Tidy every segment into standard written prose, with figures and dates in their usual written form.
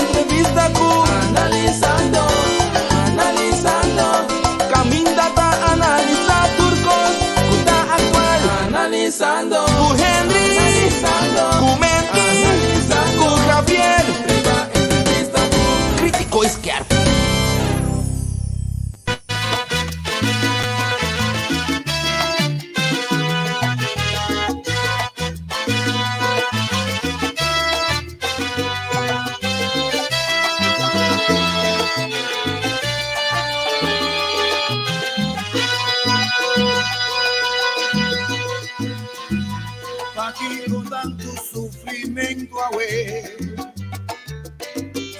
entrevista con analizando. Camindata analiza turcos, kuta actual, analizando. Ku Henry, ku Mendy, ku Javier, entrevista con crítico izquierdo.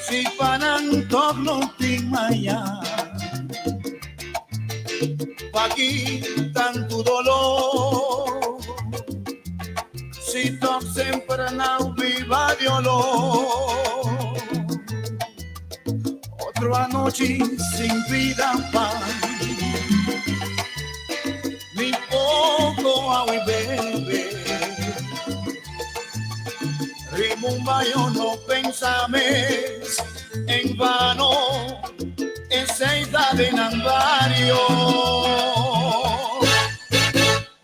Si panantok no timaya, pagi tanto dolor. Si tok sempre na viva de olor. Otra noche sin vida pan, mi poco agua y bebé. Rimumba yo no pensames en vano, esa edad en Andario,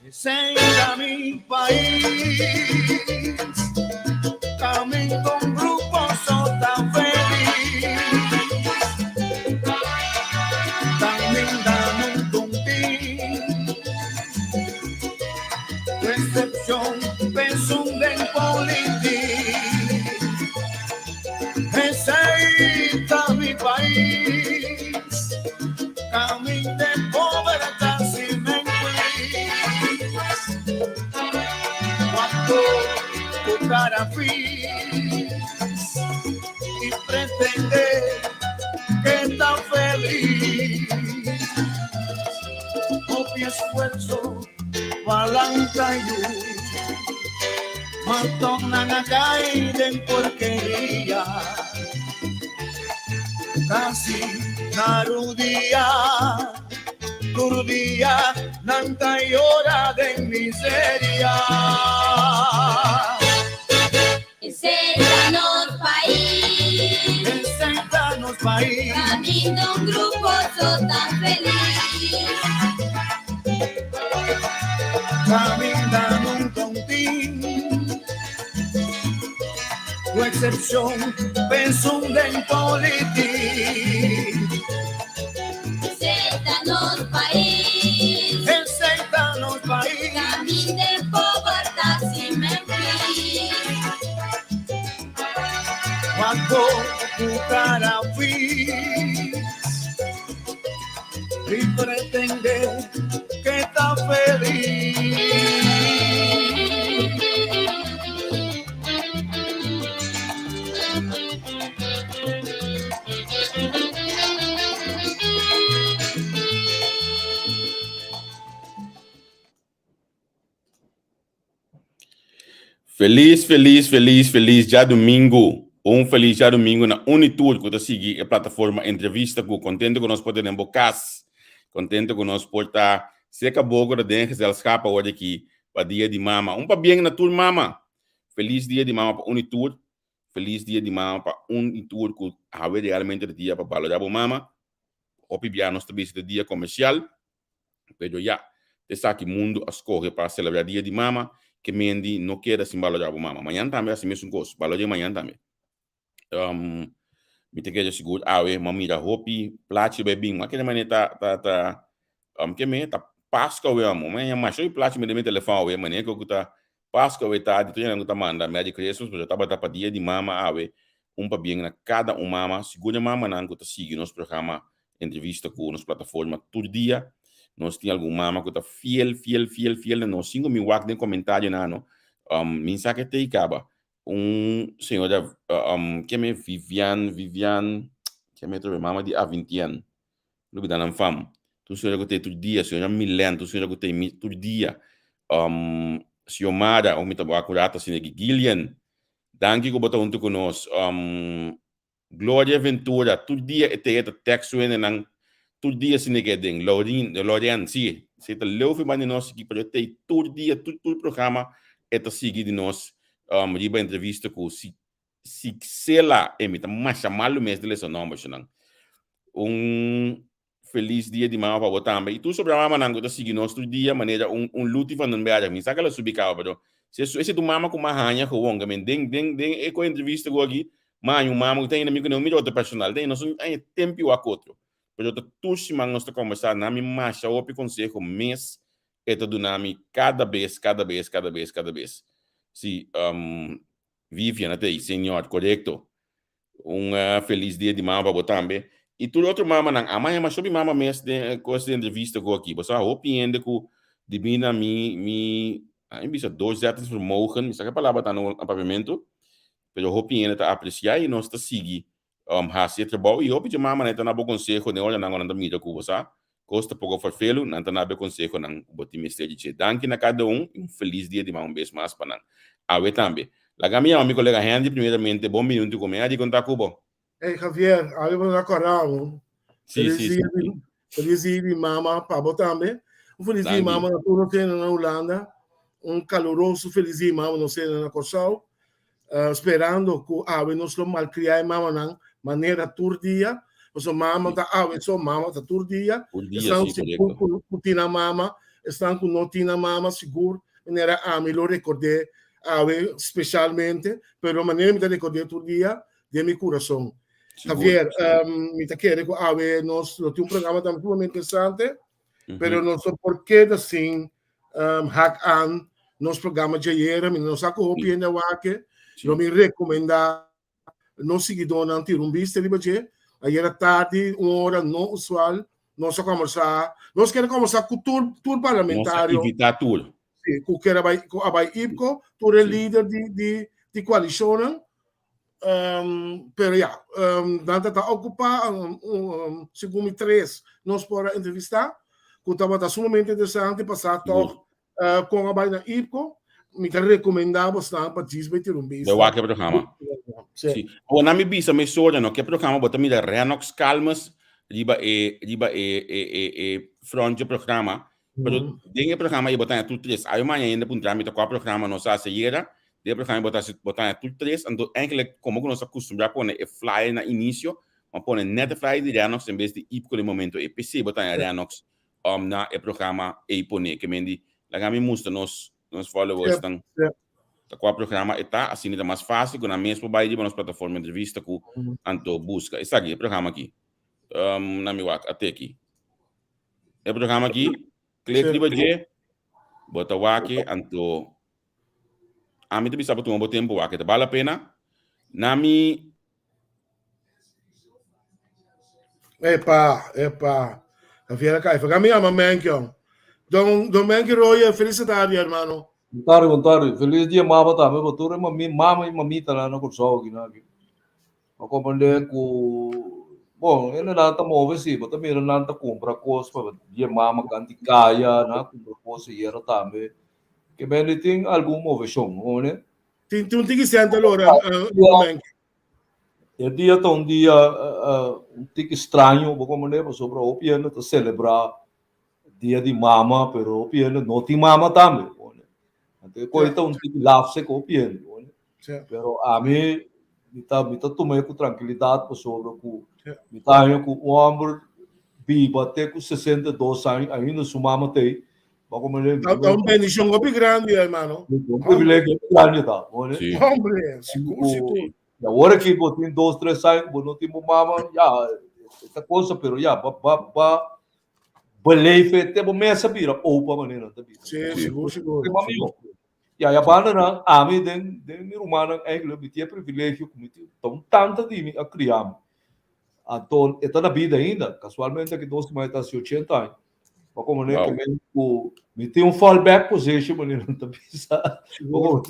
ese era mi país, camino con grupos tan feliz, también dan un tontín, recepción, pensum de política. Ese mi país, camino de pobreza sin mentir. Cuando tu cara feliz y pretende que está feliz, copia esfuerzo, palanca y luz, tornan a caer en porquería. Casi narudía, turdía, nanta y hora de miseria. Enséñanos país, enséñanos país, camino un grupo tan feliz. Caminan un contín, tu excepción, pensum de política. Enséñanos país, enséñanos país, camino de pobreza sin mentir. Cuando tu cara fui y pretende que está feliz. Feliz já domingo. Feliz já domingo na Unitour, que eu segui a plataforma entrevista com contente que nós podemos embocas, contente que nós portar se acabou agora dentro que escapa hoje aqui para dia de mama. Para bem na tour mama. Feliz dia de mama para Unitour. Feliz dia de mama para Unitour que a realmente o dia para valorar a mama. Opibia nosso serviço de dia comercial. Pero já, está aqui mundo a escorrer para celebrar dia de mama. Que Mendy não quer assim valorar a mama. Amanhã também assim mesmo gosto. Valorar amanhã também. Me tem que já seguro. Mamira hopi, plate bebinho. Mas que maneira tá que me tá Páscoa we amo. Mas mais eu plate me de telefone we maneira que eu tá Páscoa we tá de tudo tá manda médico Jesus, mas eu tava para dia de mama para bem na cada mama, segura mama não que tá seguir nosso programa entrevista com nossa plataforma todo dia. Nós tem algum mama que tá fiel nós 5.000 watts de comentário não. Mensagem te acaba. Senhora que me Vivian que me trouxe mama de Avintian. Lu bidan fam. Tu senhora que tem todo dia, senhora Milen, tu senhora que tem todo dia. Siomara, o mita acurata sine Gillian. Danke que botou junto conosco. Gloria Ventura, todo dia tem texto nang todo dia sine gedeng. Lorian, sim. Se tá leuve mani nós aqui para ter todo dia todo programa eta seguir de nós. Riba entrevista com si sela emita mas chamalo mês dele nome não feliz dia de mama para botar também. E tu sobre a mama não gosta seguir nosso dia maneira luto van não beada mim saca ela subir cabo se tu mama com uma ranha com onga men den e com entrevista go aqui mas mama tem inimigo não me outro personal tem nós tempo o acotro pero tu se man nós conversar na mi macha opi consejo mês eta do nami cada vez se Vivian até senhor correto feliz dia de mama para botar também. E tudo outro mama não amanhã mas sobre mama mês de coisa de entrevista com aqui você opinião que de mina mi bisa 2 anos vermogen me sabe a palavra tá no pavimento pero opinião tá apreciar e nós tá seguir hacer trabalho e opinião mama não tá na bom conselho né olha não anda mira com você costa pouco farfelo não tá na bom conselho não botar me dizer danke na cada feliz dia de mama um beijo mais para não a também la minha amigo colega Henry primeiramente bom minuto com me de contar com Hey Javier, algo na coral. Sim. Feliz dia de mama para botar também. Feliz dia de mama na turno tem na Holanda. Caloroso feliz dia de mama no sei na Corsal. Esperando que ave nos lo malcriar mama na maneira turdia. Então mama tá ave só mama tá turdia. Estão seguro com tina mama, estão com notina mama seguro. Maneira a me lo recordei ave especialmente, pero maneira me recordei turdia de mi coração. Javier, me te quiere que nós temos programa também muito interessante, pero não sei por que assim hack an nos programa de ayer, nos acompanha na wake, eu me recomenda nos seguidor não ter vista de baje, ayer à tarde, hora não usual, nós conversar, nós queremos conversar com o parlamentário. Nós evitar tudo. Sim, com que era vai IPCO, tu é líder de coalição. Pero nada está ocupado segundo 3 nós para entrevistar que estava sumamente interessante passar com a baina IPCO me recomendava bastante para participar um bicho de que programa sim o nome bisa me soja no que programa bota me da Renox calmas riba front programa pero dentro programa e botar tudo 3 aí amanhã ainda puntar me com o programa não sa seguira de programa botar tudo 3 então eigenlijk como nós acostumamos a pôr flyer na início mas pôr net flyer de Renox em vez de IPCO no momento EPC botar Renox na programa e pôr que mendi lá me mostra nos followers estão com o programa está assim é mais fácil com a mesma baile de nas plataformas de entrevista com anto busca está aqui o programa aqui na mi wak até aqui o programa aqui clique de baje bota wak anto a mim também sabe tu um bom tempo wak vale a pena na mi epa Javier cai foi a minha mamãe que Don Menke Roya, felicidade, irmão. Contrário. Feliz dia, mama, tá? Mas botou mama e mamita lá no curso aqui, né? Eu compreendo que, bom, ele não tá móvel, sim, mas também ele não tá compra coisas para dia mama canti caia, né? Compra coisas e era também. Que bem ele tem algum movição, né? Tem que ser anterior, Menke. O dia tá um dia tique estranho, vou compreender sobre a opinião de celebrar dia de mama, pero opinião não tem mama também, né? Então coisa um tique lave com opinião, né? Pero a mim me tá tomando com tranquilidade sobre o me tá com o homem vivo até com 62 anos ainda sua mama tem, vou compreender. É uma bendição muito grande, irmão. Um privilégio grande, tá? Né? Hombre, seguro. Agora que eu tenho 2, 3 anos, não tenho mama, já essa coisa, pero já beleef te bo mesa bira opa maneira também. Sim, seguro. E aí a banda a mim den romana eigenlijk me tinha privilégio com tanta de a criar. Então, é na vida ainda, casualmente que dois mais tá 80 anos. Para como né que me tem um fallback position maneira também.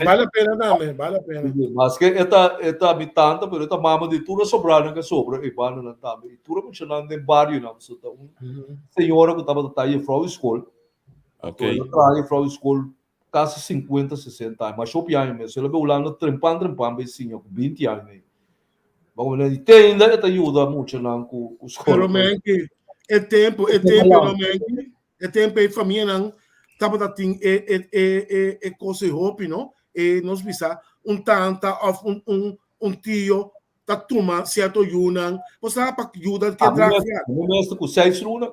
Vale a pena também, vale a pena. Mas que eta me tanta, pero eta mama de tudo sobrando que sobra e banda não tá. E tudo funcionando em barrio não, só tá senhora que estava tá aí Frau School. Ok. Ela Frau School quase 50, 60 anos, mas chope anos mesmo. Ela veio lá no trempando becinho com 20 anos. Vamos ver, tem ainda esta ajuda muito não com os colegas. É tempo, e família não tava da ting coisa roupa, não? E nós bisa tanta of um tio, tá toma certo yunang, você para ajuda que trafiar. Mesmo com 6 lunas,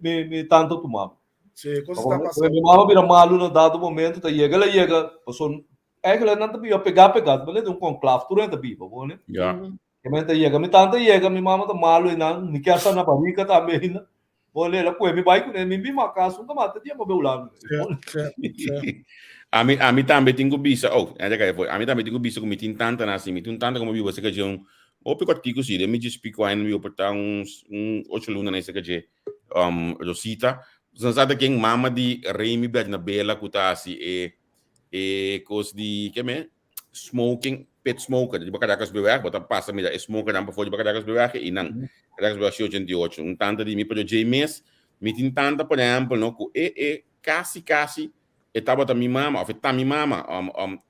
me tanto tomava. Sim, coisa está passando. Minha mama vira malu no dado momento, tá chega, passou, é que ela não tá pegar, mas ele tem conclave, tudo ainda viva, né? Ja. Que me chega, me tanto chega, minha mama tá malu e não, me quer na barriga também, né? Boleh, ela põe, me vai com ele, me marcar, não tá matando, dia para lá. A mim também tenho bisa. Oh, é daí foi. A mim também tenho bisa com me tin tanta assim, me tin tanta como viu você que já o picote tico sim, me diz pico aí no meu portão uns 8 lunas nesse que já Rosita. Você sabe quem mama de Remy bed na bela cuta assim e coisa de que me smoking pet smoker de bacadacas beber, bota passa me da smoker não para de bacadacas beber e não. Bacadacas beber 88, um tanto de me para James, me tin tanta por exemplo, no cu casi etapa da minha mama, of tá minha mama,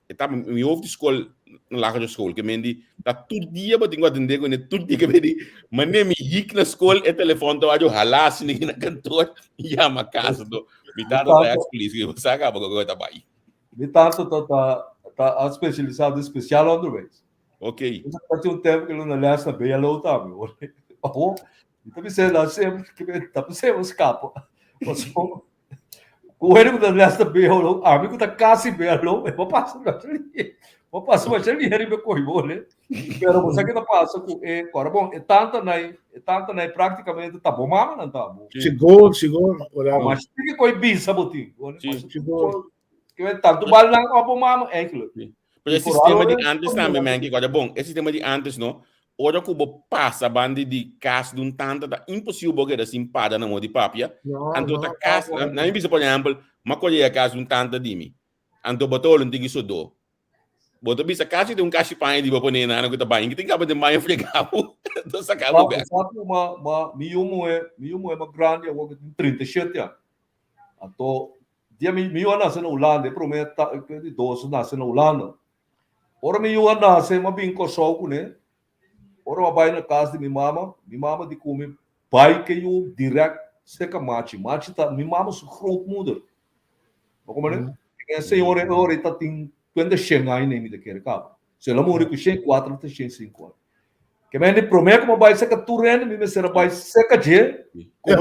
etapa me ouve de escola na laga de escola, que mendi tá todo dia para tenho atender com ele todo dia que mendi, mas nem me hic na escola e telefone tá eu ralar se ninguém na cantor e a ma casa do me tá da polícia que você acaba com agora tá aí. Me tanto tá especializado especial on the race. Ok. Já tinha tempo que ele não lesta bem a luta, meu. Oh, então me sei lá sempre que tá pensando escapa. O ele que lesta bem o amigo tá quase bem lo, vou passar mas ele me correu, né? Pero você que tá passa com agora bom, é tanto na praticamente tá bom, mama não tá bom. Chegou, Mas tem que coi bisa botinho, chegou. Que vai tanto bal não a bom mama é aquilo. Mas esse sistema de antes também, man, que agora bom, esse sistema de antes não. Ora que o passa bande de caso de tanto da impossível porque assim para na mão de papia. Anto tá caso, na minha por exemplo, uma colher caso de tanto de mim. Anto botou um tigi sodo. Botou bisa caso de caixa pai de boponer na que tá bem, que tem que de mais fregado. Tô sacando bem. Uma miumo é uma grande, eu vou 37 anos. Ato dia miu nasce na Holanda, prometa que de 12 nasce na Holanda. Ora miu nasce uma binco só com né. Ora uma vai na casa de minha mama de comer pai que eu direto seca mate tá minha mama su groot moeder. Como né? É senhora ora tá tem quando chega aí nem me daquele cabo. Se ela morre com 4 até 5 anos. Que me promete como vai seca turene me será vai seca je. É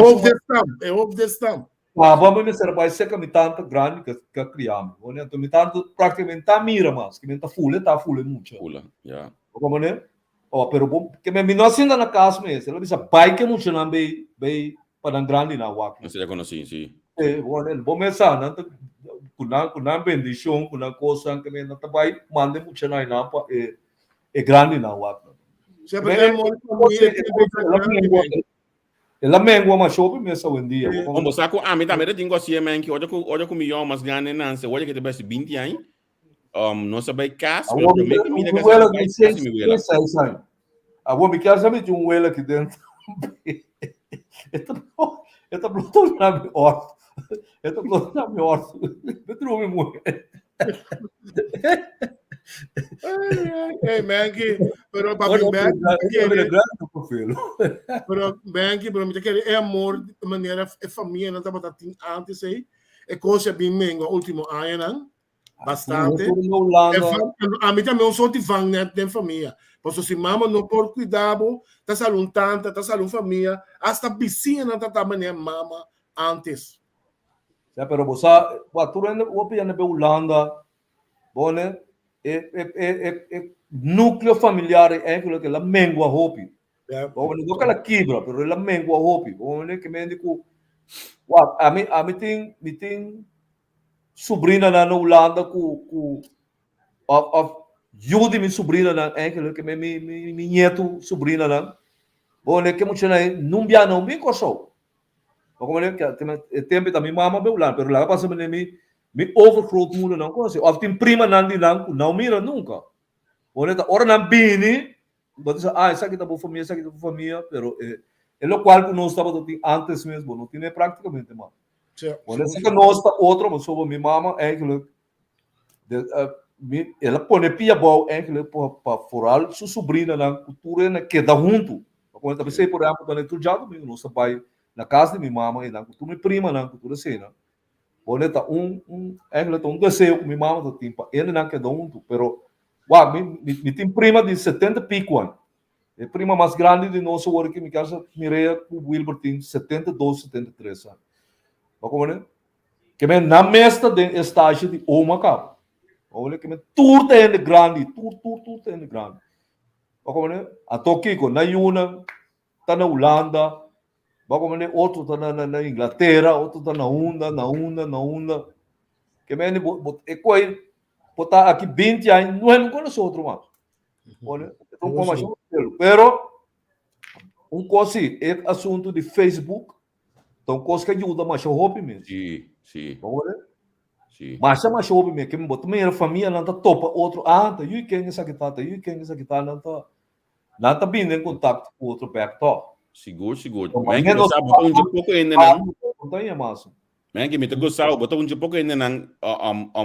houve desse tempo. Ah, vamos me será vai seca me tanto grande que criamos. Olha, então me tanto praticamente tá mira mas que me tá full muito. Pula, já. Como né? Oh, pero bom, que me nós ainda na casa mesmo, ela disse, pai que muito não bem para grande na wak. Você já conheci, sim. Bom pensar, não com bendição, com coisa que me não vai mande muito na pa é grande na wak. Sempre é muito ela mengua mas shopping mesmo um dia. Vamos saco a mim também tem gosto man que olha com milhão mas grande não sei, olha que te best 20 anos. Não sabe casa, eu me que me casa me de ela aqui dentro. Esta bloqueou na minha horta. Esta bloqueou na minha horta. Me trouxe mulher. Hey, Manky, pero para mim, pero me quer é amor de maneira é família não estava antes aí é coisa bem mengo último ano não bastante a mim também sou de van net de família porque se mama não por cuidado tá salão tanta tá salão família hasta piscina tá também mama antes já pero você baturando o piano be Holanda bone núcleo familiar é aquilo que la mengua hopi bone do kala quebra pero la mengua hopi bone que me digo a mim tem sobrinha na Holanda com Judy minha sobrinha na aquilo que me neto sobrinha na bone que muito não via não bem coçou como é que tempo da minha mama be Holanda pero lá passa me overgroot moeder não conhece of tem prima não mira nunca bonita ora não bini mas essa aqui tá boa família pero lo qual que nós estava antes mesmo não tinha praticamente mais bonita que nós está outro mas sobre minha mama é que ela põe pia bom é que para foral sua sobrinha na cultura na que dá junto quando tá pensei por exemplo quando tu já domingo nós vai na casa de minha mama e na cultura prima na cultura cena bonita é que um desejo que minha mama tá timpa ele não quer dar junto pero Uau, me tem prima de 70 pico, a prima mais grande de nosso work que me casa Mireia com Wilbur tem 72, 73 anos. Como né? Que me na mesta de estágio de uma cabo. Olha que me tudo é grande, tudo é grande. Como né? A Toquico na Yuna, tá na Holanda, como né? Outro tá na Inglaterra, outro tá na Onda. Que me é coisa botar aqui 20 anos, não é não conheço outro mais. Olha, então como achamos, pero coisa é assunto de Facebook, então coisa que ajuda mais o hobby mesmo. Sim. Olha, Sim. mas o hobby mesmo, que me botou minha família não tá topa outro, tá, e quem essa que tá, não tá vindo em contato com outro backtalk. Seguro. Então, Mas que você botou um pouco ainda não. Não tem mais. Mas que me gostou, botou um pouco ainda não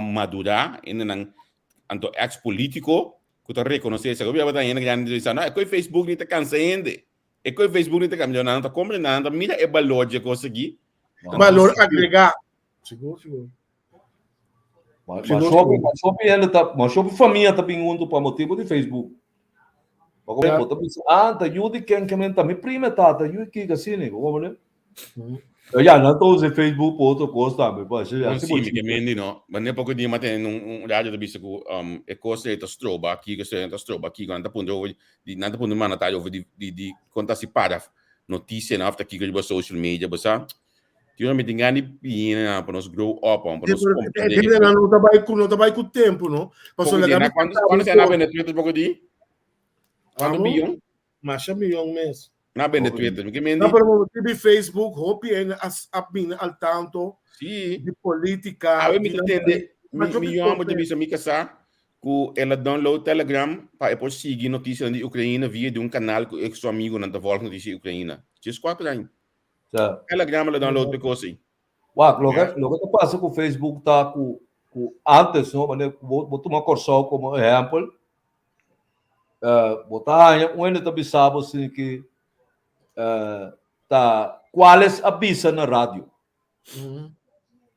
madurar, ainda não anto ex-político, que tu reconhecer essa coisa, botar ainda grande dizer, não, é que o Facebook não tá cansa ainda. É que o Facebook não tá caminhando, não tá compreendendo, mira é valor de conseguir. Valor agregado. Seguro. Mas shopping família tá pingando para motivo de Facebook. Tá pensando, tá eu de quem que tá me prima tá eu que assim, né? Como né? Já não tô usando Facebook por outra coisa também, mas Não sim, que mendi não. Mas nem pouco dia matei rádio da bisa que é coisa é stroba aqui que é stroba aqui quando tá pondo de nada pondo mana tá over de conta se para notícia na after aqui que social media, basta. Tinha me tingani pina para nós grow up, para nós compreender. Não trabalha com o tempo, não? Quando você na bem Twitter pouco dia? Quando milhão? Mas milhão mês. Na bem Twitter, que mendi. Na por Facebook, hope al tanto de política. Eu me entende, milhão de bisa me casar que ela download Telegram para depois seguir notícias de Ucrânia via de canal que seu amigo não tá volta notícia de Ucrânia. Just 4 anos. Telegram ela download para coisa. Uau, logo que passa com o Facebook tá com antes, não, mas vou tomar corção como exemplo. Botar um ainda tá bisabo assim que tá quais avisa na rádio.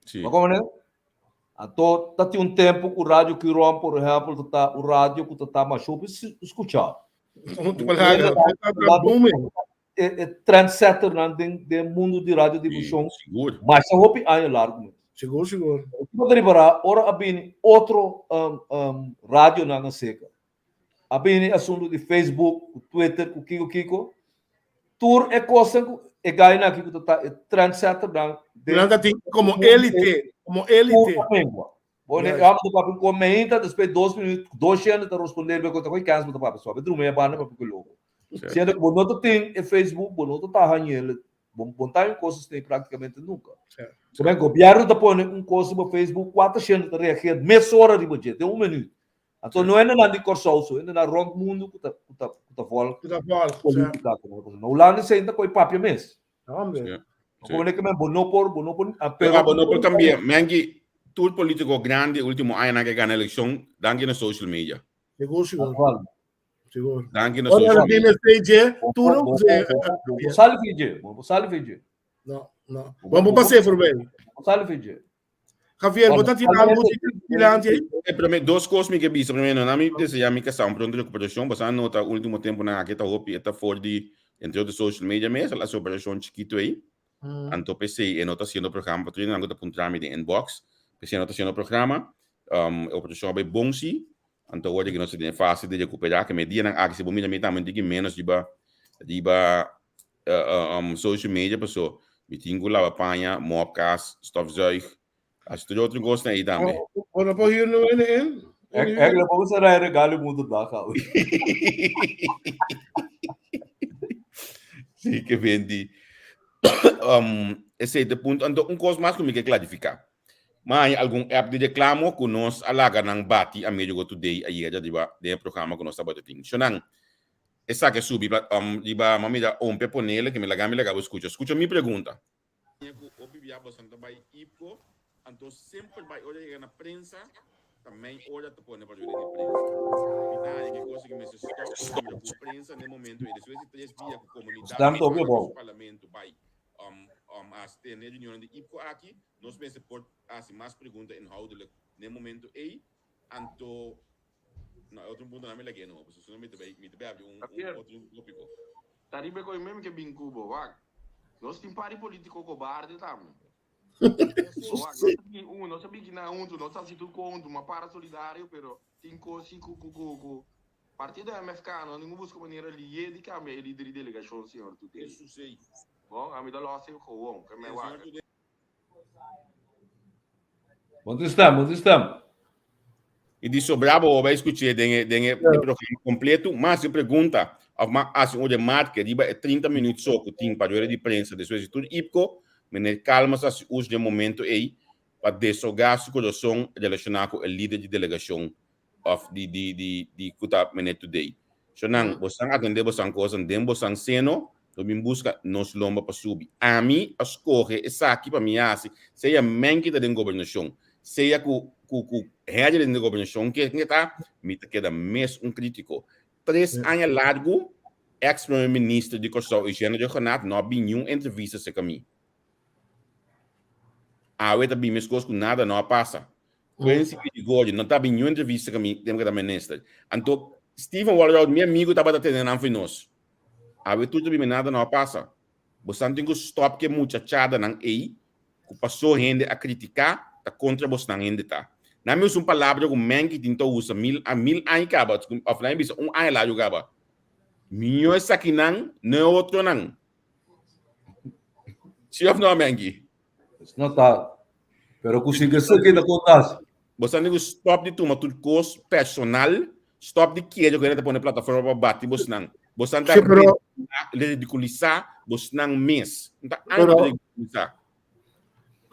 Sim. Como né? Então, tá tem um tempo que o rádio que rompe, por exemplo, tá o rádio que tá mais escuchar. É trendsetter no mundo de radiodifusão. Seguro. Mas a roupa é largo. Seguro. Poderia parar, ora abine outro rádio na seca. Abine assunto de Facebook, Twitter, o Kiko. Tur é coisa que ganha aqui que tá trendsetter como élite. Olha, eu amo do papo comenta, depois 2 minutos, 2 anos de responder, eu conto com canso do papo só, bedru meia bana para porque louco. Sendo que bonito tem é Facebook, bonito tá ranhando, bom tá em coisas tem praticamente nunca. Como é que o governo tá pondo coisa no Facebook, 4 anos de reagir, meia hora de budget, de 1 minuto. Então não é nada de corsoso, é na wrong mundo que tá volta. Política, não lá nem senta com o papo mesmo. Como é que me bono por cambiar, mangi tudo político grande último ano que ganha eleição, danke na social media. Seguro. Danke na social media. Não. Vamos passar por bem. Javier, você tem algo de 2 coisas que bisa, primeiro, na minha deseja me casar pronto de recuperação, mas a nota último tempo na que tá hopi, está fora de entre os social media mesmo, a operação chiquito aí. Anto PC não está sendo programa, porque não está apontando de inbox, PC não está sendo programa, operação bem bom sim, anto hoje que não se tem fácil de recuperar, que media na área se bom também também tem menos de social media, pessoal, me tinha lá apanha, mobcast, stofzuig, as tudo outro gosto aí também. Quando por hier no É que vamos ser regalo mundo da cara. Sim, que vendi. Esse é o ponto. Então, coisa mais que me quer clarificar. Mas algum app de reclamo que nós alaga ng bati a meio today aí já de programa que nós estamos batendo. So nang essa que subi diba mamida ompe ponele que me laga escucha minha pergunta. O bibiabo santa vai ipo, então sempre vai olhar na prensa, também olha te pone para olhar na prensa. Então, que coisa que me stop a prensa no momento e depois 3 dias com comunidade, o parlamento vai as ter reunião de IPCO aqui, nós pensamos por mais perguntas inhoudelijk no momento aí, então No, outro ponto não me liguei, não. Você não me teve outro tópico. Taribe ko mesmo que bem cubo, wag. Nós tem pari político cobarde também. Nós sabia que na tu nós sabia tudo com uma para solidário, pero tem coisa com partido MFK, não ninguém busca maneira ali de câmbio ele líder de delegação senhor tu tem. Isso sei. Bom, a mim da loja eu com que me wag. Onde estamos? E de sobrabo, vai escutar de programa completo, mas se pergunta, assim, o debate que é 30 minutos só que tem para a de prensa, depois de tudo, IPCO, mas calma, se usa de momento aí, para desogar a situação relacionada com o líder de delegação de Kuta Menet Today. So, não, você atende você coisa, não você seno, também busca nos lomba para subir. A mim, a escorre, essa aqui para mim, assim, seja menquita da governação, seja com reagir da governação, que está, me queda mais crítico. 3 anos largo, ex-primeiro-ministro de Costa Rica, de Renato, não havia nenhuma entrevista com mim. A outra bem mais coisas que nada não passa. Quando de Gordy, não estava nenhuma entrevista com mim, tem que dar ministro. Então, Stephen Waller, meu amigo, estava atendendo a nós. A outra tudo bem nada não passa. Você tem que stop que muchachada não aí, que passou gente a criticar, tá contra você não ainda tá. Na minha uma palavra que o man que tentou usar mil anos acaba, offline bisa ano lá jogava. Minho essa aqui não outro não. Se of não mangi. Não tá. Pero consigo ser que acontece. Você tem que stop de tomar tudo coisa personal, stop de que eu quero pôr na plataforma para bater você não. Você tem que ridiculizar você não mês. Então, ridiculizar.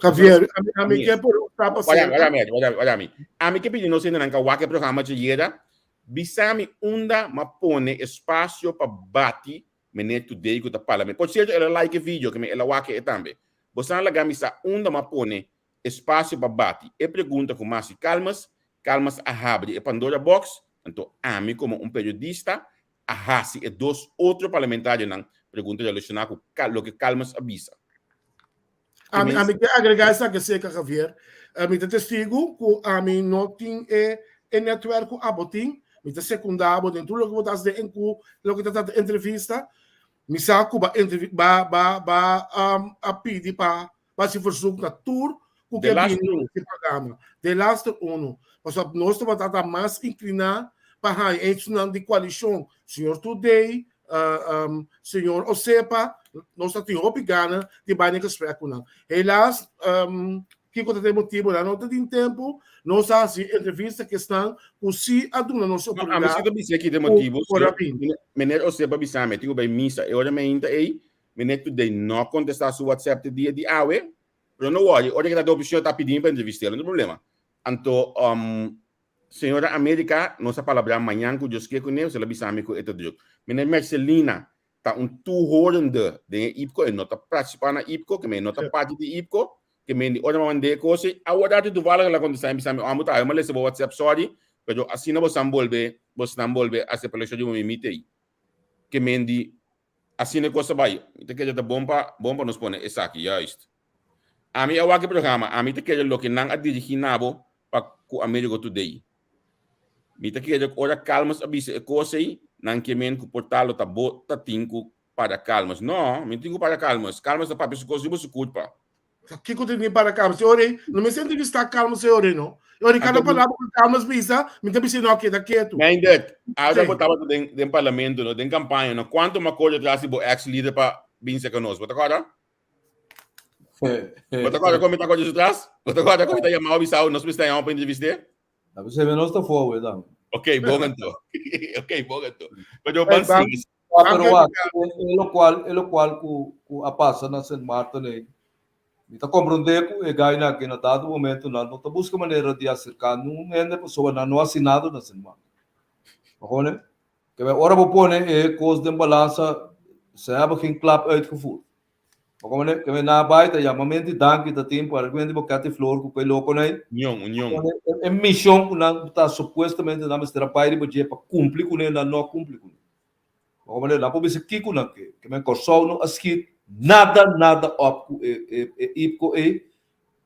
Javier, a mim que é por tapa olha mim. A mim que pedi não sei não que o programa de era, bisami unda ma pone espaço para bater Menet Today com o parlamento. Pode ser ela like vídeo que ela wake também. Você não laga misa unda ma pone espaço para bater. E pergunta com mais calmas a abre e Pandora Box. Então, a mim como periodista, a hasi e 2 outros parlamentares não pergunta relacionada com o que calmas avisa. A mim quer agregar essa que seca, Javier. A mim testigo que a mim não tem network abotim, mim te secundário dentro do que botas de encu, lo que tá entrevista, me saco ba a pedir para se forçar na tour, o que é o programa. The last one. Mas nós estamos a mais inclinar para a edição de coalição, senhor Today, senhor Osepa, nós temos obrigada de baixar que espera com nós. Elas, que quando tem motivo, não tem tempo, nós fazemos entrevistas que estão com si a dona nossa oportunidade. Mas se você tem motivo, menino Osepa bisame, tenho bem missa, eu também ainda aí, Menet Today não contestar seu WhatsApp de dia de awe, mas não olhe, olha que a opção está pedindo para entrevistar, não tem problema. Então, senhora América, nossa palavra amanhã que eu esqueci com ele, se ela bisame com este jogo. Menina Marcelina, tá toehoorende de IPCO, e não está participando na IPCO, que não está parte de IPCO, que me olha uma de coisa, a hora de falar que quando sai bisame, amo tá, eu me lembro WhatsApp, sorry, mas assim não você não volve a se pelejar de um mimite aí. Que me di, assim não coisa vai, então que já tá bomba nos põe essa aqui, já isto. A mim, eu aqui programa, a mim te quero lo que não a dirigir nabo para o América Today. Me te quero ora calmas a bisa coisa aí, não que men que portalo tá bota tinco para calmas. Não, me tinco para calmas. Calmas da papi coisa você culpa. Que continua para calmas, senhor? Não me sente que está calmo, senhor, não. Eu cada palavra com calmas bisa, me tem que não queda quieto. Mas ainda, agora botava dentro parlamento, no dentro campanha, no quanto uma coisa atrás do ex-líder para vir ser conosco, bota agora? Bota agora como está coisa atrás? Bota agora como está chamado bisau, nós precisamos para entrevistar? Você vê nós tá fora, então. Ok, bom então. Mas eu penso pelo qual a passa na São Marta né. Então compreender que ganha aqui no dado momento não tá busca maneira de acercar não é pessoa não assinado na São Marta. Agora, que agora vou pôr coisa de balança, sabe quem clap uit gevoerd. Como né, que na baita já momento de danke da tempo para quando bocate flor com aquele louco né. União. É missão que não está supostamente na mistura para para cumprir com ele não cumprir com ele. Como né, lá por isso que com que me corso não aski nada op ipco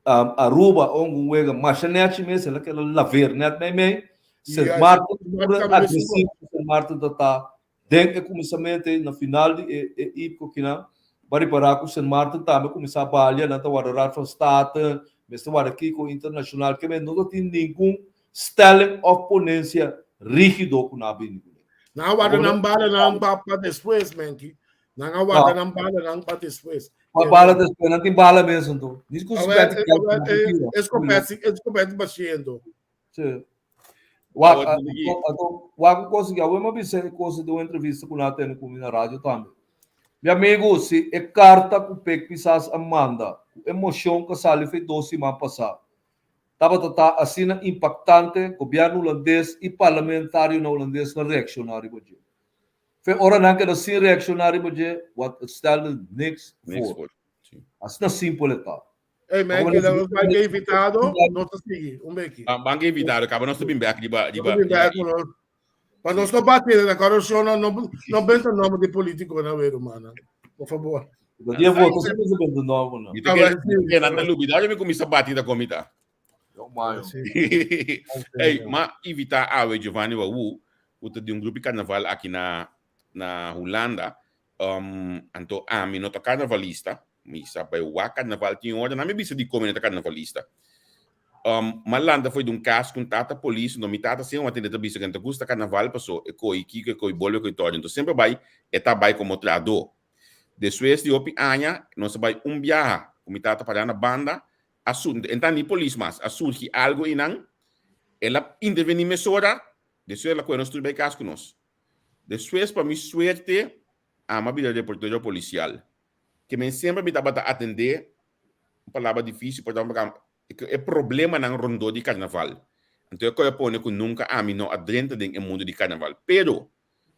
Aruba ongu wega machinete mesmo ela que laver net me St. Martin, agressivo, St. Martin tá. Denk que começamento na final de época que não, para parar com St. Martin também começar a balha, não tá guardar from Staten, mas tá guardar aqui com internacional que não tem nenhum style of ponência rígido com a bem. Não guarda não bala não para depois, Menki. Não guarda não bala não para depois. A bala depois não tem bala mesmo, então. Diz que escopete baixando. Sim. O consegui, eu me disse coisa de uma entrevista com a Tênis com na rádio também. Meu amigo, se é carta que o PEC pisas Amanda, emoção que saiu foi 2 semanas passadas. Estava assim impactante, governo holandês e parlamentário holandês na reaccionário. Foi hora não que era assim reaccionário, what style next for. Assim simples tá. Ei, man, que não vai ter invitado, não está seguindo. Beque. Banca invitado, acaba nós subir back de para nós não bater na corrupção, não pensa nome de político na ver, mano. Por favor. Eu vou sempre sabendo nome, não. Então, na lubidade me começa a bater da comida. Ei, mas invitar a Giovanni Wawu, o de grupo de carnaval aqui na Holanda, então a mim não carnavalista. Mi sabe o carnaval tinha ordem na minha bisa de comunidade carnavalista. Malanda foi de caso com tata polícia, não me tata sem uma tenda bisa que não gusta carnaval passou e coi que coi bolho coi todo, então sempre vai vai como trado. Depois de opi anya, nós vai viaje, como tata para na banda, então ni polícia mas surge algo e não, ela interveni mesora, depois ela coi nós tudo bem caso com nós. Depois para mi suerte, a vida de reportero policial. Que me sempre me dava a atender, palavra difícil, portanto, é problema na rondo de carnaval. Então, eu ponho que nunca a mim não adrenta no mundo de carnaval. Pero,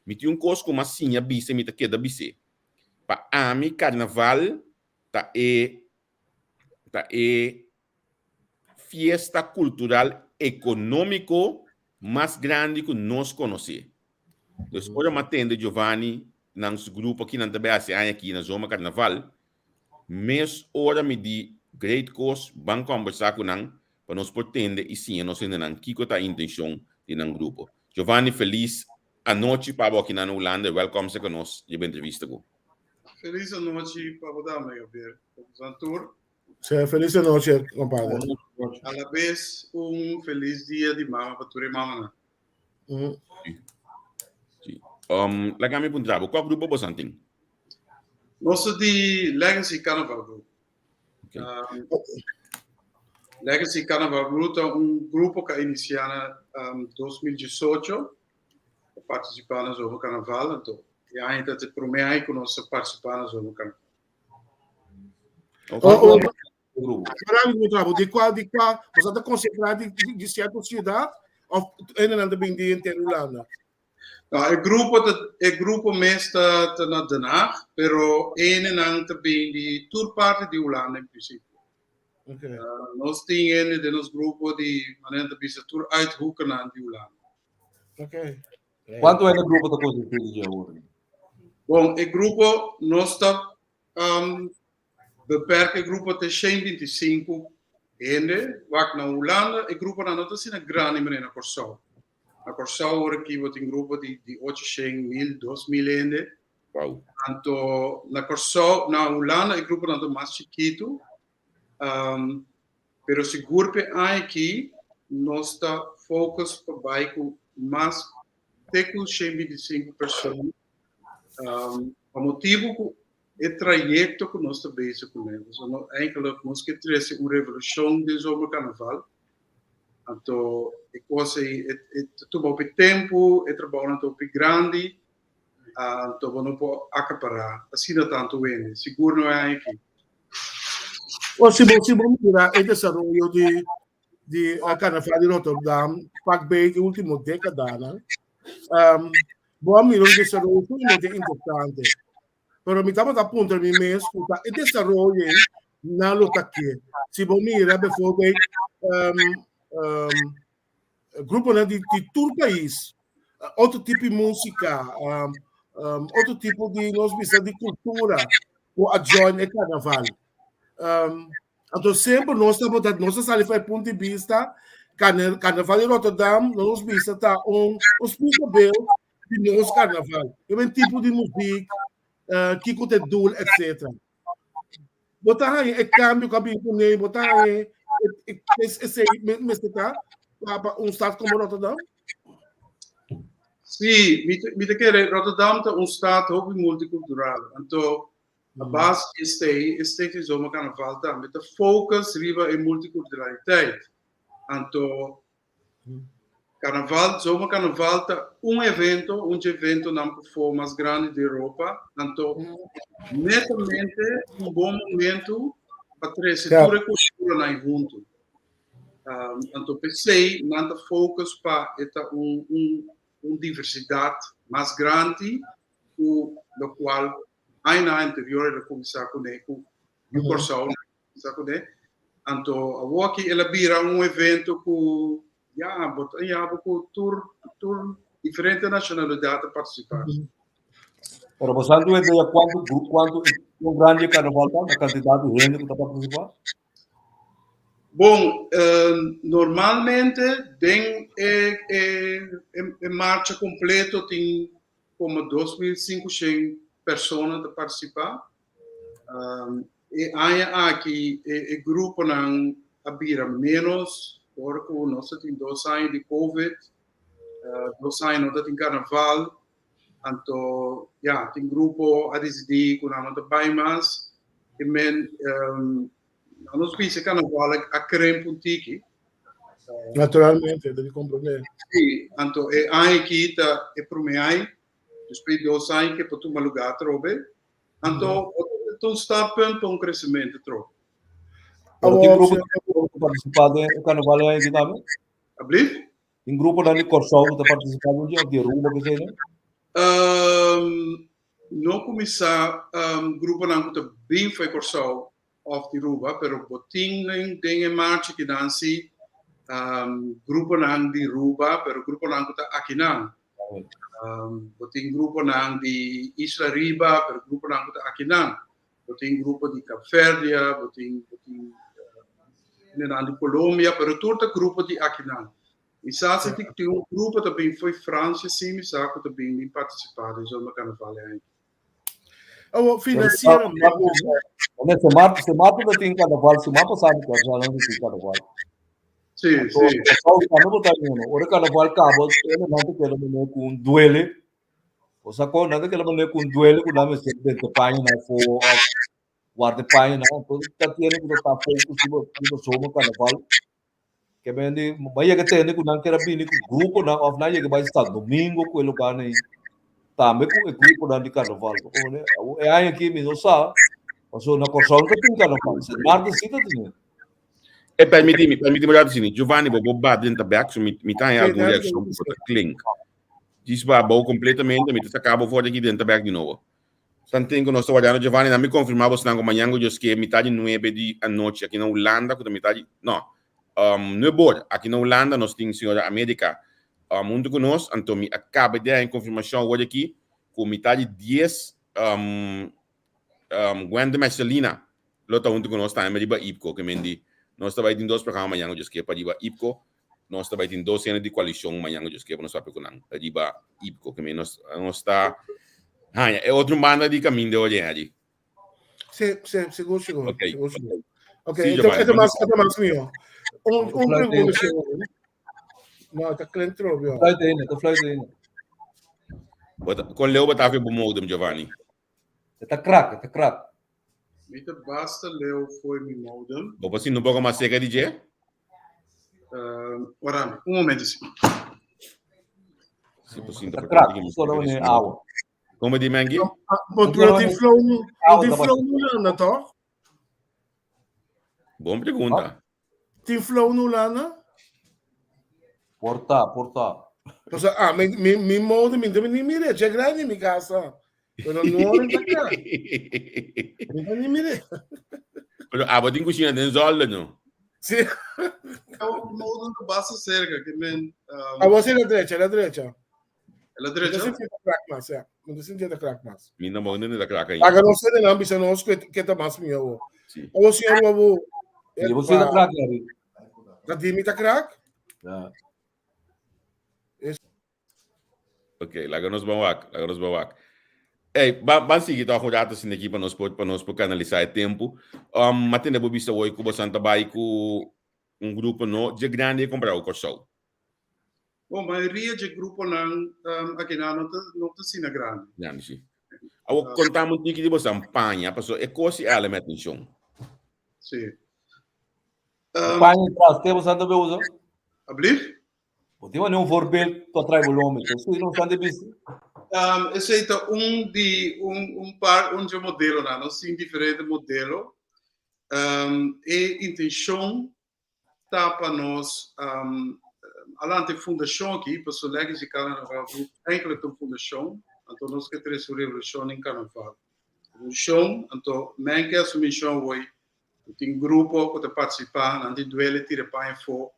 me tinha coisa como assim, a bise, me queda bise. Para a mim, carnaval, é fiesta cultural econômico mais grande que nós conhecemos. Então, ora, me atende Giovanni, nosso grupo aqui na TBS, aqui na Zona Carnaval, mês hora me di great course, vamos conversar com nós, para nós pretender e sim, nós entendemos que é a intenção de nosso grupo. Giovanni, feliz a noite para aqui na Holanda, welcome se conosco de entrevista. Feliz a noite para você, meu ver. Santur. Feliz a noite, compadre. A la vez, feliz dia de mama para tu e mama. Lagami puntrabo, qual grupo você tem? Nós de Legacy Carnaval Group. Legacy Carnaval Group é grupo que iniciou em 2018, participando no Carnaval, então a gente te promete que nós participamos no Carnaval. De qual, você está concentrado de certa cidade ou ainda não bem de Holanda? O grupo mesmo está na Den Haag, pero não também de toda parte de Holanda, em princípio. Nós temos de nosso grupo de maneira de tour uithoeken de Holanda. Quanto é o grupo da concentração de agora? Bom, o grupo nós está beperkt o grupo até 125 gente, waar na Holanda, o grupo não está sendo grande maneira na Corsau. Na Corsau aqui tem grupo de 800.000, 2.000 gente. Wow. Tanto na Corsau, na Holanda, o grupo não é mais chiquito. Pero se grupo aqui, nós está focus para com mais de 125 pessoas. O motivo é o trajeto que nós estamos bezig com eles. Eigenlijk, nós queremos uma revolução de zomer carnaval. Então, tudo ao tempo, trabalhando ao grande, então vamos acaparar. Assim não tanto vende, seguro não é aqui. Se vamos mirar o desenvolvimento de Carnaval de Rotterdam, para bem a última década, vamos mirar um desenvolvimento muito importante. Mas me estava a ponto de mim mesmo, o desenvolvimento não lo está aqui. Se vamos mirar, por grupo de todo o país, outro tipo de música, outro tipo de de cultura, o adjoin é carnaval. Então sempre nós estamos dando nossa sala ponto de vista Carnaval in Rotterdam, non spisa ta un spisa bel di nos carnaval. Je bent tipo di muziek, kiko te doel, etc. Botar é câmbio, cabinho, nem botar esse meseta para estado como Rotterdam. Sì, mi che Rotterdam è un stato multiculturale. Então, a base é zomaar carnaval dan met de focus riba in multiculturaliteit. Então, zomaar carnaval é um evento não for mais grande da Europa. Então, netamente bom momento para trazer toda a cultura na junto. Então, pensei na focus para diversidade mais grande, o qual ainda anterior da comissão com o Corsão, então aqui ela vira evento com tour diferente nacionalidade participar. Pero você não ideia quanto um grande carnaval a quantidade de gente que está participando? Bom, normalmente tem em marcha completa tem como 2.500 pessoas a participar. E há aqui o grupo não abrir menos, porque nós temos 2 anos de Covid, 2 anos não tem carnaval, então tem grupo a decidir que não tem bem mais, e nós pensamos carnaval a criar tiki. Naturalmente, devi comprendere. Sì, então é aqui é para mim depois 2 anos que para tomar lugar trobe, então está para um crescimento trobe. Tem grupo que participar do carnaval aí também? Abrir? Tem grupo da Corsão que participar do dia de Ruba que sei, né? Não começar grupo não que bem foi Corsão of de Ruba, pero botin tem em marcha que dança grupo não de Ruba, pero grupo não que está aqui não. Botin grupo não de Isla Riba, pero grupo não que está aqui não. Botin grupo de Cabo Verde, botin de Colômbia, pero todo grupo de aqui não. E sabe que tem grupo também foi França, sim, me sabe também participar do Zona Carnaval aí. Financeiramente. Se mata não tem carnaval, se mata sabe que já não tem carnaval. Sim, sim. O carnaval acaba, ele não tem que ele com duelo. O saco nada que ele não com duelo, que não se dentro página for guarda página, todo está tendo que estar pouco se soma carnaval. Que bem de, vai que tem que não quer vir com grupo não, of não que vai estar domingo com o lugar nem. Também com o grupo de carnaval. É aí aqui mesmo sabe. Passou na Corsão que tem carnaval. Se marca sim também. E permiti olhar assim, Giovanni bobo bad dentro back, so mi tá em algum reação para clink. Diz ba bom completamente, mi tá acabou fora aqui dentro back de novo. Santen que nós estamos olhando, Giovanni, não me confirmava se não amanhã eu disse que metade 9 da noite aqui na Holanda, com metade não. No é bom, aqui na Holanda nós temos senhora América. Muito conosco, então me acaba de dar a confirmação hoje aqui, com metade 10 Gwenda Messelina, lota junto conosco também de IPCO, que mendi, nós estamos em 2 programas amanhã, eu disse que para de IPCO, nós estamos em 2 anos de coalição amanhã, eu disse que para nós para de IPCO, que nós está, é outro banda de caminho de hoje ali. Seguro. Ok, Sim, então é mais meu. Pergunta, não, está cliente trovo. Flight ainda. Com Leo batava bom modem, Giovanni. Está crack. Mita basta Leo foi me modem. Vou assim não pouco mais seca DJ. Ora, momento sim. Se possível, está crack. Só não é água. Como de mangue? Mas tu tem flow no Lana, tá? Boa pergunta. Tem flow no Lana? Porta. O sea, mi modo, mi mire, c'è grande in mi casa. Però non è grande. Mi mire. Pero vou ter cozinha dentro da aula, não? Sì. É o modem do basta cerca, que men. A você na direita, la direita. La direita? Non senti da crack mas. Minha mão não é da craca aí. Agora não sei não, bisa não que tá mais meu. Sim. A você é o E você está crack ali. Da dimmi da crack? Ja. Ok, lagamos bawak. Hey, ban sige to ako dito sa equipa nos po canalizar tempo. Matinde bo bisa hoy ko Santa Bai ku grupo no de grande comprar o corso. Bom, a maioria de grupo aqui não tá sina grande. Grande sim. Awo contamos tiki de bo sampanha, passo e cosi ale atenção. Sim. Panha traz temos anda be usa. Alsjeblieft. Podia nem voorbeeld tot trai volume. So não anda bis. Esse é um modelo, não? Nós temos diferentes modelos. E intenção tá para nós alante fundação aqui, para o legacy carnaval, eigenlijk een fundação, então nós que temos uma revolução em carnaval. Revolução, então men que assumir missão hoje, tem grupo que participar, não tem duelo tira para info.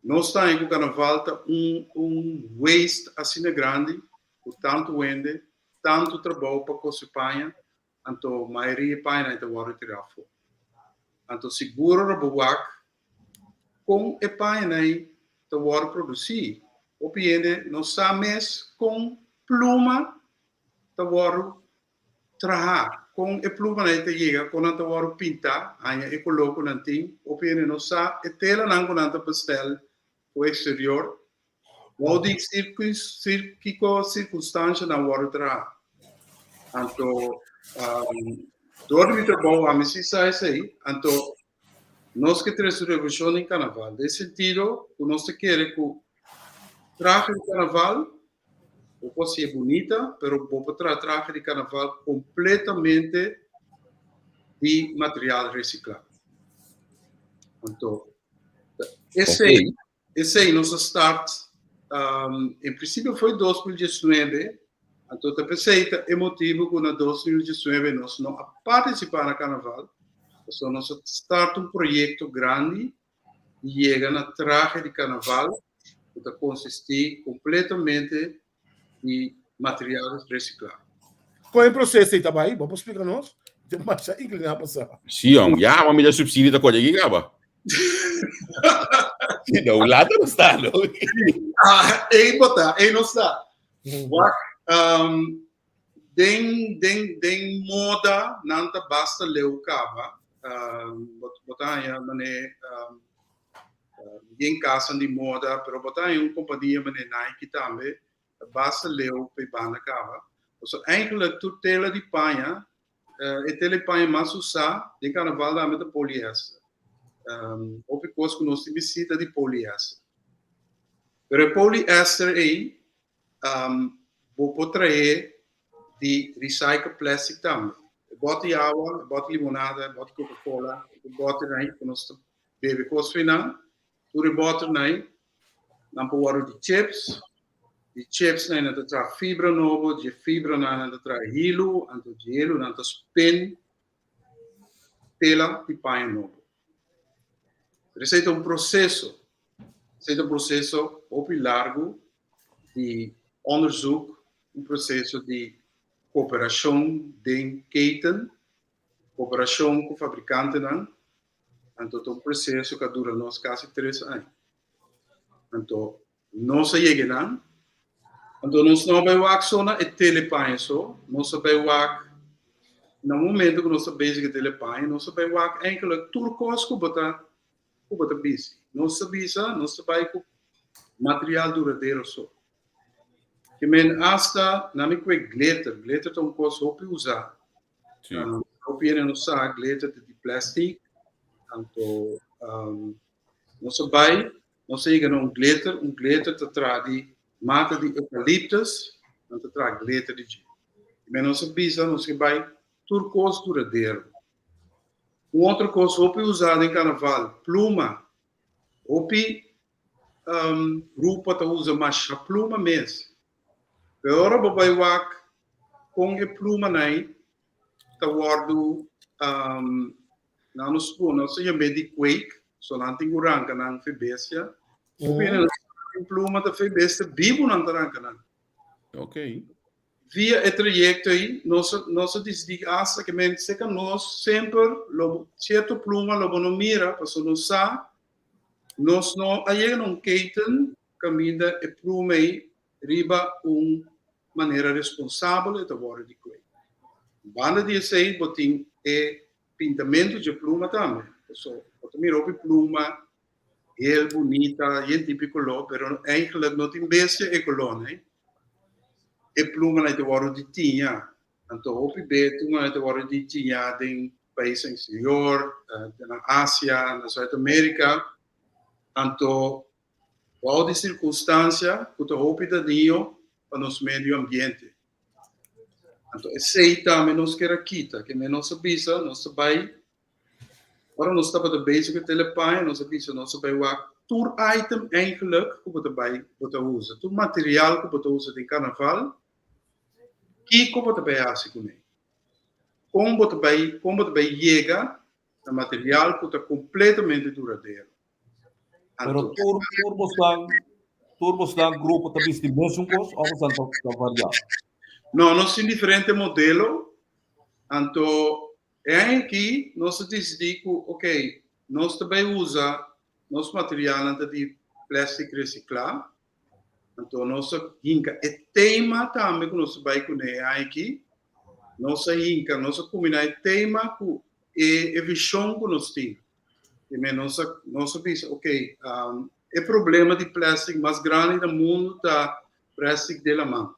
Nós estamos em carnaval waste assim grande, o tanto vende, tanto trabalho para participar, então a maioria paina então vai retirar fora. Então seguro a boac com e paina então vai produzir. O piende nós sabemos com pluma então vai trabalhar. Com e pluma na ita chega, com então vai pintar, ainda e coloco na tim. O piende nós sabe e tela não com então pastel o exterior. O de circunstância não vai trabalhar. Então dormi bom a mim sai aí, então nós que temos revolução em carnaval, nesse sentido, o nosso quer que o traje de carnaval pode ser bonita, mas pode traje de carnaval completamente de material reciclado. Então, esse aí nosso start, em princípio foi 2019. Então, a receita é motivo que em 2019 nós não participar no carnaval. Então, nós start projeto grande e chega na traje de carnaval que consiste completamente em materiais reciclados. Qual é o processo aí, Tabai? Vamos explicar nós? Mas aí que não passa. Sim, já, mas me dá subsídio da coisa aqui, gaba. Não, o lado não está, não. Aí botar, aí não está. Den moda nanta basta leu cava botar mané em casa de moda pero botar em companhia mané Nike também basta leu pe bana cava so eigenlijk tutela de panha e tele panha mais usar de carnaval da met de poliéster ou because que nós visita de poliéster pero poliéster aí vou trazer de recycle plastic também. Bote água, bote limonada, bote Coca-Cola, bote aí que nós bebe coisa final, tudo bote aí, não pode de chips aí não traz fibra novo, de fibra não traz gelo, anto gelo não traz spin, tela de pain novo. Esse é um processo muito largo de onderzoek, processo de cooperação de keten, cooperação com o fabricante, então processo que dura nós quase 3 anos. Então, nós chegamos, então nós não vamos só na telepanha só, nós vamos no momento que nós basic telepanha, nós vamos enkele turcos que botar busy. Nós vai com material duradouro só. Que men hasta na me que glitter tão coisa hopi usar. Hopi não usar glitter de plástico, então não chega um glitter te traz de mata de eucaliptus, não te traz glitter de gel. Men não se vai turcos duradouro. Outra coisa hopi usar em carnaval, pluma. Hopi roupa te usa mais a pluma mesmo. Agora babai wak com a pluma nai ta wardu na no spoon no seja medi quake so na tingu ranka na febesia o pena pluma ta febesia bibo na ranka na Ok. Via o trajecto aí nós desdiga que men seca nós sempre lo certo pluma lo bono mira passo no sa nós não aí não keten caminha e plumei riba maneira responsável de agora de coisa. Banda de sei botin pintamento de pluma também. So, botin miro pluma heel bonita, heel típico lo, pero eigenlijk não tem bestia e colone. E pluma na de agora de tinha. Então, o beto na de agora de tinha em países exterior, na Ásia, na Sul-América. Então, qual de circunstância que o hopi da dio para nosso meio ambiente. Então, aceita menos que raquita, que menos avisa, nós vai. Agora nós estamos de bezig met telepai, nós avisa, nós vai o tour item eigenlijk que você vai usar, tour material que você usa de carnaval, que você vai fazer com ele. Como você vai chegar no material que é completamente duradouro. Pero turbos dan grupo também de mesmo coisa ou são variáveis? Não, nós temos diferentes modelos. Então, aqui nós decidimos, ok, nós também usamos nosso material de plástico reciclado. Então, nós hinca o tema também que nós vamos conhecer aqui. Nós hinca, nós combinamos o tema com a visão que nós temos. E nós pensamos, ok, o problema de plástico mais grande do mundo é o plástico de la mão.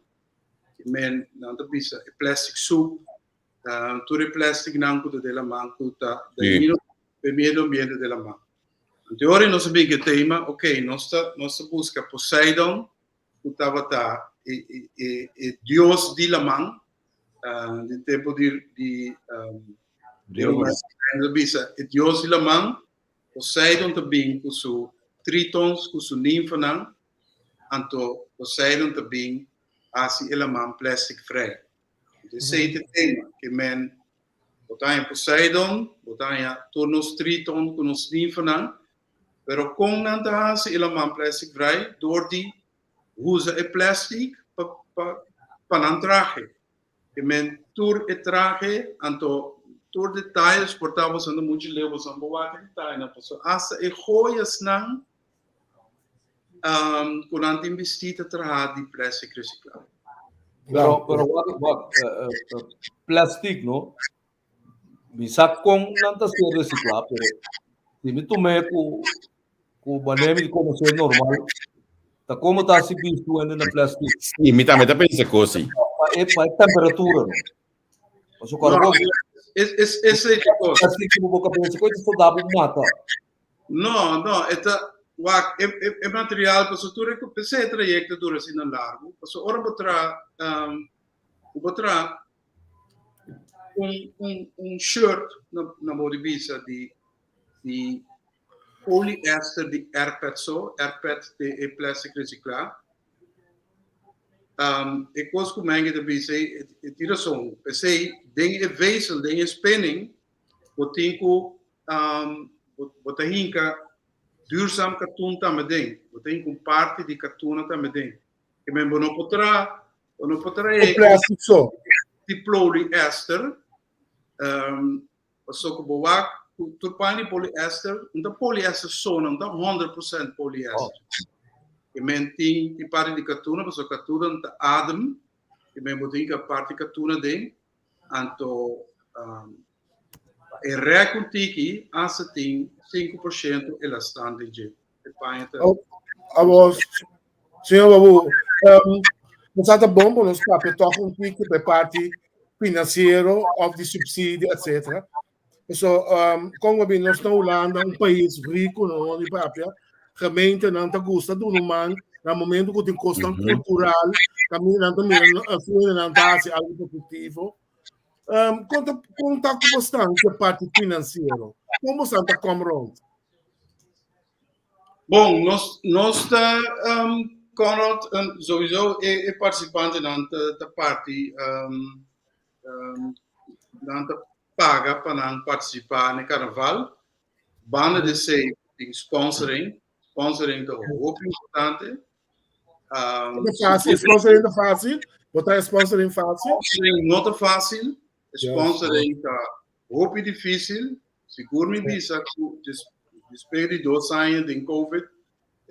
Men não bisa plastic soup, todo o plástico não cuida de la mão, cuida do meio ambiente de la mão. Então, agora nós sabemos que tema, ok, nós busca Poseidon, que estava Deus de la mão, de tempo de Deus de la mão, Poseidon também com seus tritons, com seus ninfas, então Poseidon também assim ele é plástico free. Esse é o tema que men botar em Poseidon, botar em tornos triton com os ninfas, pero com nada assim ele é plástico free, door die usa o plástico para não traje. Que men tour e traje, então tour detalhes portamos ando muito levos a boa detalhe, na pessoa asa e joias não quando investita trabalhar de plástico reciclado. Pero plástico, não? Bisa com não está sendo reciclado, se me tomei com o banheiro de como ser normal, tá como está se visto ainda na plástico? Sim, me também pensa coisa. É temperatura, não? Mas o cara Esse é o plástico no boca pensa coisa só dá para matar. Não, é material para o futuro que pensei em trajecto dura assim não largo. Porque ora botar shirt na modibisa de poliéster de airpad de plástico reciclado. E coisa que eu também pensei é tiração. Pensei dengue wezen, dengue spinning, botinho botar hinca duurzaam katoen também, botar parte de katoen também. E mesmo não poderá plástico de poliéster, passou com boa, turpani poliéster, não poliéster só, não 100% poliéster. E mesmo tem parte de katoen, passou katoen te adem, e mesmo tem a parte de katoen ding, então e recontiqui asa tem 5% elastante de senhor Babu, nós está bom para nós para tocar um pouco da parte financeira ou de subsídio, etc. Então, como nós estamos na Holanda, um país rico, não de própria, realmente não está gostando do humano, no momento que tem questão cultural, caminhando também, não está algo positivo. Conta com bastante a parte financeira. Como Santa Comron? Bom, nós Conrad sowieso é participante da parte paga para participar no carnaval. Banda de ser sponsoring é muito importante. Sponsoring é fácil? Botar sponsoring fácil? Sponsoring não é fácil. Sponsoring é muito difícil. Seguro me diz que Despegue de 2 anos de Covid,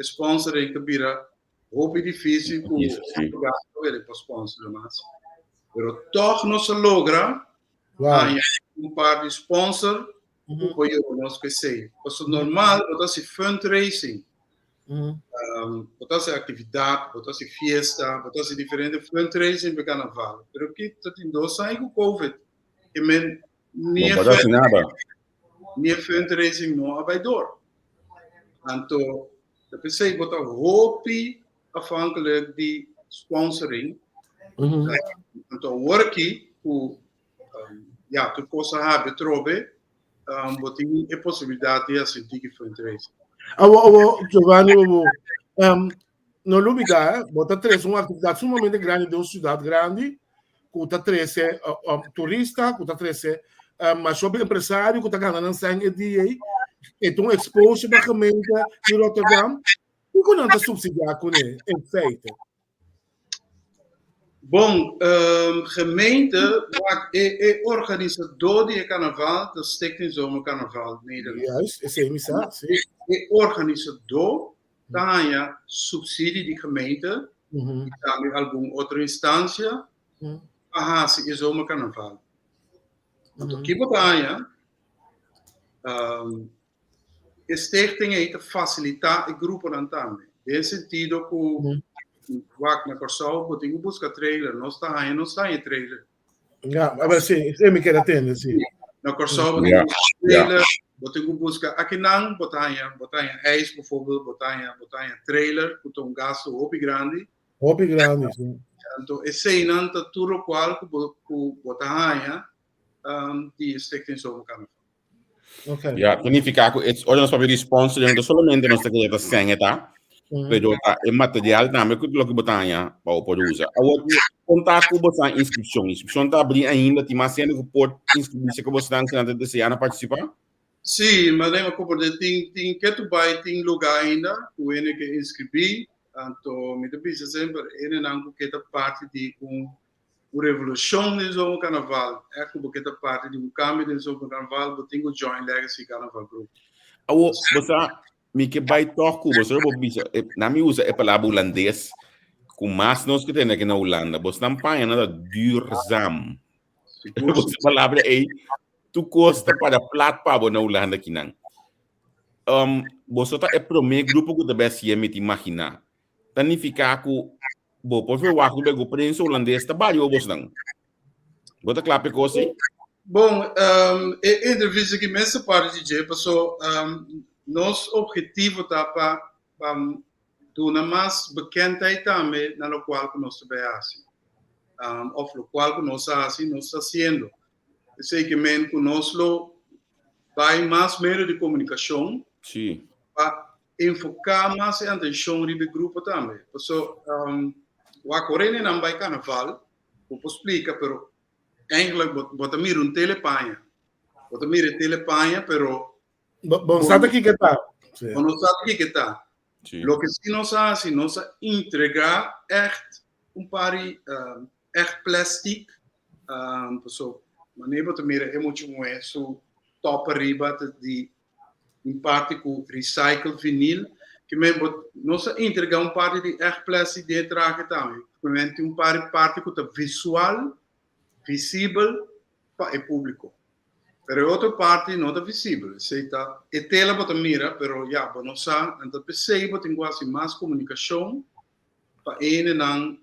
sponsoring que vira roupa difícil com o gasto ele para sponsor, mas toch não se logra um par de sponsor apoio nós que sei. Porque normal, botar-se fundraising, botar-se atividade, botar-se fiesta, botar-se diferente fundraising para carnaval. Pero aqui tem 2 anos com Covid, que men nem fundraising não vai dor. Então, eu pensei botar roupa afhankelijk de sponsoring. Então, work com tu possa have trobe, botem a possibilidade de sentir que fundraising. Giovanni, no lugar, bota 3 uma atividade sumamente grande de uma cidade grande, com 13 turista, com 13 mas sobre empresário, com ganhando sangue de então exposto para a gemeente de Rotterdam. E como não está subsidiado com ele, em feito? Bom, gemeente é organizador de carnaval, da Stichting Zomercarnaval Nederland. Juist, is emissar, sim. É organizador, tem subsídio de gemeente, e também alguma outra instância, para fazer o Zomercarnaval. Então, aqui botanha, a Stichting é facilitar o grupo também. Nesse sentido, que Wak na Corsal, botinho busca trailer, não está em trailer. Mas sim, eu me quero atender, sim. Na Corsal, botinho trailer, botinho busca aqui não, botanha eis, bijvoorbeeld, botanha trailer, com gasto hobby grande. Hobby grande, sim. Então, esse não está tudo qual que botanha de Stichting Zomercarnaval. Okay. Ja, significa que hoje nós podemos sponsor não somente nós temos que sangue, tá? Pero o material também que lo que botanha para poder usar. Agora, contar com você inscrição está abrindo ainda, tem mais gente que pode inscrever-se que você está antes de se participar? Sim, mas nem como tem que tu vai tem lugar ainda, o ene que inscrever, então me disse sempre ene não que tá parte de revolução do Zomercarnaval, é que tá parte de câmbio do Zomercarnaval, eu tenho join legacy carnaval group. Agora, você me que vai tocar, você não me usa a palavra holandês, com mais nós que temos aqui na Holanda, você não põe nada duurzaam. Você palavra aí, tu custa para plat para na Holanda aqui não. Você tá é primeiro grupo que deve se imaginar. Significa que por favor, o que o presidente holandês trabalhou você não. Você claro que assim? Bom, entrevista que nessa parte de pessoal, nosso objetivo tá para dar mais bekendheid também na local que nós trabalhamos, ou local que nós estamos fazendo. Eu sei que men que nós vai mais meio de comunicação, para enfocar mais a atenção do grupo também. Pessoal, o acorrente não vai carnaval, eu posso explicar, pero eigenlijk bota mira telepanha, pero bom, sabe aqui que está? Bom, sabe aqui que está. Lo que sim nós fazemos, nós entregar echt par echt plastic, pessoal, mas bota mira é muito bom, so top arriba de parte com recycle vinil, que nós entregar parte de echt plastic de traje também, que tem parte que é visual, visível para o público. Pero outra parte não é visível. Seita, é tela para mira, pero já, não sabe, então percebe tem quase mais comunicação para ele não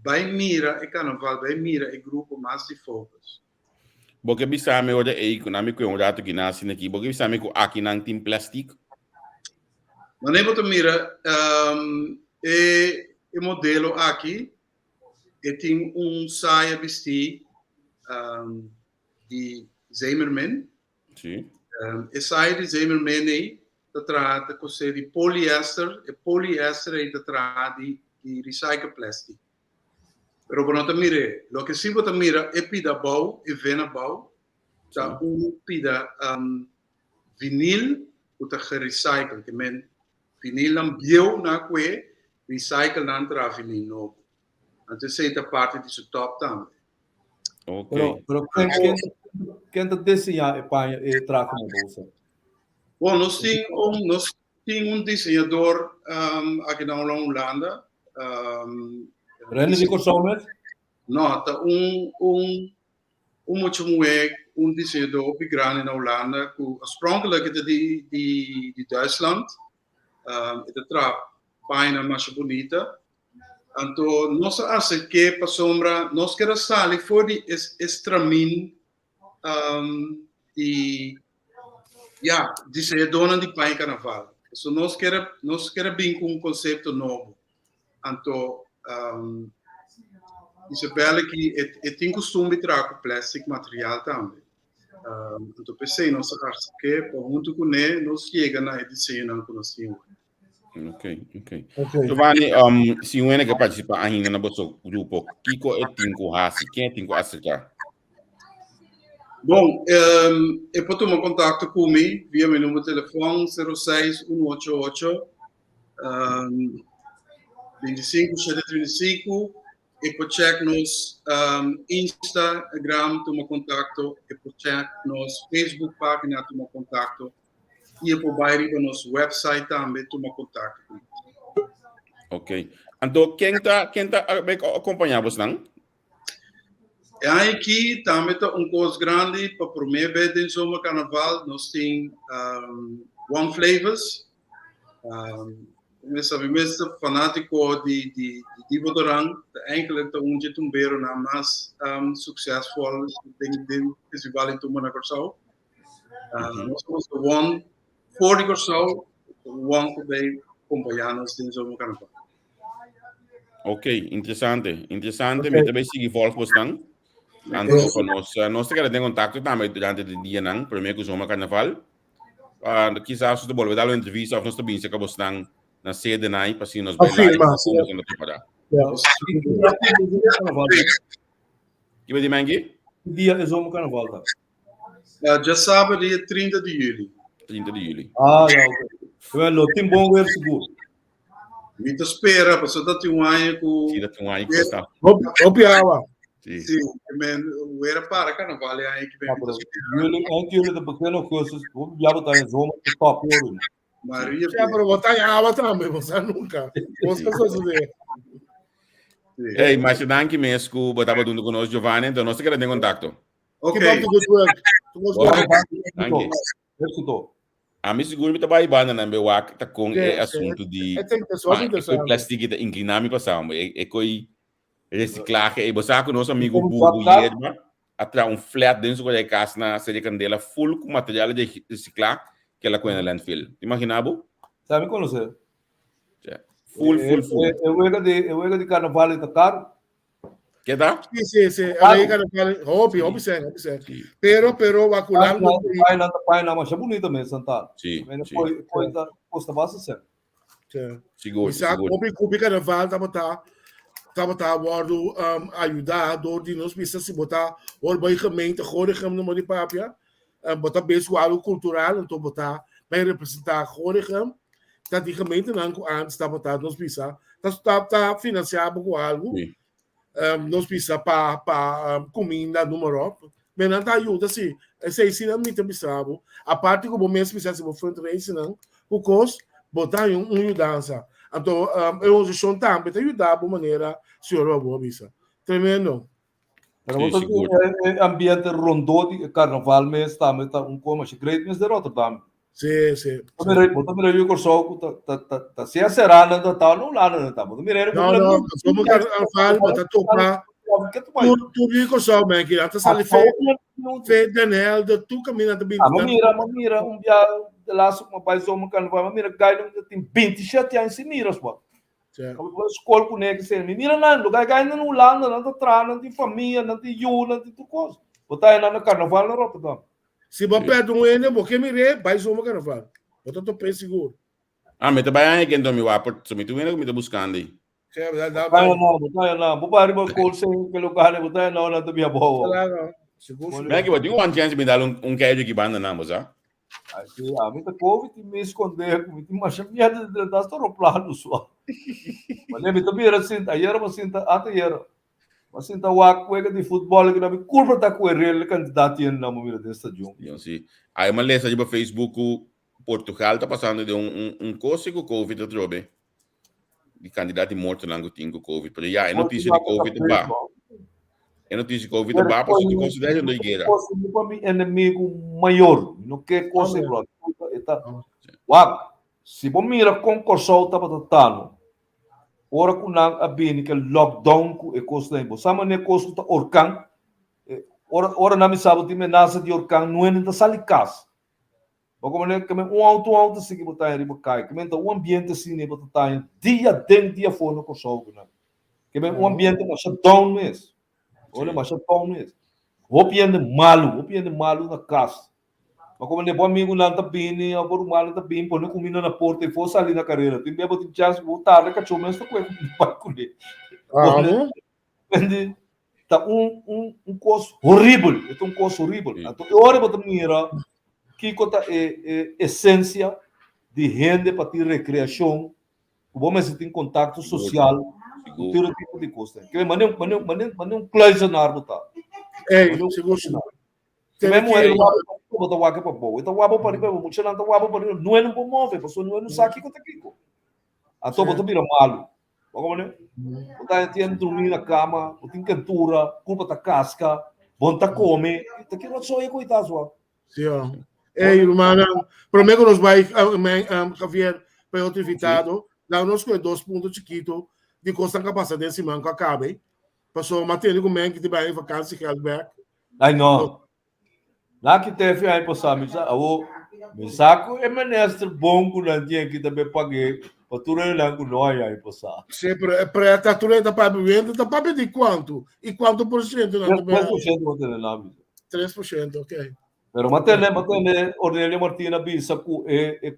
vai mira e carnaval, vai mira e grupo mais de focus. Porque bisa me olha aí que nami com rato que nasce aqui, porque bisa me com aqui não tem plástico. Mas nem para mira é modelo aqui e tem saia vestir de Zemerman. Sim. A saia de Zemerman aí trata com de poliéster, e poliéster aí trata de recycle plástico. Pero quando mire, lo que sim você mira é pida bau e vena bau, tá pida vinil o tá recycle, que men vinil não bio na que recycle não tra vinil novo. Então essa é a parte de seu top também. Ok. Pero quem está desenhando e traga uma bolsa? Bom, nós temos desenhador aqui na Holanda. René de Corsomet? Não, tá um desenhador bem grande na Holanda, que oorspronkelijk is de Duitsland. Het trap paina mais bonita. Então, nós achamos que para sombra, nós queremos sair fora de extramin desenhador de paina carnaval. So, nós queremos vir com conceito novo. Então, Isabela que tem costume de trabalhar com plástico material também. Então pensei nós acho que junto com ele nós chega na edição que nós temos. Ok. Giovanni, se o que participa ainda no nosso grupo, Kiko é Tinko Hasi, quem é Tinko Asika? Bom, eu posso tomar contato comigo via meu número de telefone 06188 25 e pode check nos Instagram, toma contato, e pode check nos Facebook página, toma contato, e pode bair para nosso website também, toma contato. Ok. Então, quem está acompanhando você? Aqui também está coisa grande para o primeiro vez em Zomer Carnaval, nós temos One Flavors, Mesmo fanático de Bodoran, eigenlijk de onde tumbeiro na mais succesvol de festival em Tumana Corsau. Nós somos o one for the Corsau, one que vai acompanhar-nos em Zomer Carnaval. Ok, interessante. Me também sigo volta bastante. Então, nós queremos ter contato também durante o dia, não? Primeiro que o Zomer Carnaval. Quizás você pode dar uma entrevista ou nós também se acabou estando na sede na para assim nos bailar como que para. Que vai dizer que dia é Zomer Carnaval? Já sábado dia 30 de julho. 30 de julho. Well, tem bom ver seguro. Me espera, para só ter um ano com. Sim, tem um ano que está. Opiava. Sim, o era para Carnaval é aí que vem. Jullie de pequeno cursus, já botar em Zomer que top ouro. Maria. Já para botar em água também, você nunca. Você coisas de. Ei, mas danke mesmo, botava junto conosco Giovanni, então nós queremos ter contato. Ok. Danke. A mim seguro me trabalha banda na meu ac tá com assunto de plástico de inclinami passamos é coi reciclagem e você com nosso amigo Bubu Yerma atrás flat dentro da casa na série candela full com material de reciclar que ela coisa landfill. Imaginava? Sabe como você? Full. Eu era de carnaval em caro. Que dá? Sim. Aí carnaval, hobby, pero vaculando. Pai na mancha bonita mesmo, Santana. Sim. Foi da posta base sempre. Seguro. Hobby carnaval tá worden ajudar door die nos bisa se botar or by gemeente Gorinchem no de papia botar bem o algo cultural então botar bem representar Gorinchem tá die gemeente não antes tá botar nos bisa tá financiado com algo nos bisa para comida número mas não tá ajuda se esse ensina muito bisabo a parte que o momento bisa se for fundraising não o custo botar mudança. Então, eu hoje sou também para ajudar de maneira senhor Bobisa. Tremendo. O ambiente rondou de carnaval mesmo, também tá como a great mesmo de Rotterdam. Sim. Também eu corso tá se acerando da tal não lá não tá. Não, como carnaval, bota topa. Tu viu que só bem que até sale fe Daniel de tu caminha também. Mira dia de lá uma país uma carnaval, mira gai não tem 27 anos sem miras, pô. A escola com ele que mira não, gai não lá não tá atrás, não tem família, não tem não tem tudo coisa. Botar aí no carnaval na Rotterdam. Se você perde ele, porque mire, vai uma carnaval. Bota tu pé seguro. Mas também aí quem dorme lá, porque me tu vendo me tá buscando aí. Não, vou abrir call sem que lugar, botar não na tua boa. Seguro. Mas que você one chance me dar queijo que banda não, moça. A mim tá Covid me esconder, me mas minha da aeroplano só. Mas me também era assim, aí era assim, até era. Mas então o colega de futebol que na me curva tá com ele candidato em na mira desta junto. Sim. Aí uma lista de Facebook Portugal está passando de coisa com Covid, eu trouxe. De candidato morto lá com Covid. Porque já, é notícia de Covid ba. É notícia de Covid ba, para se considera uma guerra. Para mim, inimigo maior. Não quer coisa, bro. Se você mira com corso, tá para tano. Ora com a bem que lockdown com coisa aí. Você mané coisa tá orcan. Ora na missa você me nasa de orcan não é nem da salicas. Porque mané que auto se que botar em riba cai. Que menta ambiente assim né botar em dia fora no corso. Que ambiente mas down mesmo. Olha mas down mesmo. Hopiende malu na casa. Mas como depois amigo não tá bem, agora o malo tá bem, põe comida na porta e for sair na carreira. Tem bem botar chance voltar, né? Cachorro mas tá com ele vai colher. Tá coisa horrível, é coisa horrível. Então agora botar mira que conta essência de renda para ter recreação, o bom mas tem contato social, ter tipo de coisa. Que mané classe na botar. Seguro. Bota waka pa bo. Ito wabo pa rin pa mo. Siya lang wabo pa rin. Nueno po mo, fe. Paso nueno saki ko takiko. Ato boto bira malo. Bako mo ne? Bota tiyan dormir na cama, botin cantura, culpa ta casca, bonta come. Takiro soy ko itaswa. Sim. Irmã, prometo nos vai Javier para outro invitado. Lá nós com 2 pontos chiquitos de costa capacidade desse manco acabe. Passou material com men que te vai em vacância que back. Ai no. Lá que teve aí passar, me saco é ministro bom que não tinha que também paguei para tudo lá com nós aí passar. Sempre para tá tudo da para venda, tá para de quanto? E quanto por cento não? 3% não tem nada. 3%, ok. Pero matene Ornelio Martina bisa ku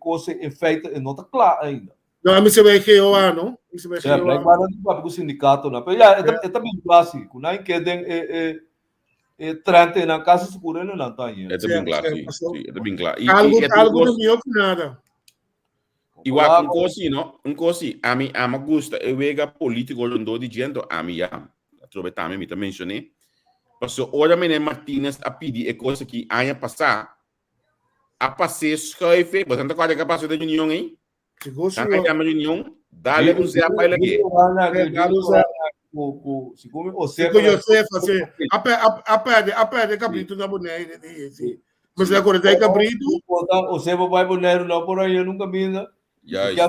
coisa feita e não tá claro ainda. Não, me se vai que eu ano, me se vai que eu ano. Agora não vai para o sindicato não. Pero é também clássico, não é que tem 30 na casa segura não tá aí. É bem claro, sim, é bem claro. Algo não melhor que nada. Igual um coisa, a mim gosta, eu vejo político não de gente, a mim já, trobe também me mencionei. Porque ora Mené Martínez a pedir coisa que aia passar, a passar escreve, você não pode capaz da reunião aí? Se a reunião, dá-lhe zé para ele aqui. Se você fazer a perde cabrito na boneira mas agora tem cabrito você vai boneiro não por aí eu nunca vi né que a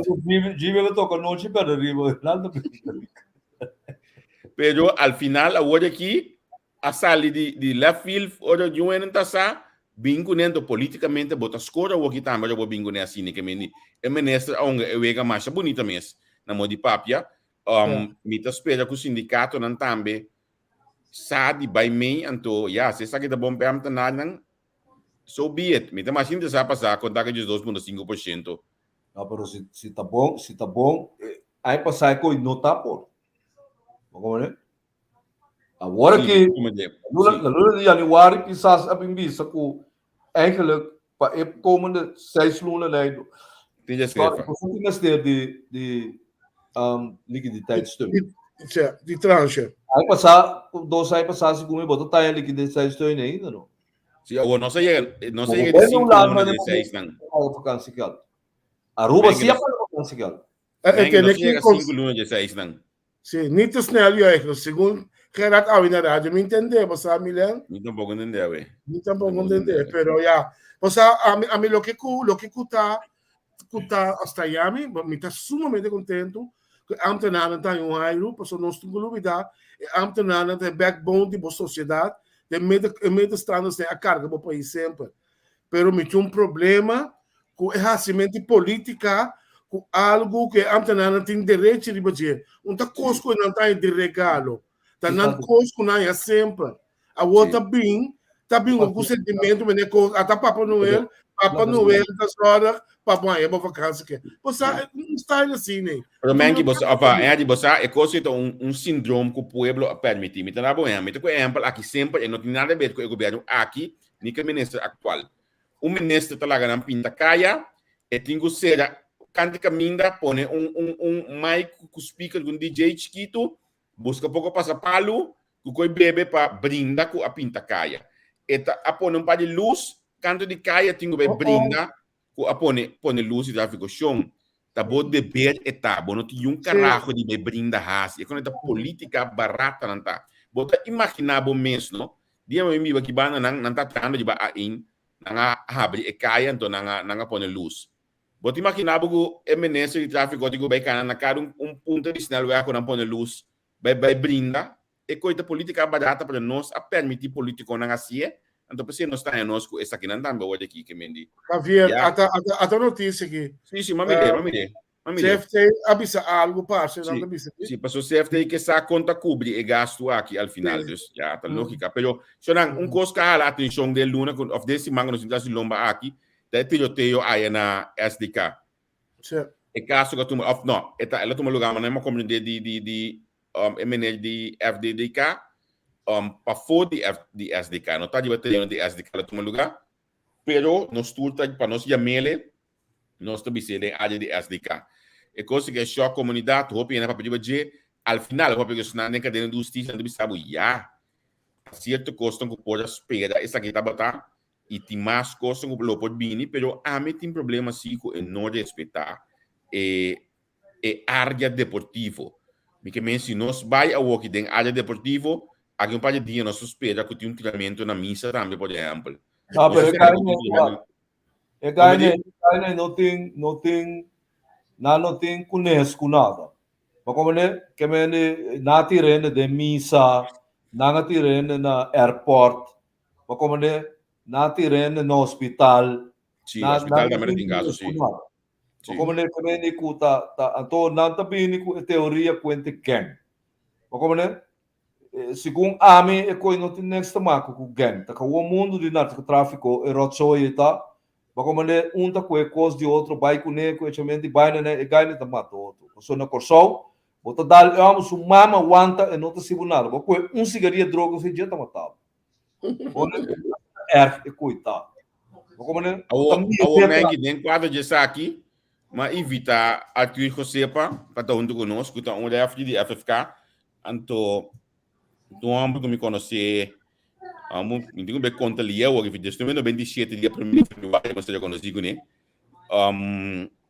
vive toca noite para arriba nada pero al final agora aqui a sala de left field ora de não tá sa vinculando politicamente bota escora o que também eu vincular assim que meni é ministro onde eu vejo mais bonita mesmo na mão de papia me tá espera que o sindicato não também sabe by me anto se sabe da bom pé tá nada so be it me tá mais ainda já passar contar que de 2,5%. Não, pero se tá bom aí passar com não tá por como né agora que no de januário quizás a bimbisa com eigenlijk para komende 6 luna né tem já escreve de liquiditeitssteun. De tranche. Aí passar, 2 aí passar, segundo botou tá em liquiditeitssteun ainda não. Sim, agora não sei de 5 anos de 6 não. Vacância que Aruba sim para vacância que é que não chega 5 lunas de 6 não. Sim, nito snel eu segundo Gerard Awin na rádio me entender, você Milan? Me tampouco entender, ué. Me tampouco entender, pero ya, você a mim lo que cuta hasta Miami, me está sumamente contento. Ambtenaren tá em um raio, passou nós temos novidade. Ambtenaren tem backbone de sociedade, de meio-standards a carga do país sempre. Pero me tinha problema com erracimento política, com algo que ambtenaren tem direito de fazer. Tá coisa que não tá de regalo, tá não coisa que não é sempre. A outra bem com sentimento, mas até Papa Noel das horas papai é uma vacância que você está assim né pero mangi você é coisa síndrome que o povo permite me tá bom me tá com exemplo aqui sempre não tem nada a ver com o governo aqui nem com o ministro atual o ministro tá lá na pinta caia e tem que ser canta caminda põe mic com speaker com DJ chiquito busca pouco passapalo com coi bebe para brindar com a pinta caia e tá a põe par de luz canto de caia tem que brinda pone luz e tráfico chão, tá bom deber etabo, não tem carajo de brinda raça, e quando tá política barata não tá. Bota imaginar bom mês, não? Dia me mi baki bana não tá tendo de ba in, nanga abre e caia então nanga pone luz. Bota imaginar bom MNS de tráfico de go vai cana na cara ponto de sinal vai com pone luz, vai brinda, e coisa política barata para nós a permitir político não assim. Então, você não está em nós com essa aqui, não está hoje aqui que mendi. Javier, a notícia aqui. Sim, mamide. CFT avisa algo para você, não avisa. Sim, passou CFT que essa conta cobre e gasto aqui al final, dus já tá lógica. Pero, se não coisa a atenção de luna of desse mango nos das lomba aqui, daí tiroteio aí na SDK. Certo. E caso que tu não, ela toma lugar, mas não é uma comunidade de MNL de FDDK. Para fora de SDK, não está de bateria de SDK lá toma lugar, pero nós turta para nós chamele, nós também se de área de SDK. E coisa que é só a comunidade, hope é para pedir al final, hope que na nem cadena de justiça não sabe já, certo custo que pode esperar essa que tá batendo e tem mais custo que lo pode vir, pero a mim tem problema psico e não respeitar e área deportivo. Porque se nós vai a walk em área deportivo aqui um par de dias nós espera que tenha treinamento na missa também, por exemplo. Ah, pero não tem conhece nada. Mas como que me na tirene de missa, na tirene na airport, mas como na tirene no hospital. Sim, no hospital também tem caso, sim. Como que me kuta anto não também com teoria quente quem. Mas como segundo a mim é coisa não tem next marco com gang tá com o mundo de narcotráfico e rotsoi tá mas como tá com coisa de outro vai com né com echamente vai né e ganha tá mato outro só na corso bota dar vamos mama aguanta e não tá tribunal mas com cigaria droga se já tá matado é coitado mas como o Meg nem quadro de aqui mas evita a que o sepa para estar junto conosco tá um de FFK anto do homem que me conhece, me digo bem conta ali eu que fiz também no 27 dia primeiro que você já conhecido né,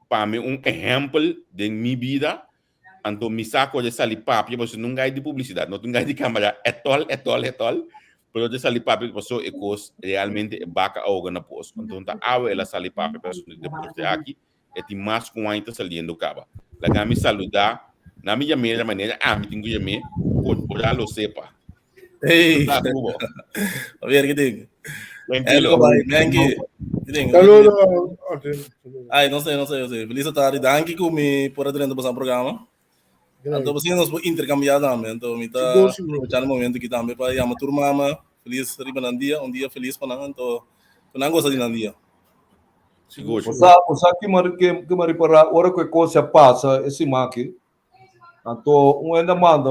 para mim exemplo de minha vida, então me saco de salir papo, você não ganha de publicidade, não ganha de câmera, é tol, pero de salir papo passou e coisa realmente baca algo na post, então tá ela salir papo para depois de aqui, é tem mais com ainda saliendo caba, lá me saludar na minha maneira, me tenho que chamar por lo sepa. Hey, a ver qué digo. Hello, Saludos. Ai, não sei. Feliz tarde, danke que me por dentro do programa. Então, você nos intercambiar também. Então, me tá já no momento que também para chamar turma, feliz ribanandia, dia feliz para nós. Então, não gosta de nandia. Seguro. Você que me para hora que coisa passa esse maqui. Então, ainda manda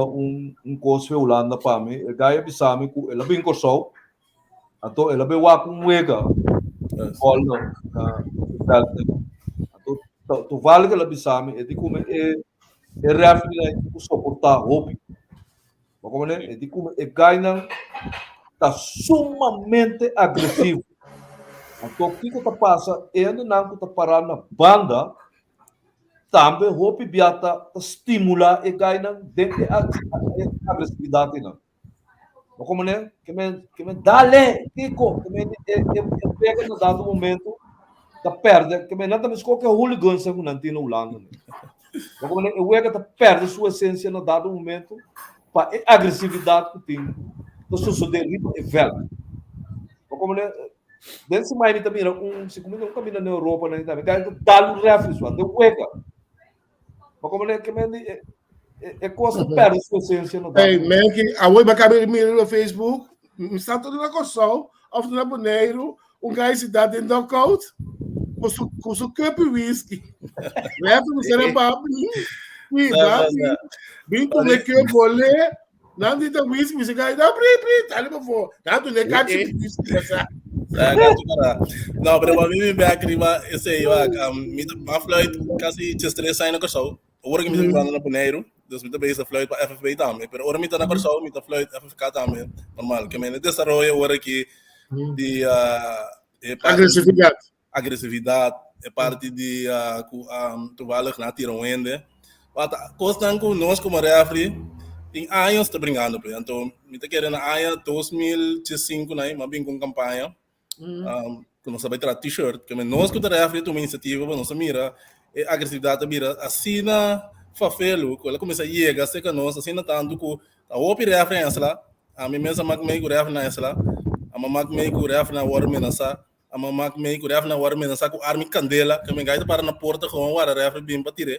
coisa feulanda para mim, e daí bisame que ela bem corso, então ela bem wa com wega, olha, então tu vale que ela bisame, e de como é reafirmar que suportar roupa, mas como é de como é ganha tá sumamente agressivo, então o que tá passa, ainda não tá parar na banda também roupa biata estimula e ganha dentro da agressividade não. Mas como né que me dale Kiko que me pega no dado momento da perde que me não também qualquer hooligan se não tem no lado. Mas como né o ega tá perde sua essência no dado momento para agressividade que tem. Então sucede isso é velho. Mas como né desse mais também se como não caminha na Europa nem também ganha dá o reflexo até o ega. Mas como é coisa perde sua essência no Hey, man, que a web acaba de mirar no Facebook, está tudo na corção, of na boneiro, cara se dá dentro do coat, com seu cup de whisky. Leva no ser papo, bem como é que eu vou ler, não tem whisky, você vai dar tá ali para fora, tá tu nem cate de whisky, não, pero para mim me acrima esse eu a flight quase te estressa aí na corção. Agora que me estou falando no boneiro, dus me também essa flight para FFB também, pero agora me está na corção, me está flight FFK também, normal, que me desenvolve agora que de agressividade, é parte de toevallig na Tirowende. Wat constant com nós como refri, tem anos tá brincando, então me tá querendo na 2015 né, mas bem com campanha. Que nós vai tirar t-shirt, que nós que tá refri uma iniciativa, nós mira a agressividade mira assim na fafelo, que ela começa a chegar, sei que nós assim tanto que a outra referência lá, a mim mesmo mag meio referência lá, a mamag meio referência na hora menasa, a mamag meio referência na hora menasa com arma candela, que me gaita para na porta com o ar referência bem para tirar.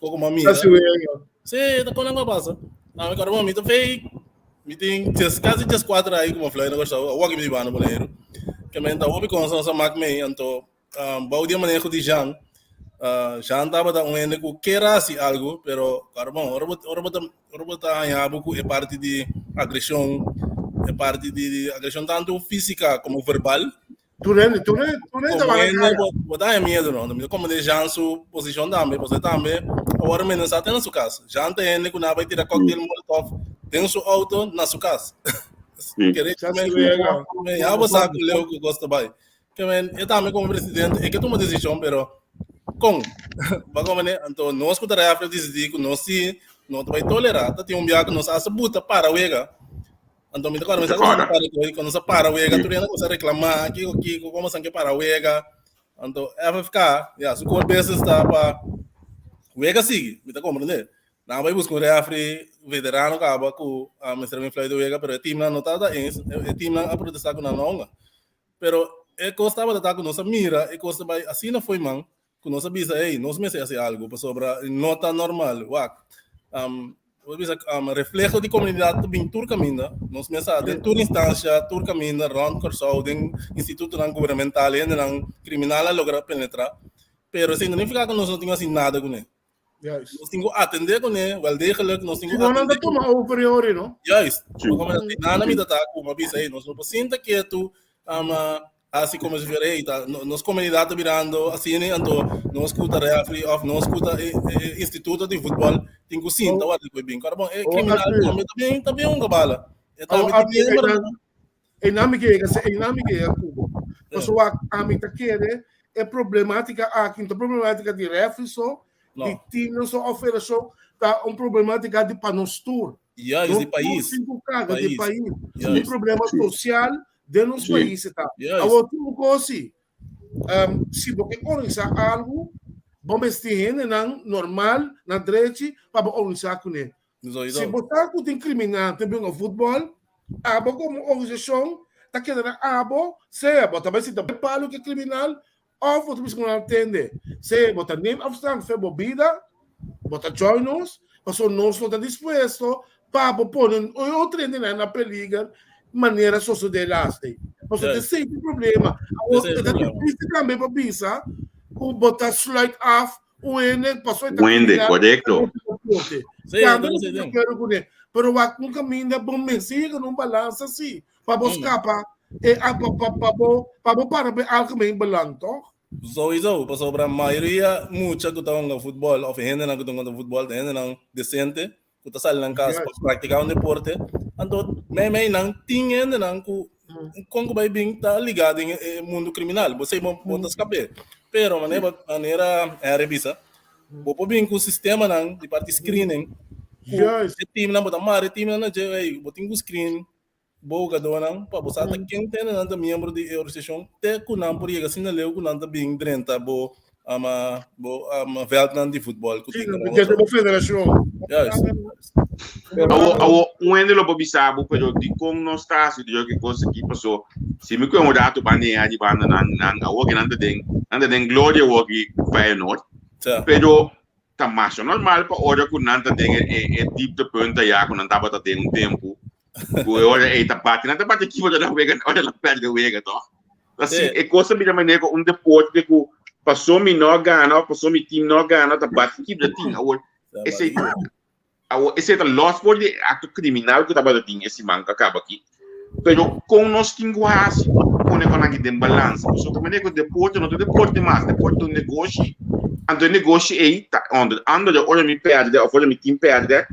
Como uma mira. Sim, tá com a passa. Não, agora uma mita fake. Meeting quase 4 aí como falei, negócio, o que me diba no banheiro. Que me então ouvi com essa mag meio, então baudia manejo de Jean. Jean tava da ende com querasi algo, pero carbon, ora aí buku é parte de agressão, é parte de agressão tanto física como verbal. Tu nem tava botar medo não, como de Jean sua posição também, você também, agora menos até na sua casa. Jean tem que na vai tirar coquetel molotov, tem seu auto na sua casa. Querer também, a você que leu que gosta bem. Que eu também como presidente, é que toma decisão, pero com bagomane então nós que tarefa decidir que nós se não vai tolerar, tá tem dia que nós asa buta para wega. Então me agora mas agora para nós para wega, tu não consegue reclamar aqui como sangue para wega. Então é ficar, já, se o vezes está para wega sigue, me tá compreendendo? Não vai buscar refri veterano acaba com a mestre me fly do wega, pero o time não tá o time a protestar com não. Pero é costava de estar com nossa mira, é costa vai assim não foi man. Que nós sabemos aí, nós me fazer algo sobre nota normal, reflexo de comunidade bem tur caminha, nós me sabe tur instância, tur caminha, round corsau, den instituto não governamental, ainda não criminal logra penetrar, pero sem nem ficar que nós não temos assim nada com ele. Nós temos atender com ele, valdeiro que nós temos. Não anda tomar o priori, não? Yes, como nada me dá como avisa aí, nós não precisa que tu assim como se vê nos comunidades virando assim então não escuta refri of não escuta instituto de futebol tem que sim tá o que bem cara bom é criminal também bala é nome que pessoa a mim tá querer é problemática aqui então problemática de refri só de time não só oferece tá problemática de panostur de país de país um problema social de nos países, tá? Agora, tu coisa, se você organizar algo, vamos estar normal, na direita, para organizar com ele. Se você tem criminal, também no futebol, como organização, tá querendo se você vai se dar palo que é criminal, ou você vai entender. Se você nem abstante, faz bebida, você join nos, porque nós não estamos dispostos para pôr outro na peliga, maneira sociodelaste. Você tem sempre problema. Você também para pensar, o botar slide off, o N passou o N, correto. Pero um caminho é bom mensageiro, não balança assim, para buscar para algo bem balanço. Sowieso, sobre a maioria, muita que estão no futebol, ou gente que estão no futebol, gente não decente, que está saindo em casa para praticar um deporte. Então, me não tinha não como vai bem tá ligado em mundo criminal, você pode escapar. Pero maneira é revisa. Vou bem com o sistema não de parte screening. O time não botar mar, time não já aí, botinho screen, boga dona, para você até quem tem não membro de organização, te com não por assim não leu com não bem drenta bo Vietnam de futebol. Sim, porque é uma federação. O ende lo bobisabo pero di como não está se de que coisa que passou se me com o dato bane a de banda na o que anda den glória o que vai no pero tá mais normal para hora que nanta tem é tipo de ponta já quando tava tá tem tempo o hora é tá parte aqui vou dar wega hora lá perde o wega tó assim é coisa me maneira um deporte que passou me não ganha passou me time não ganha tá bate que de time esse é o loss por de ato criminal que estava dando esse manca acaba aqui, pero com nós linguagem com aqui de balança, só que maneira que deporte não é deporte mais, deporte é negócio, ando negócio aí tá ando de hora me perde, ou hora me time perde, a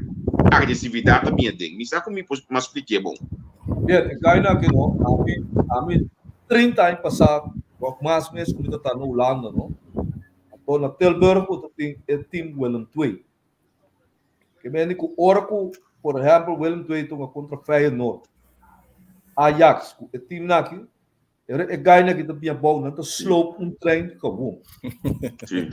agressividade também tem, me sabe como me expliquei bom. Bem, ganha que não, a mim 30 anos passado, mais mesmo que está no Holanda, não? ou na Tilburg, ou tem team Willem II. Que men ku orku, por exemplo, Willem II tunga contra Feyenoord. Ajax, o team naki, é ganha que também é bom, não tá slope trein gewoon. Sim.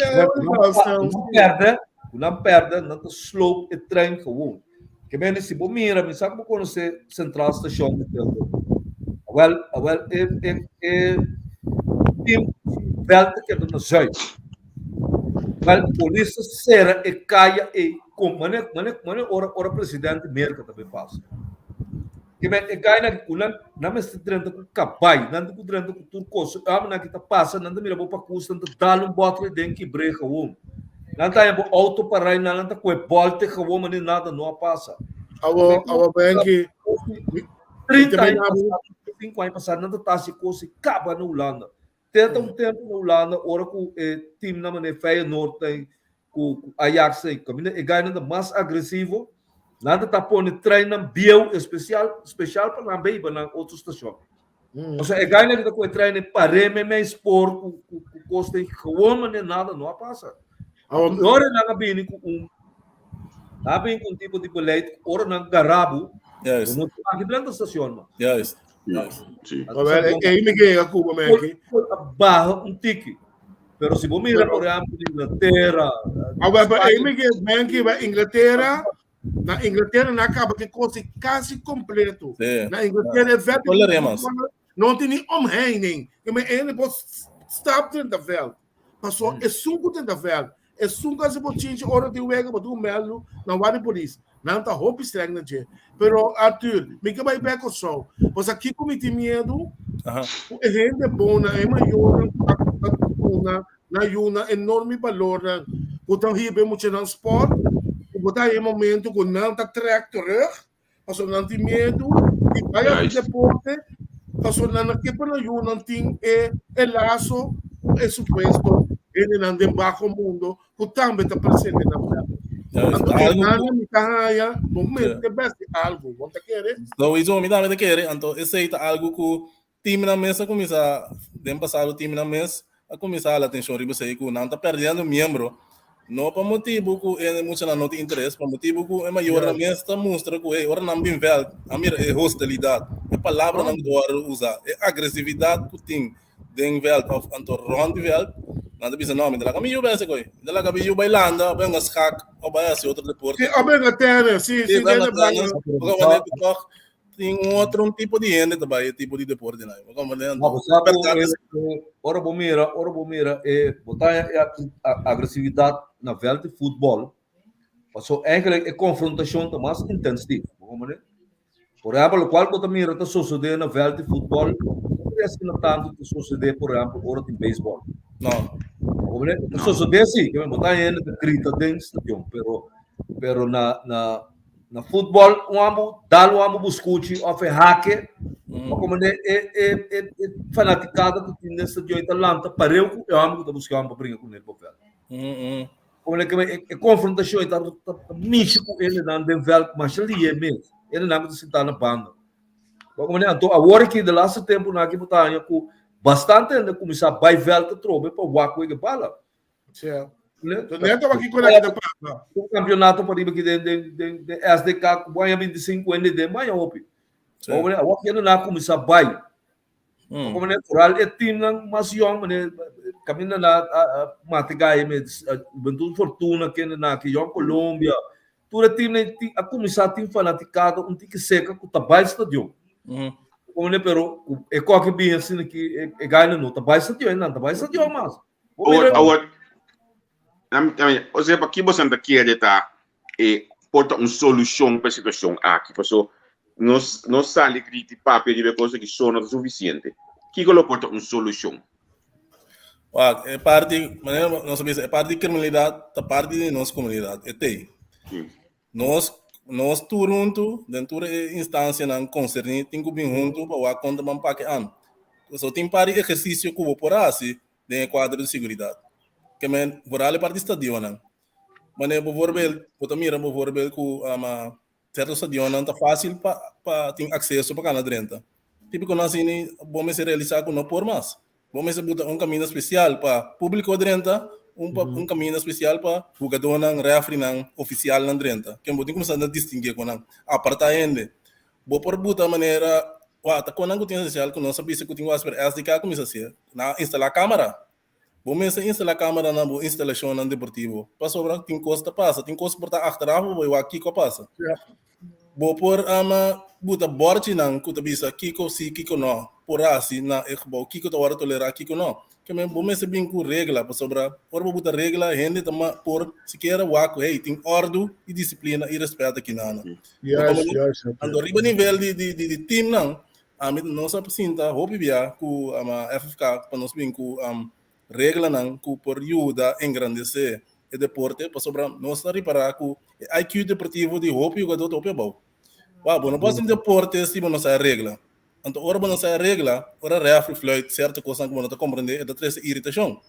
Não perde, não tá slope trein gewoon. Que men se bom mira, me sabe como conhecer Central Station de Tilburg. Wel, team Velta que é do Zuid. Wel, polícia será e caia e como mané ora presidente merca também passa. Que men e caia na kulan na mes trenta com capai, não com trenta com turcos, na que tá passa, não mira para custa, não dá botre den que breca o. Não tá em auto para não tá com bolte que o mané nada não passa. Our bank 30 anos, 5 anos passados, não tá se coisa acaba na Holanda. Tenta tempo na Holanda, ora com o time na maneira Feyenoord tem com Ajax, que ganha mais agressivo, nada tá pondo treino bio especial para não beber na outra estação. Ou seja, ganha que tá com treino para rememe sport com costa que como nada não passa. Ora não bem com bem com tipo de leite, ora não garabo, não tá aqui dentro da estação, Yes. Sim. Aí me ganha Cuba, Menki. Barra tique. Pero se você mira, por exemplo, Inglaterra. Aí me ganha Menki, Inglaterra. Na Inglaterra não acaba que coisa quase completo. Na Inglaterra é velho. Não tem nem omheining. Ele pode stop dentro da velha. Passou é sunco dentro da velha. É sunco se você tinha hora de wega para do melo na wari polícia. Não está roupa estranha, né? Pero Arthur, me que vai bem com o sol. Pois aqui como tem medo, a gente é bom, é maior, na yuna enorme valor, então ribe muito transporte, botar em momento que não está tractor, pois não tem medo, e vai ao deporte, pois não aqui para yuna tem laço, é suposto, ele não tem baixo mundo, que também está presente na vida. Então, isso me dá querer. Então, esse é algo que o time na mesa começa, dem passar o time na mesa, a começar a atenção riba sei que não está perdendo membro, não para motivo que é muito não tem interesse, para motivo que é maior na mesa está mostra que é ora não bem velho, a mira é hostilidade, é palavra não deve usar, é agressividade que tem den velho, então round velho. Nada bisa nome, dela kami yuba essa coisa. Dela kami yuba Irlanda, bem as hack, ou vai assim outro deporte. Sim, bem até, sim, sim, tem outro tipo de gente também, tipo de deporte, né? Ora bomira é botar a agressividade na velha de futebol. Passou é confrontação mais intensiva, por exemplo, qual botar mira tá suceder na velha de futebol, não é tanto que suceder, por exemplo, ora de beisebol. Não. Isso sucede sim, que botar ainda de grita dentro do estádio, pero na futebol o amo buscuci of hacker, como é fanaticada que nesse estádio Atlanta, pareu eu amo que buscar para brincar com ele papel. Como é que confrontação está misto com ele não tem velho, mas ele é mesmo, ele não precisa estar na banda. Como é então agora que de lá esse tempo na que botar com bastante ainda começar a vai velho trobe para o Waco e bala. Certo. Neto aqui quando é que passa? O campeonato para ir aqui de SDK, vai a 25 anos de manhã, óbvio. Como é que não começar a vai. Como é natural, é time mas young, caminho na matigai, bentuk fortuna que na que young Colômbia, tudo time a começar a fanaticado, time seca com tabai estádio. Como é pero é qualquer bem assim que é ganha no tabai estádio, não tabai estádio mas. Ou seja, aqui você não quer e porta uma solução para a situação aqui, porque nós sale criticar para coisas que são não suficientes. Que colo porta uma solução? É parte, não sabia, é parte de criminalidade, é parte de nossa comunidade, é tem. Nós tudo junto, dentro da instância não concerne, tem que vir junto para o conta para paque ano. Só tem parte exercício que vou por assim, dentro do quadro de segurança. Que men por ali parte estadio não. Mas é por ver, por mira por ver que certo estadio não tá fácil para ter acesso para cada dentro. Tipo que nós assim, vamos realizar com não por mais. Vamos botar caminho especial para público dentro, caminho especial para jogador ng referee ng oficial ng 30. Kaya mo din começar a distinguir com ng apartaende. Bo por buta maneira, tá com não tem especial com não sabia se que tinha asper SDK começa a ser na instalar câmera. Bo mense instalar câmera na bo instalação ng deportivo. Para sobra tem costa passa, tem costa por tá achteraf bo aqui ko passa. Bo por buta borte ng kuta bisa kiko si kiko no. Por assim na ekbo kiko ta wara tolerar kiko no. Que me bom se bem com regra para sobrar por botar regra gente tama por sequer waco hey tem ordem e disciplina e respeito aqui nana ando riba nível de team não a mim não sabe sinta hope via com a FFK para nós bem com regra não com por ajuda engrandecer o deporte para sobrar nós está reparar com IQ deportivo de hope o jogador tope bom não pode ser deporte se não sai regra. Então, ora não sai regra, ora refere fluit certa coisa que não está compreendendo é da três irritação.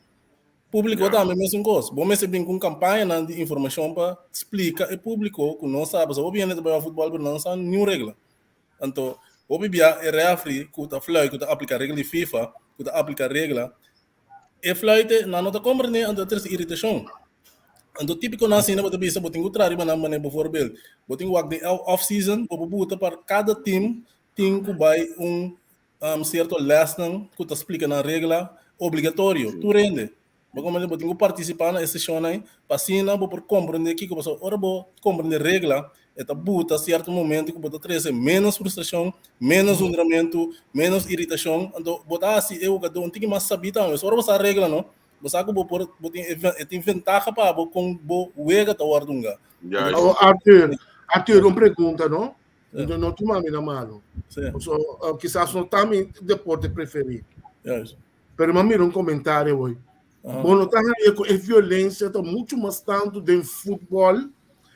Público também mesmo coisa. Bom, mas bem com campanha de informação para explicar e público que não sabe, só bem de futebol mas não sabe nenhuma regra. Então, o bibia é refere que está fluit que está aplicar regra de FIFA, que está aplicar regra. E fluit não está compreendendo a da três irritação. Então, típico na cena você bisa botinho trário mas não mané por exemplo, botinho work off season, para botar para cada time tem que vai certo lesson que te explica na regra obrigatório tu rende porque como eu tenho que participar na sessão aí para cima por compreender que passou ora vou compreender regra é tá buta certo momento que botar trazer menos frustração menos undramento menos irritação então botar assim eu que não tenho mais saber também só essa regra não você que vou por tem vantagem para com o ega tá ordunga Arthur uma pergunta não então não toma na mano. Quizás não está meu deporte preferido. Mas mira comentário hoje. Bom, não está a violência está muito mais tanto do futebol,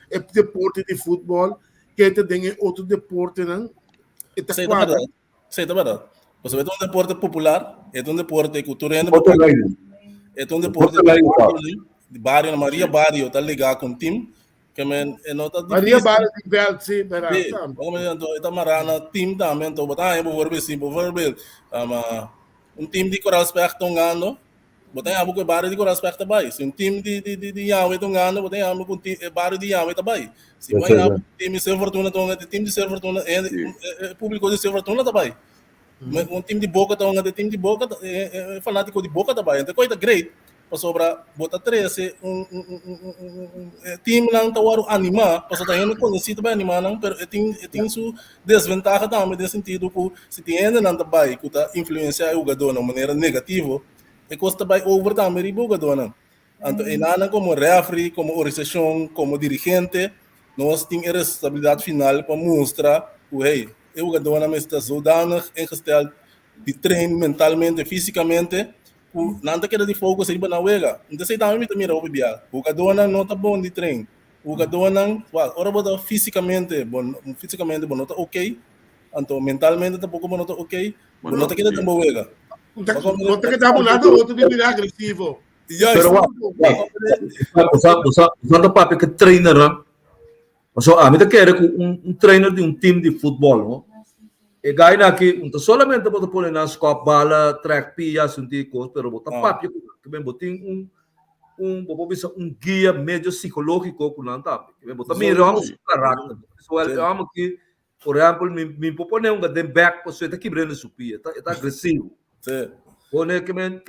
é deporte de futebol, que tem outro deporte não. Sei da verdade. Você vê um deporte popular, é um deporte cultural, é um deporte de bairro, na Maria Barrio, está ligado com o time. Maria Barra de Belt, sim, para ita marana team também to botang por exemplo time de coral aspecto ngano botang abo ko barra de coral aspecto bai se time de yawe to ngano botang abo ko barra de yawe tabai se vai abo time de Fortuna to ngano time de Fortuna público de Fortuna tabai time de Boca to ngano time de Boca fanático de Boca tabai então coisa great para sobra bota 13 time lang tawaro anima para tá indo conhecido bem anima não pero tem sua desvantagem também nesse sentido que se tem ainda não tabai que tá influenciar o jogador de maneira negativa e costa vai over também o jogador não então nada como referee como organização como dirigente nós tem a responsabilidade final para mostrar o hey o jogador não está zodanig ingesteld de treino mentalmente fisicamente nada que era de fogo se iba na wega então sei também me mira o bibia o jogador não tá bom de treino o jogador não ora bota fisicamente bom não tá ok então mentalmente também não tá ok não tá que tá bom wega não tá que tá bom nada outro de virar agressivo pero usando papel que trainer so a mim tá querer um trainer de time de futebol não e gaya na que não solamente bota pôr na scope bala track pia sunticos pero bota papel que bem botin um guia médio psicológico com não tá que bem bota miramos caráter so eu amo que por exemplo me propõe um de back para você tá quebrando supia tá agressivo sim pone que bem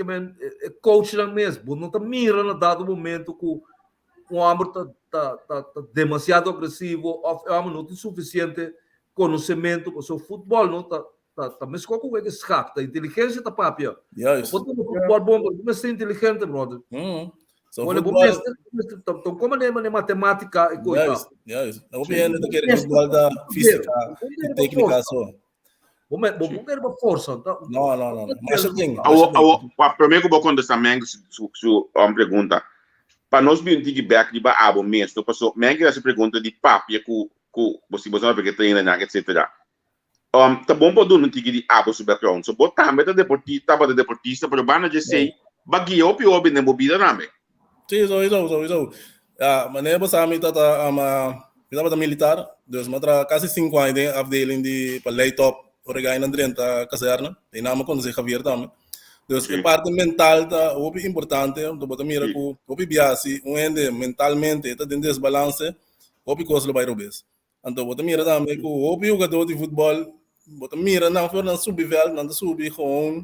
coach lá mesmo não tá mira no dado momento que o homem tá demasiado agressivo ou amo não tem suficiente conhecimento para o futebol não tá mas qual que é que escapa a inteligência tá papia pode o futebol bom mas é inteligente brother olha bom então como é matemática e coisa não bem não quer futebol da física e técnica só bom quer uma força não mas tem primeiro que vou contestar mengo uma pergunta para nós bem back de abo mesmo passou mengo essa pergunta de papia você não porque treina na etc. Tá bom para não ter de abo sobre background. So botar meta deportista para deportista para bana de sei bagi opi ne mobile name. Sim, isso. Maneira você me tá estava militar, Deus matra quase 5 anos de afdeling de para lei top, oregai na 30 caserna, tem nome quando se Javier também. Dus a parte mental tá muito importante, do bota mira com o biasi, onde mentalmente tá em desbalance, o coisa lo vai robes. Então bota mira também com o jogador de futebol, bota mira não for na subvel, não subi com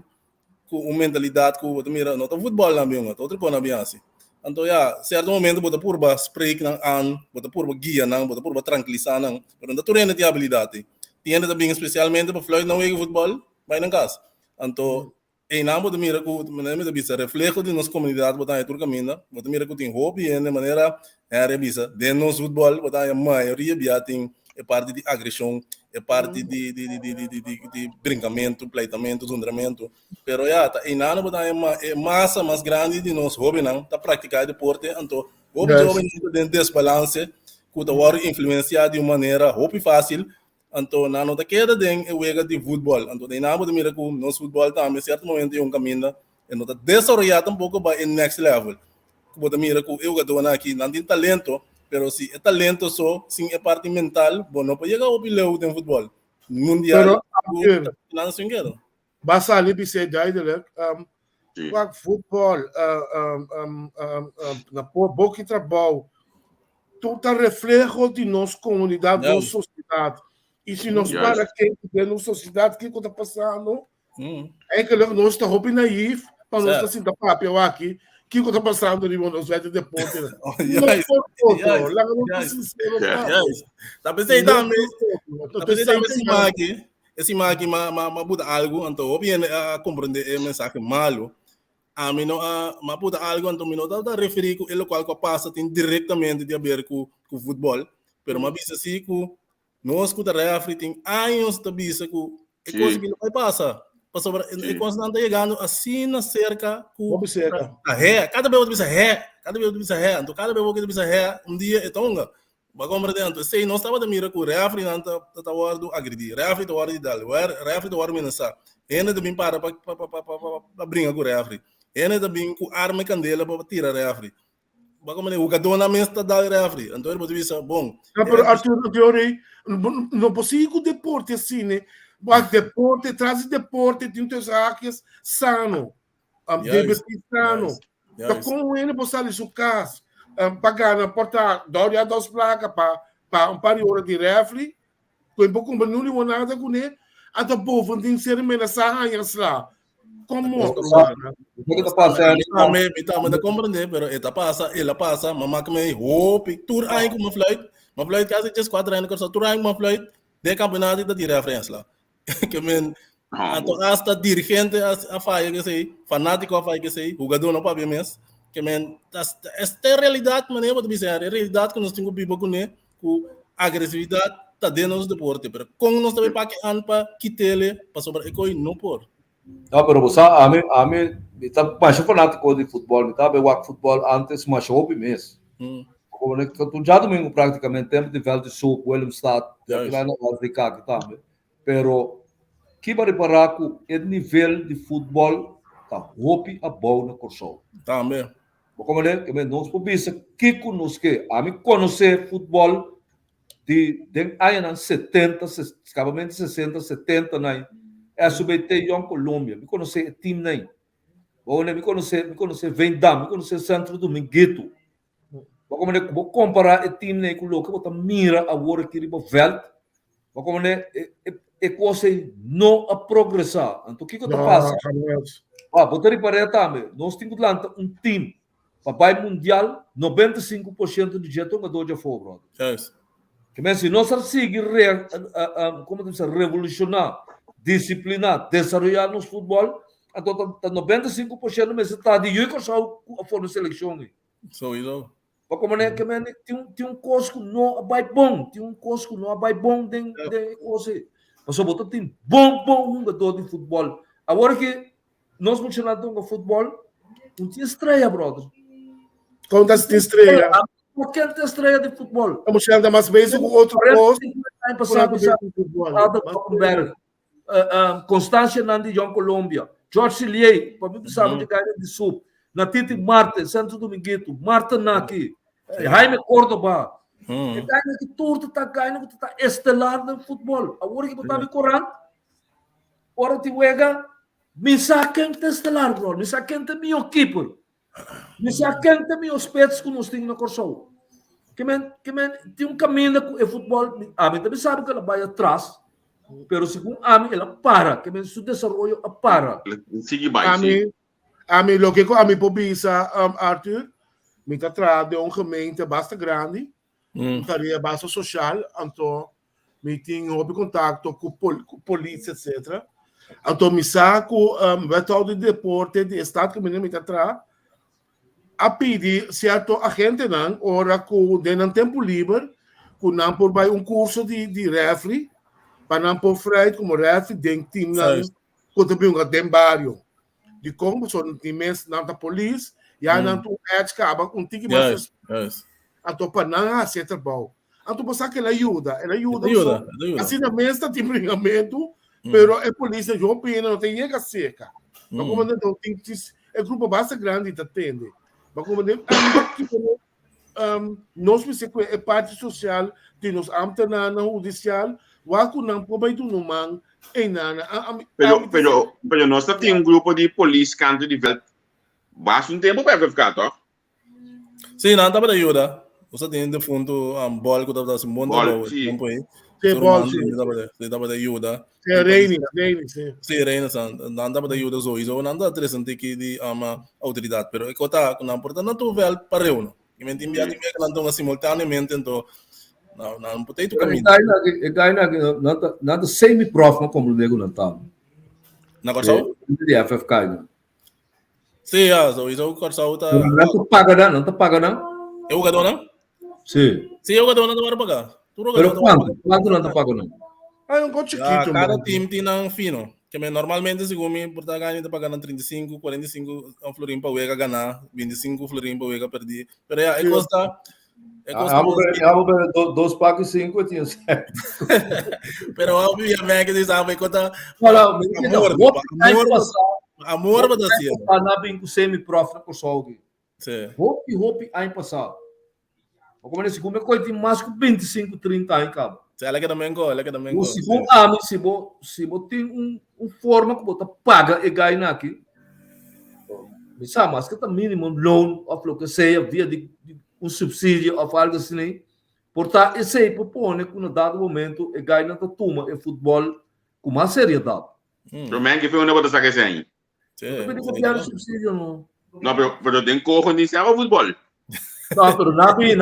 mentalidade com bota mira, não tá futebol na minha, outro coisa na biasi. Então certo momento bota purba spray nang an, bota purba guia nang, bota purba tranquilizar nang, pero não turena tem habilidade. Tem também especialmente para Floyd não joga futebol, vai na casa. Então em namo de mira que maneira bisa reflexo de nossa comunidade botar em caminho botar mira que tem hobby de maneira é bisa de nosso futebol botar a maioria bia tem é parte de agressão é parte de brincamento pleitamento zundramento pero tá em namo botar é massa mais grande de nosso hobby não tá praticar deporte então hobby jovem de desbalance que tá war influenciar de maneira hobby fácil. Então, na nota queda den é o de futebol. Então, tem nada de mira com nosso futebol também, certo momento um caminho, e nota desarrollar um pouco para o next level. Como mira com o jogador aqui, não tem talento, pero se é talento só, sim é parte mental, bom, não pode chegar ao bilhão do futebol mundial. Não se engana. Basta ali para ser duidelijk. O futebol, na boca de trabalho, tudo é reflexo de nossa comunidade, nossa sociedade. E se nós para quem tem na sociedade, o que está passando? É que nós estamos roupa naif, para nós assim, da papel aqui, o que está passando de nós vai de deporte. Não pode lá não sincero. Tá pensando também, esse maqui muda algo, então obviamente a compreender a mensagem malo. A mim não muda algo, então mim não dá referir com ele qual que passa tem diretamente de a ver com o futebol, pero uma vez assim que nós que da África tem anos de bisa que é coisa que não vai passar. Passa para é coisa não está chegando assim na cerca com a ré. Cada vez bisa ré, então cada vez que bisa ré, dia é tonga. Ba como dentro, sei nós estava da mira com a África não tá wardo agredir. A África wardo dal, a África wardo mensa. Ainda também para brincar com a África. Ainda também com arma e candela para tirar a África. Como o jogador na mesa da refri, então ele pode dizer bom. Arthur, teoria, não possível que o deporte assim, né? Mas deporte traz deporte, tem muitas áreas sano, sano. Então como ele pode sair do caso, pagar na porta, dar duas placas para um par de horas de refri, com um pouco não lhe nada com ele, até o povo tem que ser ameaçado lá. Como me compreender, pero ela passa, mamãe que me roupa, tur aí com uma flight quase 4 anos, só tur aí uma flight de campeonato da referência lá. Que men, então hasta dirigente a faia que sei, fanático a faia que sei, jogador não pode mesmo, que men, esta realidade maneira de dizer, a realidade que nós temos que viver com agressividade tá dentro do deporte, pero como nós também para que anpa quitele para sobre ecoi não por. Não, pero você, a mim, está mais fanático de futebol, está bem o futebol antes, mas hobby mesmo. Como é que tu já domingo praticamente tempo de velho de sul, Willemstad, lá na África aqui também. Pero que vai reparar que o nível de futebol tá hobby a bom na Corsol. Também. Como é que nós podemos que conosque, a mim conhecer futebol de anos 70, escapamento 60, 70 né? É subete em Colômbia, me conhece time nem. Ou me conhece Vendam, me conhece Santo Dominguito. Como é que vou comparar o time nem com o que você mira a hora que ele vai como é coisa não a progressar. Então o que está passando? Vou te reparar também. Nós temos lá um time para o mundial, 95% de jogadores já foram. Que mas se nós seguir como dizer revolucionar disciplinar, desarrollar no futebol, então 95% mas está de eu que só a forma seleção. So isso. Como é que tem coisa não vai bom, tem coisa não vai bom de coisa. Mas só botar tem bom jogador de futebol. Agora que nós mencionamos o futebol, não tem estreia, brother. Quando tem estreia? Qualquer estreia de futebol. Estamos chegando mais vezes com outro posto. Constância Nandi de Colômbia, Jorge Sillier, para mim precisava de Gaia de Sul, Natiti Marte, Santo Dominguito, Marta Naki, Jaime Córdoba, Gaia que tudo está ganhando, está estelar no futebol. Agora que você está correndo, agora te juega Misa quente estelar, bro. Misa quente mio keeper. Misa quente mio spets com nós tem na Corsol. Que tem um caminho de futebol. A mim também sabe que ela vai atrás. Pero segundo a mim, ela para. Que su desenvolvimento para. Sigue mais. A mim, lo que a mim pobisa, Arthur, me tá atrás de uma gemeente bastante grande. Tarefa bastante social. Então, me tenho contato com polícia, etc. Então, me saco vetor de deporte de estado que me tá atrás. A pedir certo agente não, ora com de tempo livre, com não por vai curso de refri, para não por frei como refri dentro time não, com também tem barrio. De como são de mês não da polícia, e aí não tu acaba tique mais. Então para não acertar bom. Então você que ela ajuda. Assim na mesa tem bringamento, pero a polícia já opina, não tem ninguém seca. Mas como não tem é grupo bastante grande que atende. Mas como nós é parte social de nos ambtenaren judicial, waku não pode do man em nada. Pero nós temos grupo de polícia canto de vel. Basta tempo para ficar, tá? Sim, não dá para ajudar. Você tem de fundo bola que tá dando muito tempo aí. Sim, dá para ajudar. Sim, reina, não dá para ajudar só. Não dá interessante que de autoridade, pero é que tá não importa não tu vel para eu, não. E me enviar que não estão simultaneamente então não pode tu caminho. Nada semi-prof como o nego não tá. Na Corsol? De FFK, não. Sim, isso o Corsol tá. Não tá paga não? É o jogador não? Sim. Sim, é o jogador não vai pagar. Pero quanto não tá pagando? Um coach chiquito. Cada time tem um fino. Que normalmente se come por estar ganhando pagando 35, 45 florim para o ganhar, 25 florim para o perder. Pero é custa. Dois pagos 5 eu tinha certo. Pero obviamente que sabe que tá. Amor para dar certo. Na bem semi-prof na Corsol. Sim. Hope ano passado. Como nesse como coisa tem mais que 25, 30 anos, cara. Ela que também go. Se você tem forma que você paga e ganha aqui, me sabe, mas que tá mínimo loan of lo que seja via de subsídio ou algo assim, portanto, esse aí propõe que no dado momento e ganha na turma e futebol com mais seriedade. Também que foi uma coisa que assim. Não subsídio não. Não, pero tem condição ao futebol. Não, pero na bem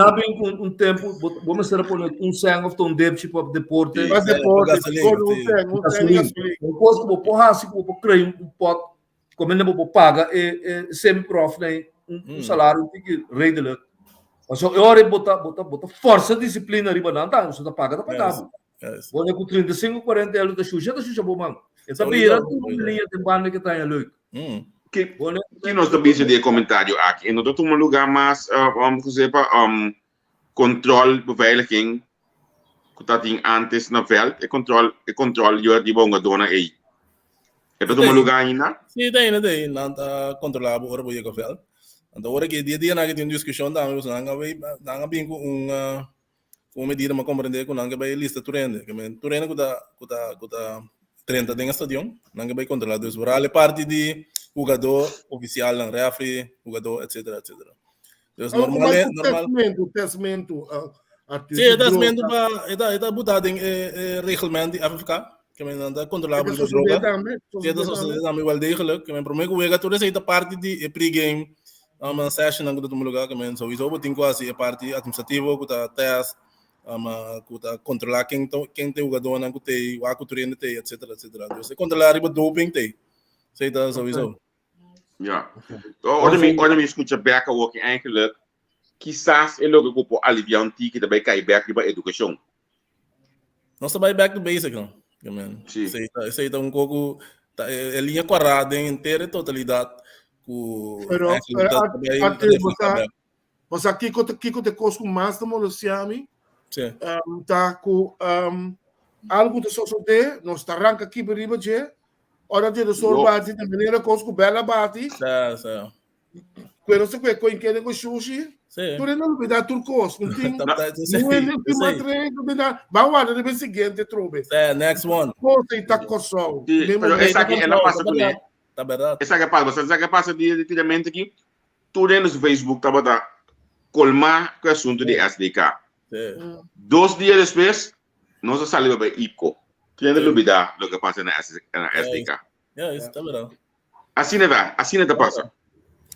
tempo, vamos ser por sangue ou débito tipo deporte. Mas deporte, gasolina. Depois que vou assim que vou criar pot, como não vou pagar semi-prof, né, salário que regular. Mas eu hora botar força disciplina riba não tá, você tá pagando. Vou com 35, 40 euros da Xuxa bom mano. Essa beira tudo linha de banda que tá aí que nós também de comentário aqui, em outro lugar mais, controle beveiliging, que tá tem antes na veld, e controle eu de bonga dona aí. É todo lugar ainda? Sim, tem, não tá controlado por o veld. Então, agora que dia na que tem discussão da, nós não bem com medida para compreender que não vai lista turende, que turende que tá 30 tem estadião, não vai controlar dos borales parte de jogador oficial, refri, jogador, etc. Então, normal. O testamento. Sim, o testamento está botado em regulamento de FFK, que me anda controlado por droga. Sim, a sociedade também igual degelijk, que me promete que o jogador é parte de pre-game, uma session em todo lugar, que me sowieso tem quase a parte administrativa, que está teste, que está controlar quem tem jogador, que tem o acuturino, etc. Então, se controlar o doping, tem. Sei tá sowieso. Ja. Ora me escuta back ook eigenlijk quizás é logo que pode aliviar que também cai back para educação. Nós vai back to basic não. Sei tá pouco é linha quadrada em inteira totalidade com mas aqui que te costo mais do mundo se ami. Sim. Tá com algo de sociedade, nós tá arranca aqui para riba je. Ora de solo bati de maneira cosco bela bati. Sim. Quello se quel coin che nego sushi. Sì. Tu non mi dà turcos, non ti. Ma guarda, deve seguire trobe. Next one. Cosa sta cosò. Essa aqui ela passa por Tá verdade. Essa que passa diretamente aqui, tudo no Facebook tá botando colmar com o assunto de SDK. 2 dias depois, nós saímos para IPCO. Tendo dúvida do que passa na SDK. Isso tá verdade. Assim não tá passa.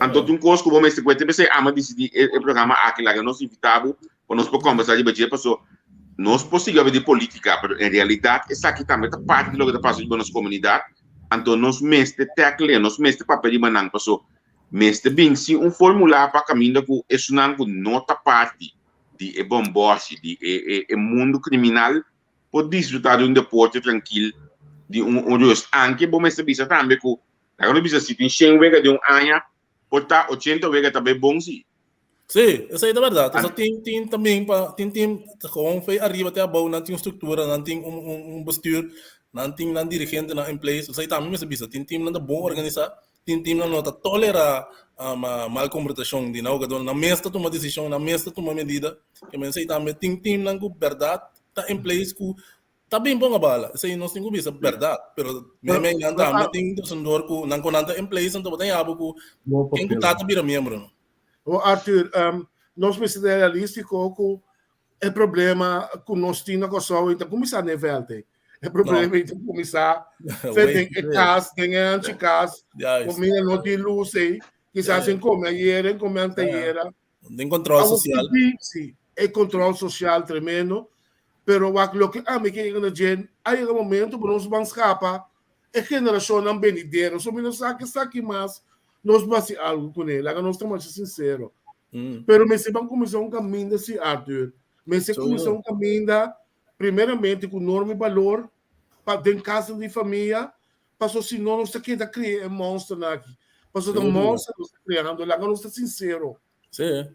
Então, um curso que vamos ter ama decidir o programa aqui lá que nós invitamos, para nós conversar de budget, passou. Nós conseguimos de política, mas em realidade, essa aqui também é parte do que está passando na nossa comunidade. Então, nós mestre tecla, nós mestre papel de banana, passou. Mestre bem, se formulário para caminho com isso não nota parte de bomboche, de mundo criminal, pode desfrutar de deporte tranquilo, de just anche, bom mestre bisa também com, agora bisa se tem 100 vega de anha, pode estar 80 vega também bom sim. Sim, isso aí é verdade. Só tem também tem como foi arriba até a boa, não tem estrutura, não tem bestuur, não tem dirigente na em place. Isso aí também me sabia. Tem time não bom organizado, tem time não tá tolerar a mal comportação de não na mesa toma decisão, na mesa toma medida. Que me sei também tem time não com verdade tá em place com tá bem bom a bala. Isso aí nós temos que ver verdade, pero me anda tem sondor com não com nada em place, então tem algo com quem tá vira membro. Arthur, nós precisamos ser realistas com o problema que nós temos com o então começar a nível é problema de começar tem casa, tem anti-casa, comida não tem luz aí, quizás sem comer ayer, comer anteira. Tem controle social. Sim, é controle social tremendo, pero o que a mim que na gente, aí no momento para nós vamos escapar, é geração não benidera, só menos saque mais nós vamos fazer algo com ele, agora nós estamos sinceros. Pero me se vamos começar caminho desse Arthur, me se começar caminho primeiramente com norma e valor para dentro de casa de família, passou se não nós aqui da criar monstro aqui, passou da monstro nós criando, agora nós estamos sinceros. Sim.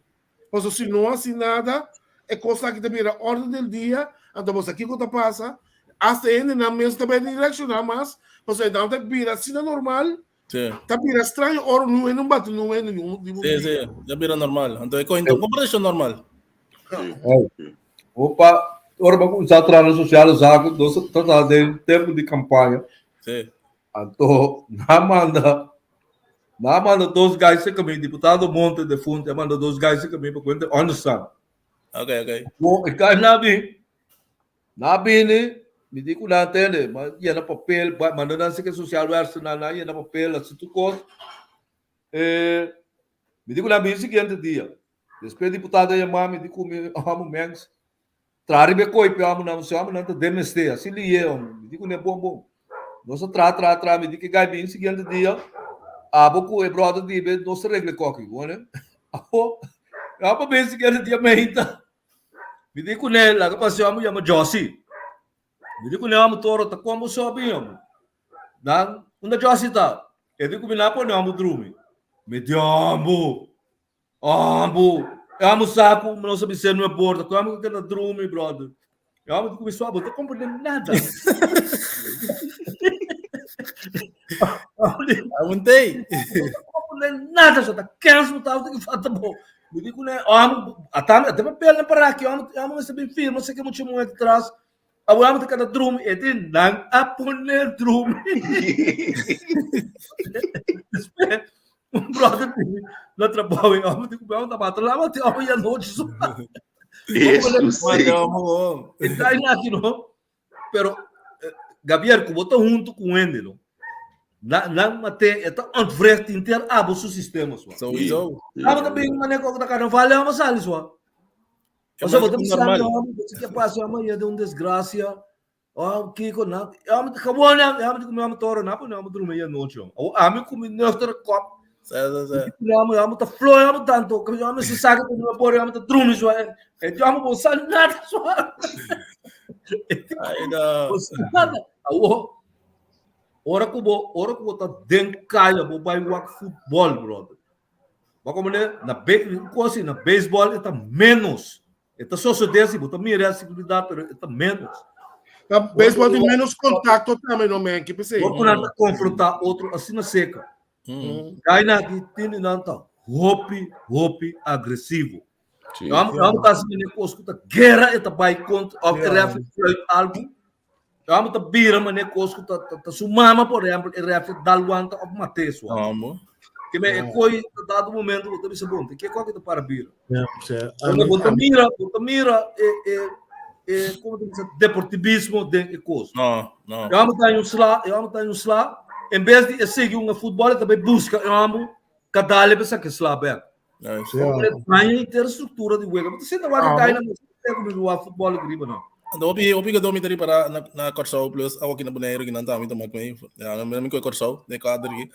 Passou se não assim nada, é coisa que também a ordem do dia, então você aqui quando passa, até ainda na mesa também direcionar, mas você não tem que vir assim normal. Tá vira estranho, ora não bate, não é nenhum. Sim, já vira normal. Então, comportação normal. Opa, ora vamos usar a rede social, nós estamos em tempo de campanha. Sim. Então, não manda 2 guys que me deputado Monte de Fonte, manda 2 guys que me para conta, understand? Ok. Bom, e cá na bine, me digo na tele, mas ia na papel, manda na secretaria social na ia na papel, assim tu coisa. Me digo na bine seguinte dia. Depois deputado ia me digo me amo menos. Trari be coi pe amo não se amo não te demeste, assim lhe eu, me digo né bom. Nossa tra me digo que gai bine seguinte dia. Boku e brother de be nossa regra coque, né? Apa bine seguinte dia me hinta. Me digo né, lá que passou amo chama Josie. Me digo né amo toro tá como sobe amo. Dan unda Josie tá. Eu digo me napo não amo drume. Me diambo. Amo saco, não sabe ser no porta. Como que na drume, brother. Eu amo começou a botar compreendendo nada. Aguentei. Não nada, só tá canso, tá que falta bom. Me digo né, amo até papel para aqui, amo receber firme, não sei que muito muito atrás. Amo de cada drum, e tem não a poner drum. Brother, não trabalho, amo de comer uma batata lá, mas amo ia noite só. Isso, sim. Está aí aqui não. Pero Gabriel, que botou junto com ele, não. Não mate, está ontvrecht inteiro abo seu sistema só. Sowieso. Amo também maneco da carnaval, amo sali só. Você botou normal. Você que passa amanhã de desgraça. Kiko não. Amo de acabou né, amo de comer toro, não dormir à noite. Amo comer noutra copo. Amo tá flor, amo tanto, que amo se sabe que não pode, amo tá dormir só. Eu amo você nada só. Aí não. Nada. Ora que vou tá dentro caia, vou vai jogar futebol, brother. Mas como né, na beisebol está menos. Está só desse, botar minha responsabilidade, mas está menos. A beisebol tem menos contato também, não é? Que pensei. Vou confrontar outro assim na seca. Aí na que tem não hope agressivo. Vamos estar assim né, com escuta guerra, está vai contra o algo. amo tá bira mané cosco tá sumama por exemplo e refere dalwanta of mateso Amo. que me coi dado momento eu disse bom que coisa para bira Amin. bota mira como diz deportivismo de coisa Não. eu amo tá um slá em vez de seguir um futebol também busca eu amo cada leve essa que slá bem tem ter estrutura de jogo você não vai cair na futebol griba não. Então, opi ka domi tadi para na Corsau plus ako kinabunairo ginanta kami tamak may namin ko Corsau de kadri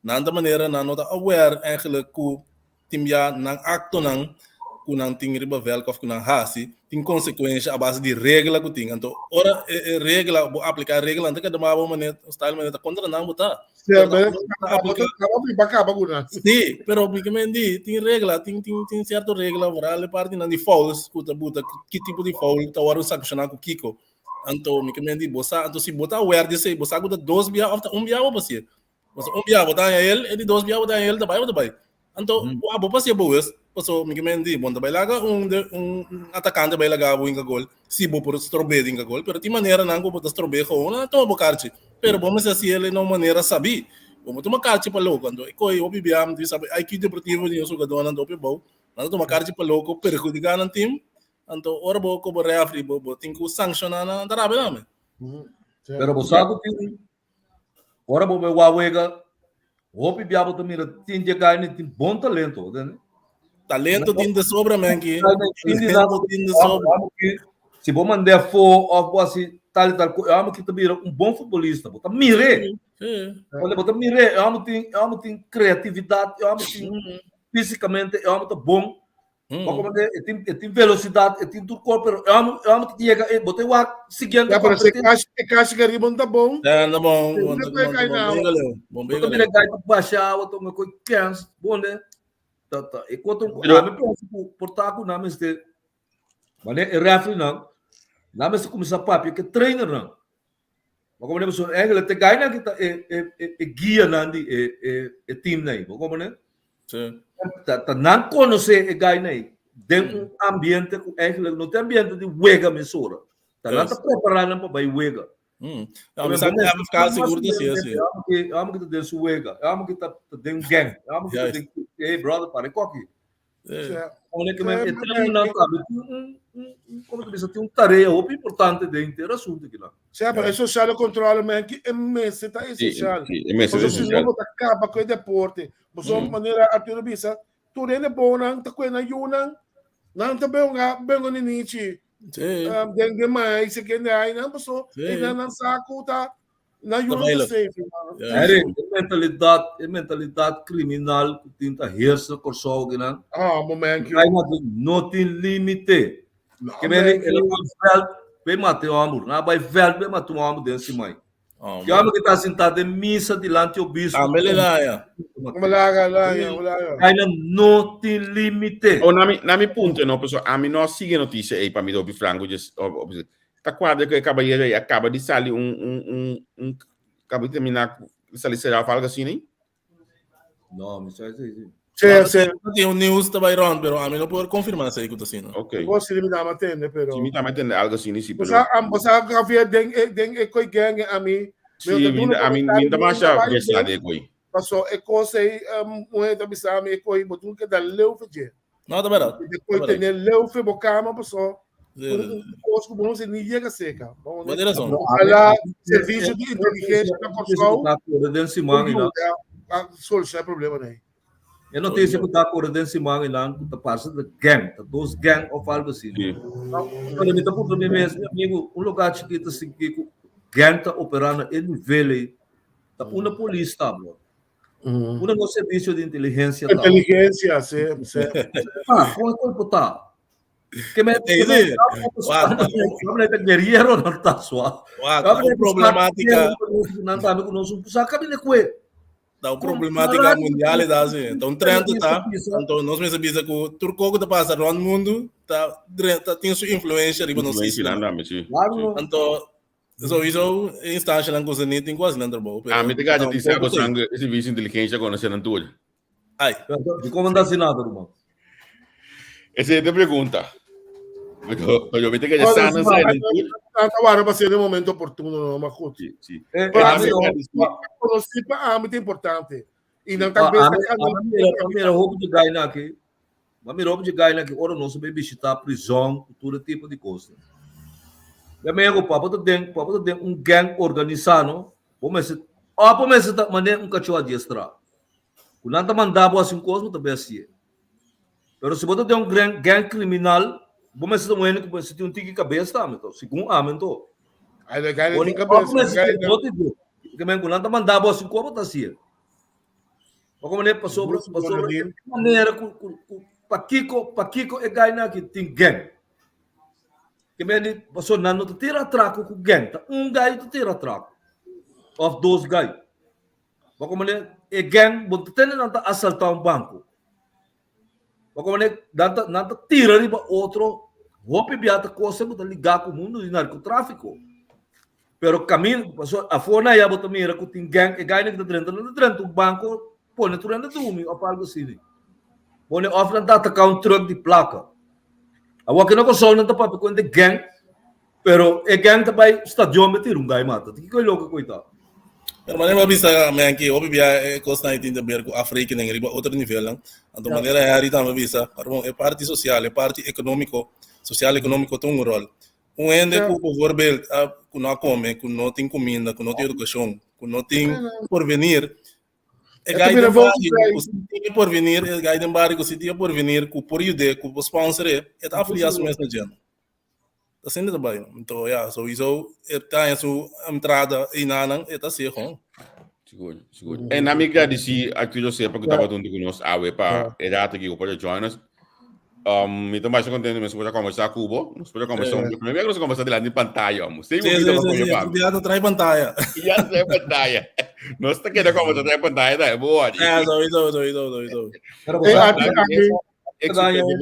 nanta maneira na nota aware eigenlijk ku timya ng acto ng kunang ting riba velkof kunang hasi ting consequência a base de regra ku ting anto ora regra bo aplicar regra anta kada mabo manet style manet contra nang buta Sim, pero obviamente tem regra, tem certa regra, vale parte não de fouls, puta que tipo de foul, tá hora sanccionar com Kiko. Então, obviamente bossa, então se botar aware de sei, bossa guta 2 bia ou 1 bia ou assim. Bossa 1 bia botar ele, e de 2 bia botar ele, tá vai. Então, o abo passia boas, passou obviamente bom, tá vai laga atacante vai laga o gol, se bo por strobe de gol, pero de maneira não botar strobe com, não tô bocarchi. Pero vamos assim ele não maneira sabe. Como tu macarte para louco, quando eu obibiam, tu sabe, a equipe deportiva de jogador não tope bom, não tu macarte para louco, perjudicar no time, então ora bo como refri bo tem que sancionar na tarabe não, pero bosado tem ora bo wawega, obibiam também tem de ganhar tem bom talento, né? Talento tem de sobra, man, que tem de sobra. Se vou mandar for ou assim tal, eu amo que também bom futebolista, botar mire. Olha, botar mire, eu amo tem criatividade, eu amo tem fisicamente, eu amo tá bom. Tem velocidade, tem tudo corpo, eu amo que chega, botei o ar seguinte. Já parece que caixa que ribon tá bom. Tá bom. Bom, bem galera. Bom, baixar, eu tô com 15, bom, né? Tá. E quanto eu portar com nome este, mas é refri não. Nome se começar papo que trainer não. Mas como nós eigenlijk te ganha que tá guia nandi team nei, como né? Sim. Tá não conhecer ganha aí. Dentro ambiente eigenlijk não tem ambiente de wega mesura. Tá lá tá preparando para vai wega. Mas sabe que ficar seguro desse assim. Eu amo que tá dentro wega. Eu amo que tá dentro gang. Eu amo que tá hey brother para coque. Olha que me treino sabe. Como diz, tem tarefa muito importante dentro do assunto aqui lá. Sabe, é social controle, mas que é mesmo, tá essencial. É mesmo essencial. Você não tá acaba com o deporte. Você de maneira Arturo Bisa, tu rende bom não, tá com na yuna, não tá bem no nichi. Dengue mais, se que aí não passou, ainda não saco tá na yuna safe. É mentalidade criminal que tenta reerse Corsau que não. Momento. Não tem limite. Que vem ele vai matar o amor, não vai ver, vai matar o amor desse mãe. Que o amor que está sentado em missa delante do bispo. Como lá. Ainda não tem limite. Na mi punto, no, pessoal, a mim não sigue notícia aí para mim do frango, tá quadro que acaba de sair acaba de terminar sair será algo assim, né? Não, me sai assim. Tem news também ron, pero a mim não pode confirmar isso aí que eu tô sendo. Ok. Você me dá matende, pero. Se me tá metendo algo assim, sim, pero. Você havia den coi gang a mim. Sim, a mim ainda mais já está de coi. Passou é coisa aí, moeda bisa me coi, botou que dá leu fazer. Não, tá bem. Depois tem leu fe bocama, passou. Os que vão ser ninguém que seca. Mas tem razão. Olha, serviço de inteligência da Corsau. Dentro manga não. Solução é problema daí. Eu não tenho que estar com dentro manga não, tá parte da gang, tá dos gang ou algo assim. Quando me tá por mim mesmo, amigo, lugar chiquito assim que gang tá operando em nível tá uma polícia tá, bro. No serviço de inteligência tá. Inteligência, sim. Como tá? Que me dice, guerreiro não tá só. Problemática. Não sabe que nós saca bem que da problemática mundial é assim. Então trend tá. Então nós mesmo bisa que o turco que passa no mundo tá tem sua influência riba no sistema. Então isso instância lá coisa nem tem quase nada bom. A mim tem que dizer que sangue esse vício inteligência conhecendo tudo. Ai, de como anda assinado, irmão. Essa é a pergunta. Io vedo che stanno Agora vai ser o momento oportuno, ma così. Sì. Conosci ambito importante. E não tá Mamira roubo de gai aqui. Mamira roubo de gai aqui. Ora não sabe visitar prisão, todo tipo de coisa. E amigo, papo tem gang organizado. Pomesse tá mandando cachorro de extra. Quando tá mandando assim coisa, também assim. Pero se você tem gang criminal, pomesse tá mandando que você tem tique cabeça, tá? Então, segundo amento. Aí legal tem cabeça. Quando tá mandando assim coisa, tá assim. Como nem passou de maneira que Paquico é ganha que tem gang. Que nem passou não tira traco com gang, tá gai tira traco. Of those guys. Como nem é gang, bom tem não assaltar banco. Como nem não tira riba outro, roupa biata coisa que ligar com o mundo de narcotráfico. Pero caminho passou a fona ia botar mira que tem gang é ganha que tá dentro do banco. Pone tu renda tu ou algo assim. Pone offline data account truck de placa. Agora que não console não tá para quando gang, pero é gang também estadião meter gai mata. Que coisa louca coitado. Pero maneira vista aqui, o bibia costa aí tem também com África nem riba outro nível não. Então maneira é aí também vista, é parte social, é parte econômico, social econômico tem rol. Ende que por exemplo, que não come, que não tem comida, que não tem educação, que não tem porvenir. É gaiden por venir, é gaiden barco se tinha por venir com por ideia, com sponsor é tá afiliação mesmo gente. Tá sendo também. Então, so isso é tá em sua entrada e nanan é tá ser com. Seguro. E na amiga disse aqui eu sei porque tava dando conosco awe para edata que eu pode join us. Então mais contente mesmo para conversar com o Cubo. Nós podemos conversar primeiro nós conversar de lá de pantalla, vamos. Sim, já traz pantalla. Já traz pantalla. Nós tá querendo conversar de pantalla, tá? Boa. Isso.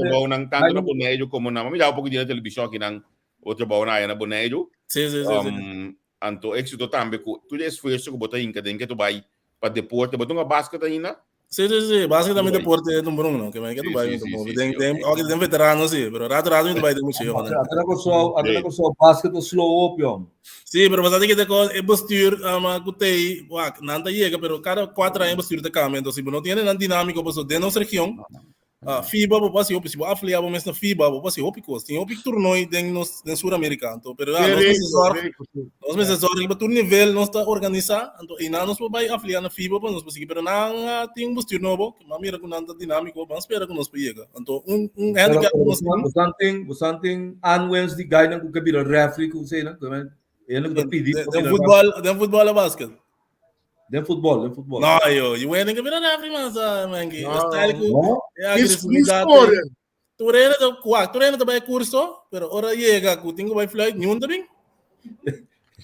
Bom, não tanto no bonejo como na, mas já um pouco de televisão aqui não outro bom na na bonejo. Sim. Anto éxito também com tudo esforço que botar em cadê que tu vai para deporte, botar uma basquete ainda. Sim, basicamente deporte é um Bruno, que vai que tu vai tem veterano sim, pero rato tu vai ter muito cheio, né? Até com só basquete slow up, homem. Sim, pero você tem que ter é postura, gutei, não tá chega, pero cada 4 anos postura de câmbio, então se não tem nada dinâmico, você dentro da região. FIBA, você pode se afiliar mesmo na FIBA, você pode tem o torneio em Sul-Americano, então, pero nós mesmos que para todo nível nós está organizado, então e nós vai afiliar na FIBA, para nós conseguir, pero não tem um postura novo, que mira com nada dinâmico, vamos esperar que nós chega. Então handicap nós você tem anuens de ganha com que vira referee, que você não, ele que pedir. Tem futebol e basquete. De futebol. Não, eu ainda que virar referee, mas mangue, style é agressividade. Tu reina também curso, pero ora chega, que tenho vai flight, nenhum também.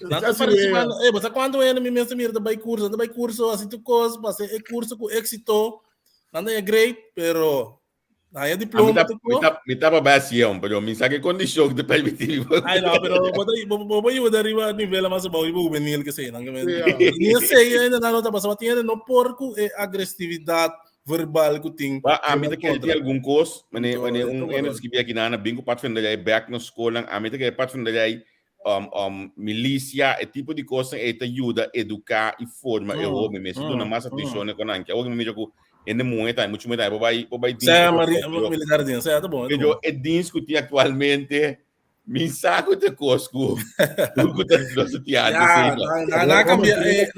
Não participando, você quando é me mesmo mira também curso, assim tu coisa, mas é curso com êxito, não é great, pero não é diploma. Me tava baseando, pero me sabe condição que te permitir. Ai não, pero vou ir arriba nível mais bom, vou venir que sei, não que nem sei ainda não tá passando, tinha no porco é agressividade verbal que tem. A mim que tem algum curso, mas eles que vem aqui na bingo parte de aí back na escola, a mim que parte de aí milícia, é tipo de coisa que te ajuda a educar e formar o homem, mas tu não mais atenção com anque. Hoje me digo ene muita muito vai militar din tá bom eu é discutir atualmente me saco de cosco tudo que te há na cambia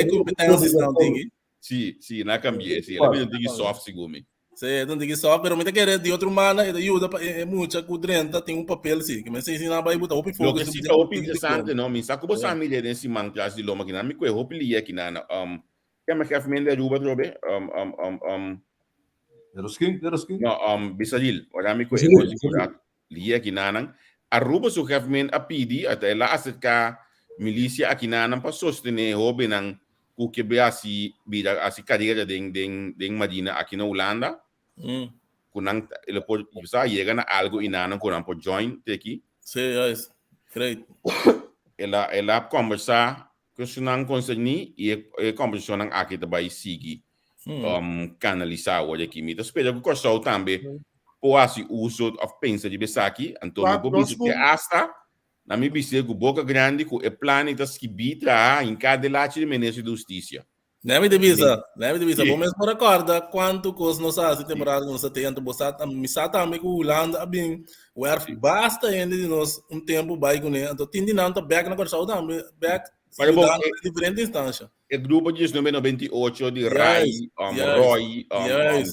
competências não tem sim na cambia sim ela me diz soft segume sim não tem soft pero me tá querendo de outro mana ajuda é muita cudrenta tem um papel sim que me sei se não vai botar open focus que é open interessante não me saco você família nesse man classe de loma que não me coi hope li aqui na Kaya magkafamilya Juba Drobe Erosking no Bisadil marami ko sigurat liya kinanang Aruba su government apidi at ela aset ka milícia akinanang pa sostene hobe ng kukebe asi bida asi kadiga ding Madina aqui na Holanda kunang ele pode usar chega na algo inanang kunang po join teki yes great ela conversar questionang concerni e conversão ng aqui também sigi canalizar o aqui mito espero que corso também poasi uso of pensa de besaki, então Quatro, eu bicho que nós hasta na minha bicho com boca grande com e plano das que bitra em cada lado de Ministério de Justiça. Nemi de visa. Bom mesmo recorda quanto coisa nós fazemos temporada nós temos bosata, misata amigo Holanda abim, where basta ainda de nós tempo vai com né, então tindi não tá back na corção da back Mas bom, diferente instância. O grupo de número 28 de Rai, Roy,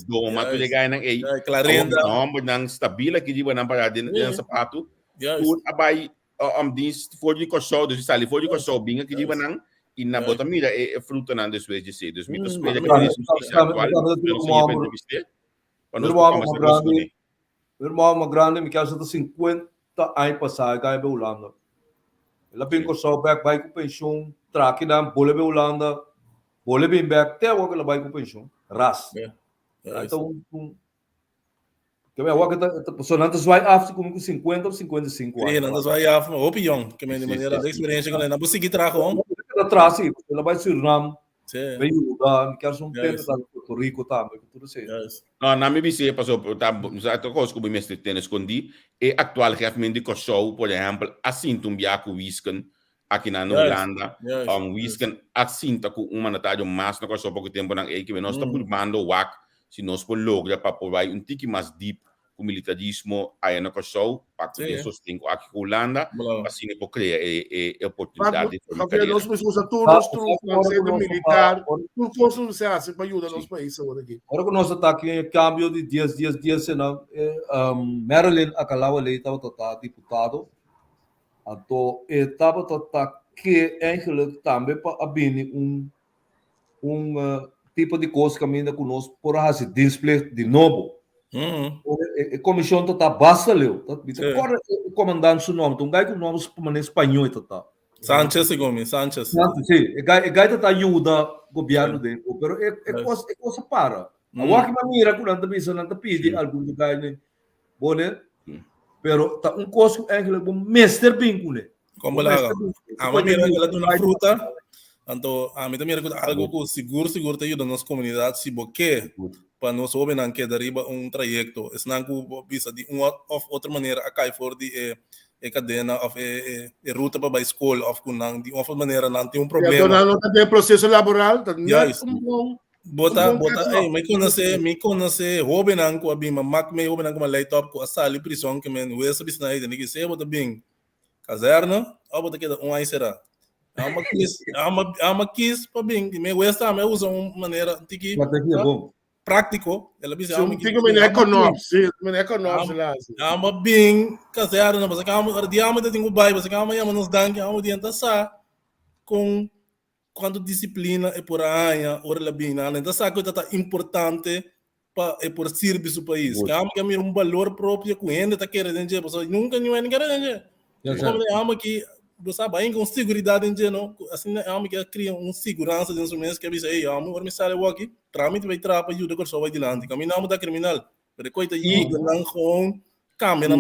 Doma, tu ligai nang Clarenda, nang stabila que diba nang parada ng sapato. Tu abay dis for de corção, dus sali for de corção binga que diba nang inabota mira é fruta nang después de ser 2000 irmão uma grande me quer 50 anos passar cai be Holanda. Ela bem com só back vai com pensão, traque na bole be Holanda, bole bem back até o que ela vai com pensão, ras. Então que é o que tá personando vai after com 50 ou 55 anos. Não vai after, opinião, que de maneira da experiência que ela não seguir trago. Atrás, ela vai Suriname. Vem Uda, quer um tempo da Porto Rico também, tudo assim. Não, na minha visão passou por já tô com o mestre tem escondi e atual regimento de Kosovo, por exemplo, assim tumbiaco Wisken aqui na Holanda, Wisken assim tá com uma natário mais no Kosovo pouco tempo na que nós está por mando wak se nós por logra para provar tique mais deep com militarismo aí no Kosovo, para que sustém aqui com Holanda, assim é por criar oportunidade de formação. Nós precisamos todos os militar, por força não se hace para ajudar nosso país agora aqui. Agora que nós está aqui cambio de dias senão Maryland acalava lei estava deputado, então estava que eigenlijk também para abrir tipo de coisa que ainda conosco por fazer display de novo. A comissão está basta leu, agora o comandante seu nome, então gai com nome em espanhol tá. Sanchez Sanchez. Sim, gai tá ajuda governo dele, pero é coisa para. Agora que maneira que não bisa não pede algum lugar né, bone, pero tá coisa é que o mestre bem com ele. Como lá, a maneira ela dá uma fruta. Então, a mim também é algo que seguro te ajuda nas comunidades, se boque para nós ouvir que deriva trajeto, é não que visa de uma ou outra maneira a cair fora de cadena ou ruta para a escola ou de uma outra maneira não tem problema. Não tem processo laboral, tá? Bota, me conhece, hobby não que a bima, me hobby não que uma laptop com a sala de prisão que me não é sabe se não é, nem que se bota bem caserna, ou bota que um será. Há uma kiss para bem, me gosta, me usa uma maneira tiki prático, ela diz um tico me econômico, sim, me econômico lá. Há uma bem caseira, não, mas há diama de tingo bai, mas há uma yama nos dangue, há uma dianta sa com quando disciplina é por aia, ora la bem, então sa coisa tá importante para por serviço do país. Há um valor próprio com ele tá querendo dizer, pessoal nunca ninguém quer dizer. Há que você vai com segurança em geral, assim é algo que cria segurança dentro do mês que avisa aí, amo ver me sale aqui, tramite vai trapa ajuda com só vai dilante, caminhamos da criminal, pero coita aí não com cambia na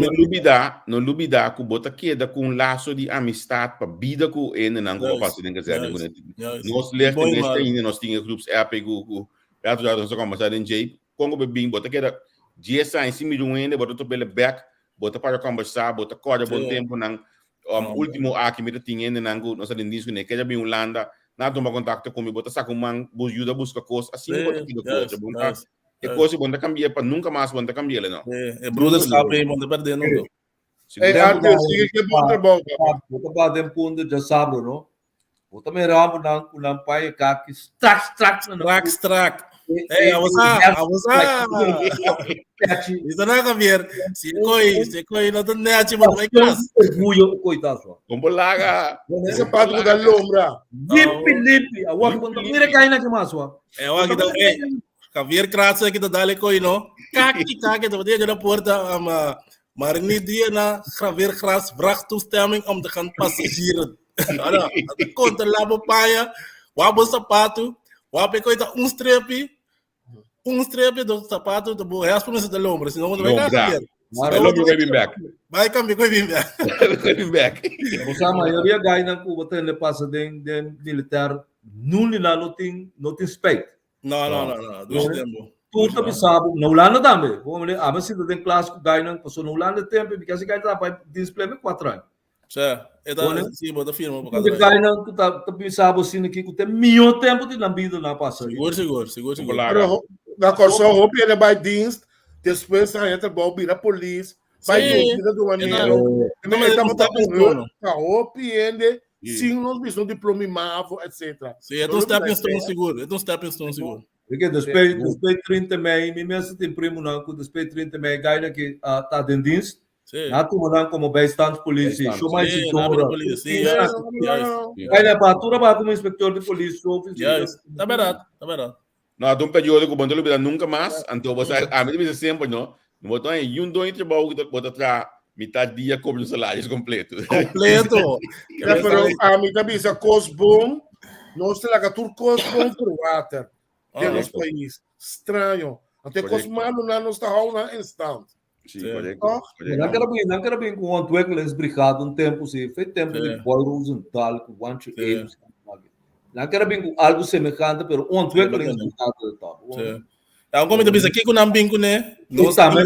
não lubida que bota queda com laço de amistade para vida com ele não com passo de dizer nós leste neste ainda nós tinha grupos apego já nós começar em J Congo bebim bota queda GSA em cima de ainda bota to bele back bota para conversar bota corda bom tempo não último aqui me tinha ainda nango nós ali nisso né que já bem Holanda nada toma contato comigo bota saco man ajuda busca coisa assim bota aquilo coisa bom tá e coisa bom cambia para nunca mais bom cambia não é brothers cape bom perdendo é arte sigue que bom trabalho bota para dem ponto de sábado não bota me ramo não pai que track Hey, awas Isso não é Javier. Se coi não tem nada de mais classe. Orgulho coitado. Como laga. Esse pato da lombra. Limpe. A walk quando mira cai na maswa. É o que dá. Javier Kratza que dá coi no. Kaki do dia na porta maar niet die na Javier Kratz bracht toestemming om te gaan passageren. Olha, conta lá pro paia. Wabo sapato. Wape coita strepe do sapato do resto não se dá lombra, senão não vai cambiar. Vai cambiar, vai vir back. A maioria ganha na Cuba tem de passa de militar, não tem respeito. Não. Do tempo. Tudo também sabe, na Holanda também. Vamos ver, a gente tem clássico ganham, passou na Holanda tempo, porque se ganha trabalho display me 4 anos. Cioè, sim, bota firma por Porque causa ganham, tu também sabe assim que tem melhor tempo de na vida na passa. Seguro. Pero na Corsão, roupa ele vai dienst, depois a entra bom, vira polícia, vai dúvida do maneiro. Não, Ele tá não botando stepping stone. a roupa e ele, sim, nós visão diploma imavo, etc. Sim, é um stepping stone seguro. É um stepping stone seguro. Porque depois 30 mei, me mesmo tem primo não, que depois 30 mei ganha que tá dentro disso. Na turma como bastante polícia, show mais de toda. Sim, ganha para tudo para como inspector de polícia, tá barato. No, de um período que o Bandolo Bila nunca mais, então você, a mim diz sempre, não botou em um dois trabalho que bota atrás metade dia cobre o salário completo. Pero a mim também se cos bom, nós temos que tur cos bom pro water. De nos país estranho. Até cos malo na nos tá na instant. Não quero bem com o Antwerp eles brigado um tempo se fez tempo de boy Rosenthal com one to eight. Não quero bem com algo semelhante, pero o Antwerp eles brigado tá. É um comida bisa aqui com não bem com né. Nós temos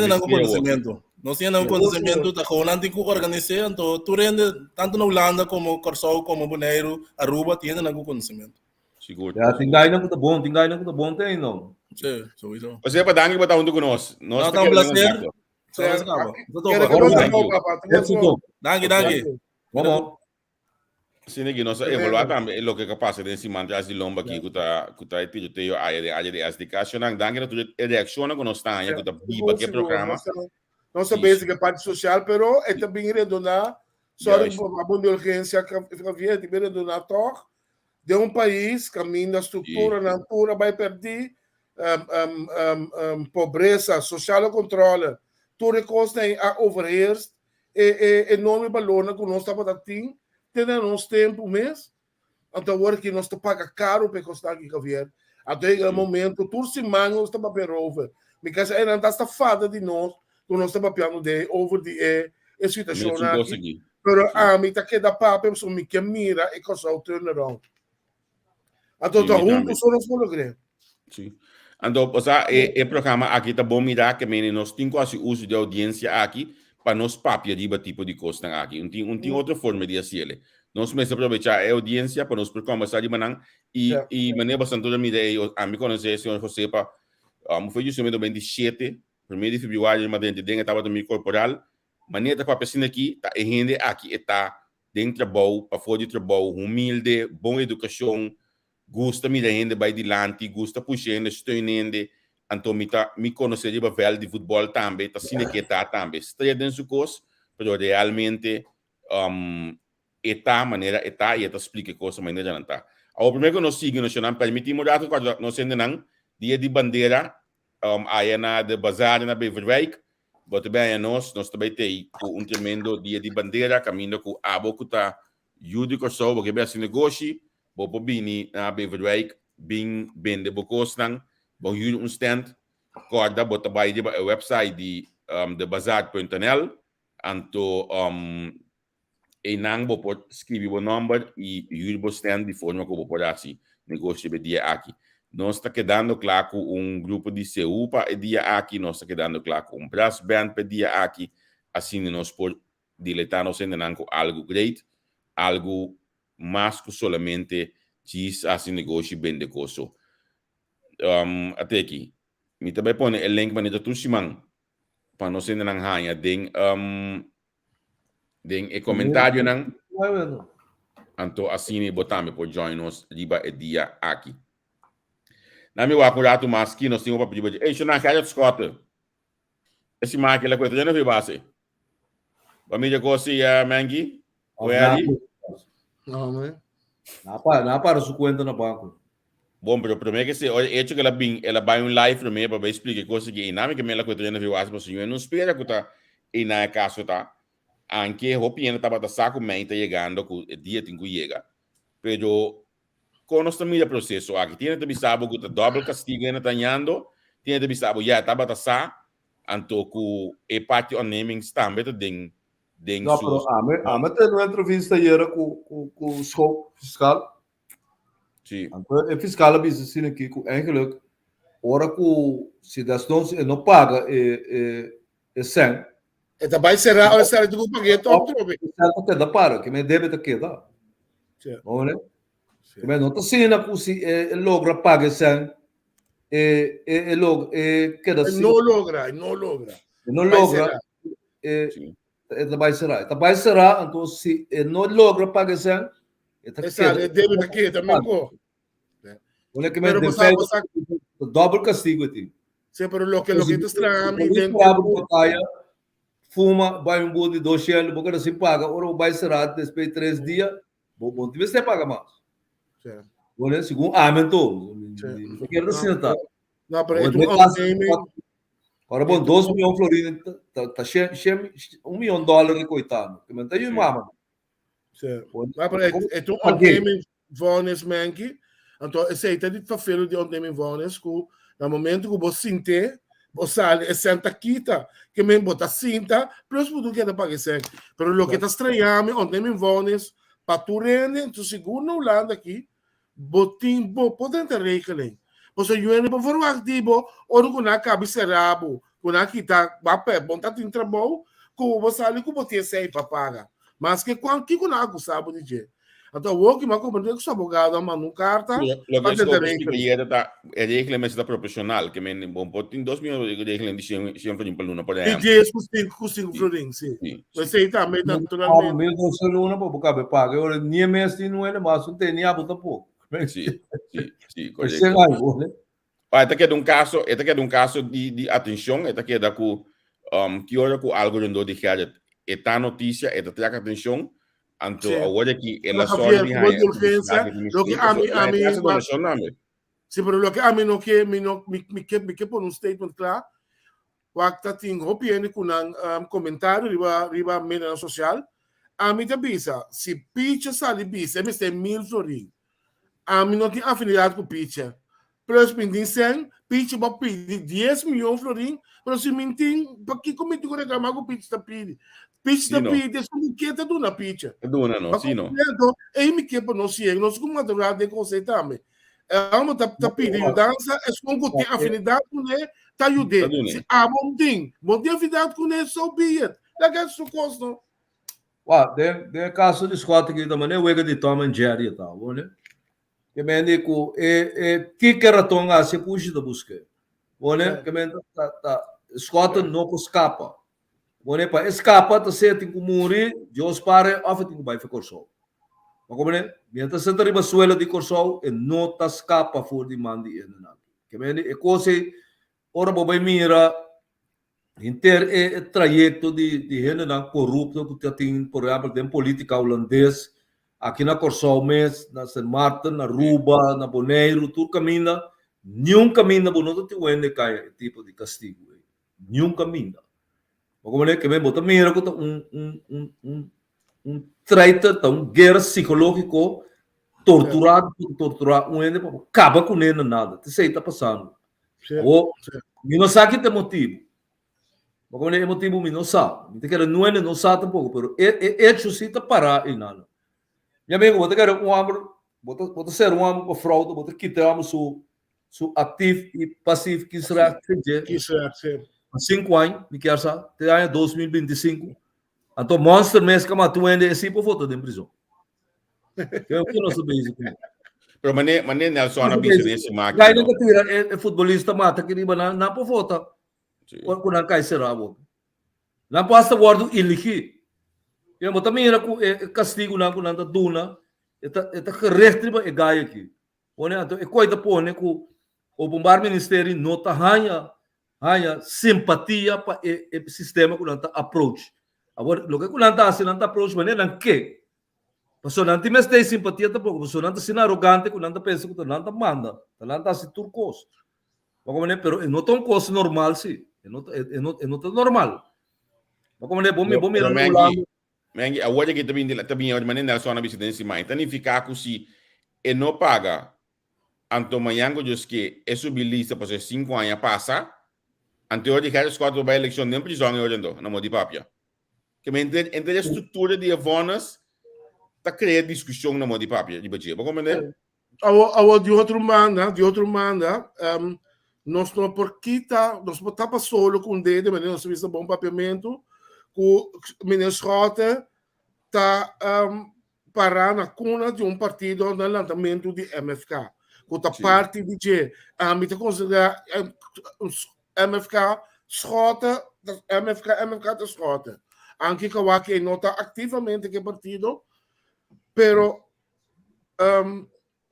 não conhecimento. Nós temos conhecimento da Holanda que organiza, então tu rende tanto na Holanda como Corsol como Bonaire, Aruba tem não conhecimento. Seguro. Tinggal na ko bom, tem não. Sim, sowieso. Você para dar botar um conosco. Nós tá um prazer. Danke. Vamos. Sim, aqui nós evaluar também o que capaz de se manter as lomba aqui que tá tido a área de educação, danke na tua reação que nós está aí que tá viva que programa. Não sabemos que é parte social, pero é também redonar só a boa urgência que havia de redonar toch de um país caminho estrutura na altura vai perder pobreza social controle tudo costa a overheerst enorme valor que nós estamos dando tem nos tempo mês então agora que nós paga caro para custar aqui Javier até o momento tudo se mango está para over porque é não está fada de nós que nós estamos piano de over de situação aqui pero a mim tá que dá para pessoa me que mira e coisa o turnaround então tá juntos só nós logramos sim. Então, o programa aqui tá bom mirar que nós temos quase uso de audiência aqui para nós papiar de tipo de coisa aqui. Tem outra forma de fazer. Nós começamos a aproveitar a audiência para nós conversar de maneira e maneira bastante da minha ideia. A mim conhecer o senhor José para foi justamente o 27 1 de fevereiro, mas dentro estava do meu corporal. Maneira para pessoa aqui, tá gente aqui está dentro do trabalho, para fora de trabalho, humilde, boa educação. Gusta me gente vai dilante, gusta puxando, steunende, então me conhecer de papel de futebol também, tá sendo que tá também, estreia dentro do curso, mas realmente maneira e tá explica coisa maneira não tá. O primeiro que nós seguimos, nós permitimos dar quando nós ainda dia de bandeira, aí na de bazar na Beverwijk, bota bem nós também tem um tremendo dia de bandeira, caminho com a boca tá judico só, porque bem assim negócio Bopo bini na Beverwijk bing bende bokos nang bong yun stand corda bota bay di website di de bazar.nl anto enang bopo scrivi bo number e yun bo stand di forma ko bopo dasi negócio be dia aqui nós está quedando claro com grupo de CU para dia aqui nós está quedando claro com brass band para dia aqui assim nós por diletar nós ainda com algo great algo mas que solamente diz assim negócio bem de coisa. Até aqui. Me também põe o link para tu simang para nós ainda não ganha den e comentário não. Então assim botame por join nós riba e dia aqui. Na meu acurato mas que nós temos para pedir. Ei, eu não quero Scott. Esse marca ele coisa já não vi base. Vamos ver coisa Mangi. Não, né? Não para sua conta no banco. Bom, pero primeiro que se hecho que ela vai live primeiro para explicar coisas que na minha ela coisa não viu as pessoas eu não espera que tá e na caso tá anche hopiendo tava da saco mente chegando com dia tem que chegar. Pero com nosso mídia processo aqui tem que saber que tá double castigo ainda tanhando tem que saber já tava da sa anto com e parte on naming também tem não, pero a mim tem uma entrevista aí com o fiscal. Sim. Então, o fiscal disse assim que eigenlijk ora que se das não paga é 100. E também será do pagamento outro. Até da para, que me débito aqui, tá? Olha, que me nota se na se logra pagar 100, logo queda não logra. Não logra, também será, então se não logra pagar 100, débito aqui também go. Olha que me dobro castigo aqui. Sempre lo que te estranha, fuma, vai um de 200, porque não se paga, ora vai ser depois de 3 dias, bom, você paga mais. Olha, segundo aumentou. Não quero dizer, tá? Não, para agora, bom, 2 milhões de floridas, tá cheio, $1 milhão, coitado. Que não tem mama. Mas para on-payment vones, manque, então, esse aí tá de favelo de on-payment vones, que no momento que você sente, você sai, senta quita, que me bota cinta, plus tudo que é pagar sempre. Pero lo que está estranhando, on-payment vones, para tu rende, tu segundo Holanda aqui, botim, pode ter rekening. Você joga para for ativo, ou com a cabeça rabo, com a quita, vai montar em trabalho, com você ali que você sai para pagar. Mas que quando que com a sabe de jeito. Então, o que me compreende que o advogado manda carta. Lo que é reglamento da profissional, que me bom pode 2 milhões de reglamento de 100 florins por luna por ano. E 10 com 5 florins, sim. Você aí também, naturalmente. Mesmo você luna, porque cabe paga. Eu nem mês não é, mas não tem nem a botar pouco. Sim, correto. Esta aqui é um caso de atenção, esta aqui é da que hora que algo de onde que esta notícia, esta tem atenção. Anto agora que ela só urgência, lo que a mí sim, pero lo que a mí no que por um statement claro, o acta tinha opinião com comentário riba mídia social, a mim te bisa, se picha sali bisa, me tem 1.000 florins, a mim não tem afinidade com picha, plus pintin 100, picha vai pedir 10 milhões de florins, pero se mentir, para que como tu reclamar com picha está pedindo? Pizza da pizza, sono chieta di una pizza. Duna no, sì no. E mi chiedo non si è, non so come durare le cose tame. Amo ta pidi danza e sono con te afinidade com ele, ta aiude. Se há bom dia afinidade com ele, so be it. La gasto costo. De caso de squat aqui também, é o de Tom and Jerry e tal, né? Que me digo, que raton a se puxa da busca. Né? Que me squat não escapa. Bone pa escapa ta se tem que morrer, Deus para of tem que vai ficar só. Mas como né? Mientras se arriba suelo de corso e não ta escapa for de mandi e não. Que me é coisa ora bobai mira trajeto de gente não corrupto que tem, por exemplo, tem política holandês aqui na Corso mês, na San Martin, na Ruba, na Bonaire, tudo caminha, nenhum caminha, não tem onde cai tipo de castigo, nenhum caminha. Como é que vem botar mira que traitor, guerra psicológico, torturado, onde acaba com ele nada, te sei tá passando. Ou não sabe que tem motivo. Como é motivo não sabe, não sabe tampouco, mas é justiça parar e nada. Minha amigo, você quer bota ser homem para fraude, bota quitar su ativo e passivo que será que será 5 anos, me quer saber, até ano 2025. Então, monster mês que matou ainda assim por volta de prisão. Eu não sabia isso. Pero mané Nelson na bisa desse máquina. Aí não tira futebolista mata que riba na por volta. Quando não cai será bom. Não passa guardo iliki. Eu mas também era castigo na quando anda duna. Eta restriba e gaia aqui. Olha, então é coisa pone com o bombar ministério nota hanya simpatia para o sistema que não está approach. Agora, o que não está assim, não está approach, mas não que. Mas não tem mais simpatia também, mas não está sendo arrogante, não está pensando que não está manda, não está assim turcos. Mas pero não está coisa normal, sim. Não está normal. Mas como é bom mirar no lado. Mengi, agora que também de maneira só na bicicleta em cima, então nem ficar com se não paga, então amanhã diz que é subilista para 5 anos passa. Ante hoje que as 4 vai eleição nem prisão hoje não modi papia. Que entre a estrutura de avonas tá criando discussão na modi papia de batia. Como é? De outro manda, nós não porquita, nós botava solo com o dedo, mas nós fizemos bom papiamento, que o menino Schroter está parar na cuna de um partido no lançamento de MFK. Que a parte de me considerar MFK Schroter, MFK da Schroter. Anche que nota ativamente que partido, pero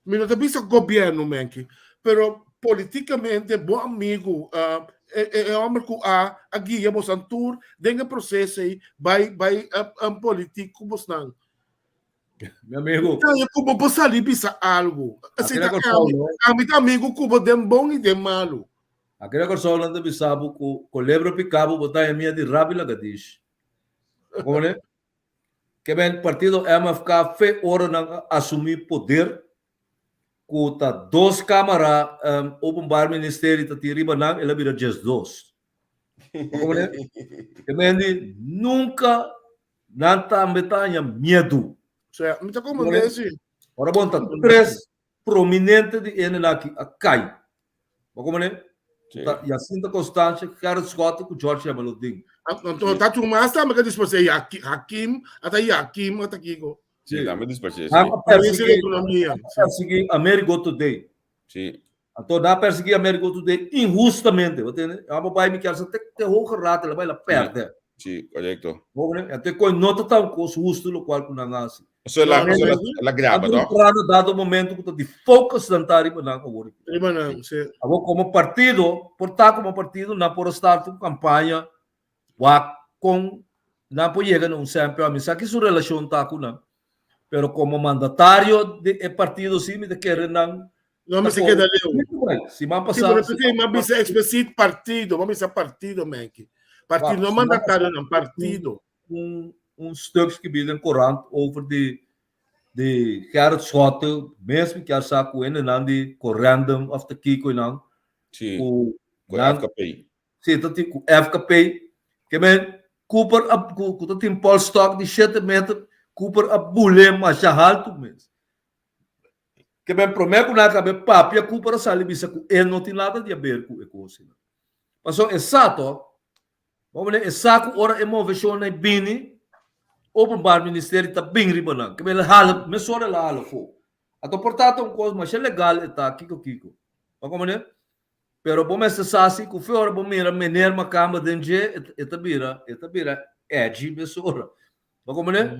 me não tem visto governo, menque, pero politicamente bom amigo é homem que a guia bosantur denga processo aí vai político bosnan. Meu amigo, então eu como bossa ali bisa algo assim a mim amigo como dem bom e dem malo. Aquela coisa lá de bisabu com lebro picabo botar a minha de rábila gadish. Como né? Que bem partido MFK foi hora de assumir poder. Kuta dos câmara openbaar ministério tá tiriba nang ela vira just dos. Como né? Que nunca nanta ambetanya medo. Certo, muito como desse. Ora bom tá três prominente de ene aqui a cai. Como né? Jacinta Constância, Carlos Scott com George Amaludin. Então tá tu mais tá me que dispor sei Hakim até Kiko. Sim, também dispersei. Perseguir Amerigo Today. Sim. Então, dá perseguir Amerigo Today injustamente. A papai me quer até ter rouca rata, ela vai lá perder. Sim, correto. Até quando nota tão coisa justo, o qual não nasce. Isso ela grava, não? No dado momento que de focus da área para não agora. Como partido, portar como partido, não por estar com campanha, com não pode chegar num sempre a mim, sabe que sua relação tá com não. Pero como mandatário de partido sim me quer não me se queda leu se man passar mas específico partido vamos a partido menque partido não mandatário não partido stuks que bidem courant over de Gerrit Schotten mesmo que essa com ele não de correndum of the Kiko não o FKP sim tá tipo FKP que men Cooper com tem Paul Stock de 7 metros Cooper a bule mas alto mesmo. Que bem prometo na cabeça papi a Cooper sali bisa com ele não tem nada de a ver com economia. Mas o exato, vamos ver exato ora emoção na bini open bar ministério tá bem ribanan. Que bem hal me sora lá hal fo. Ato portanto coisa mas é legal está kiko. Vamos ver. Pero bom essa sasi com fora bom mira mener ma cama denge eta bira edge me sora. Vamos ver.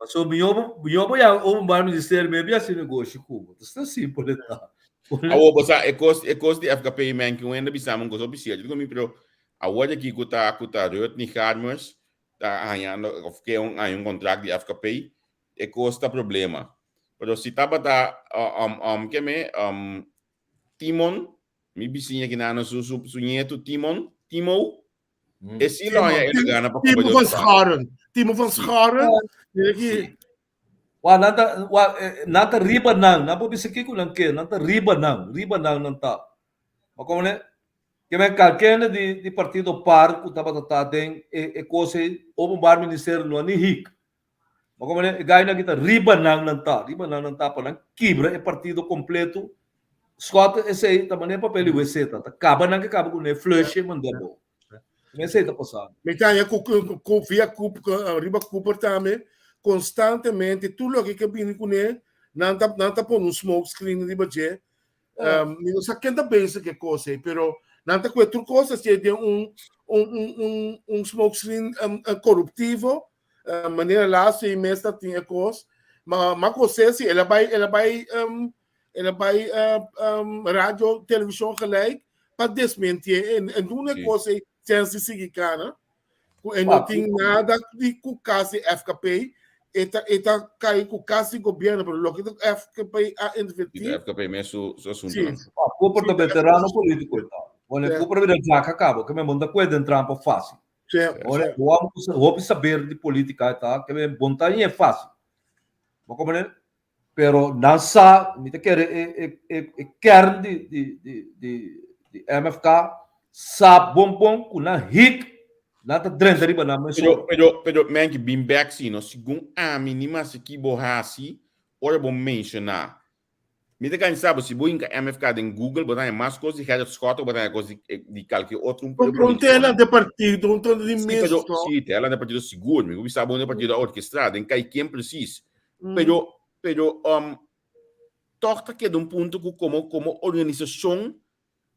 So biobo ya o bar ministério me bia se negócio cubo. Está simples tá. Awo bosa ekos di FKP man que ainda bisamos com oficial. Digo me pero awo aqui kuta rot ni harmos tá ganhando que um contrato de FKP ekos tá problema. Pero se tava tá que me Timon mi bisinha que na su nieto Timo esse lá é ele ganha para Timo van Scharen nata riba nang napo bisiki ko lang ke nata riba nang nanta como né que me calquene de partido par ku taba den e cose o bar ministério no ani hik como né gai na kita riba nang nanta pa nang quebra é partido completo Scott esse aí também papel o esse tá acaba nang acaba com ne flush mandando esse aí tá passando me tá ya com via riba Cooper também constantemente tudo o que vem com ele não tá por smoke screen de budget não sei quem tá pensa que coisa pero não tá com outra coisa se de smoke screen corruptivo maneira lá se mesmo tinha coisa mas coisa se ela vai rádio televisão gelijk para desmentir en uma coisa sem se seguir cara não tem nada de com caso FKP Eta cai com casi governo, pero lo que o FKP a invertir. O FKP mesmo su assunto. Sim. A culpa do veterano político e tal. Olha, a culpa vira já acaba, que me manda coisa entrar para fácil. Olha, vamos saber de política e tal, que me montar é fácil. Mas como né? Pero não sa, me te quer kern de MFK sa bom com na hik nada drenda riba na mas pero man que been back sim no segundo a mínima se que borrasse ora bom mencionar Mite kan sabe se boa em MFK em Google, botar mais coisas de Gerrit Scott, botar coisas de qualquer outro. Não tem nada de partido, não tem de Sim, mesmo. sim, ela é partido seguro, me sabe onde é partido orquestrado, em quem precisa. Pero torta que de um ponto que como organização,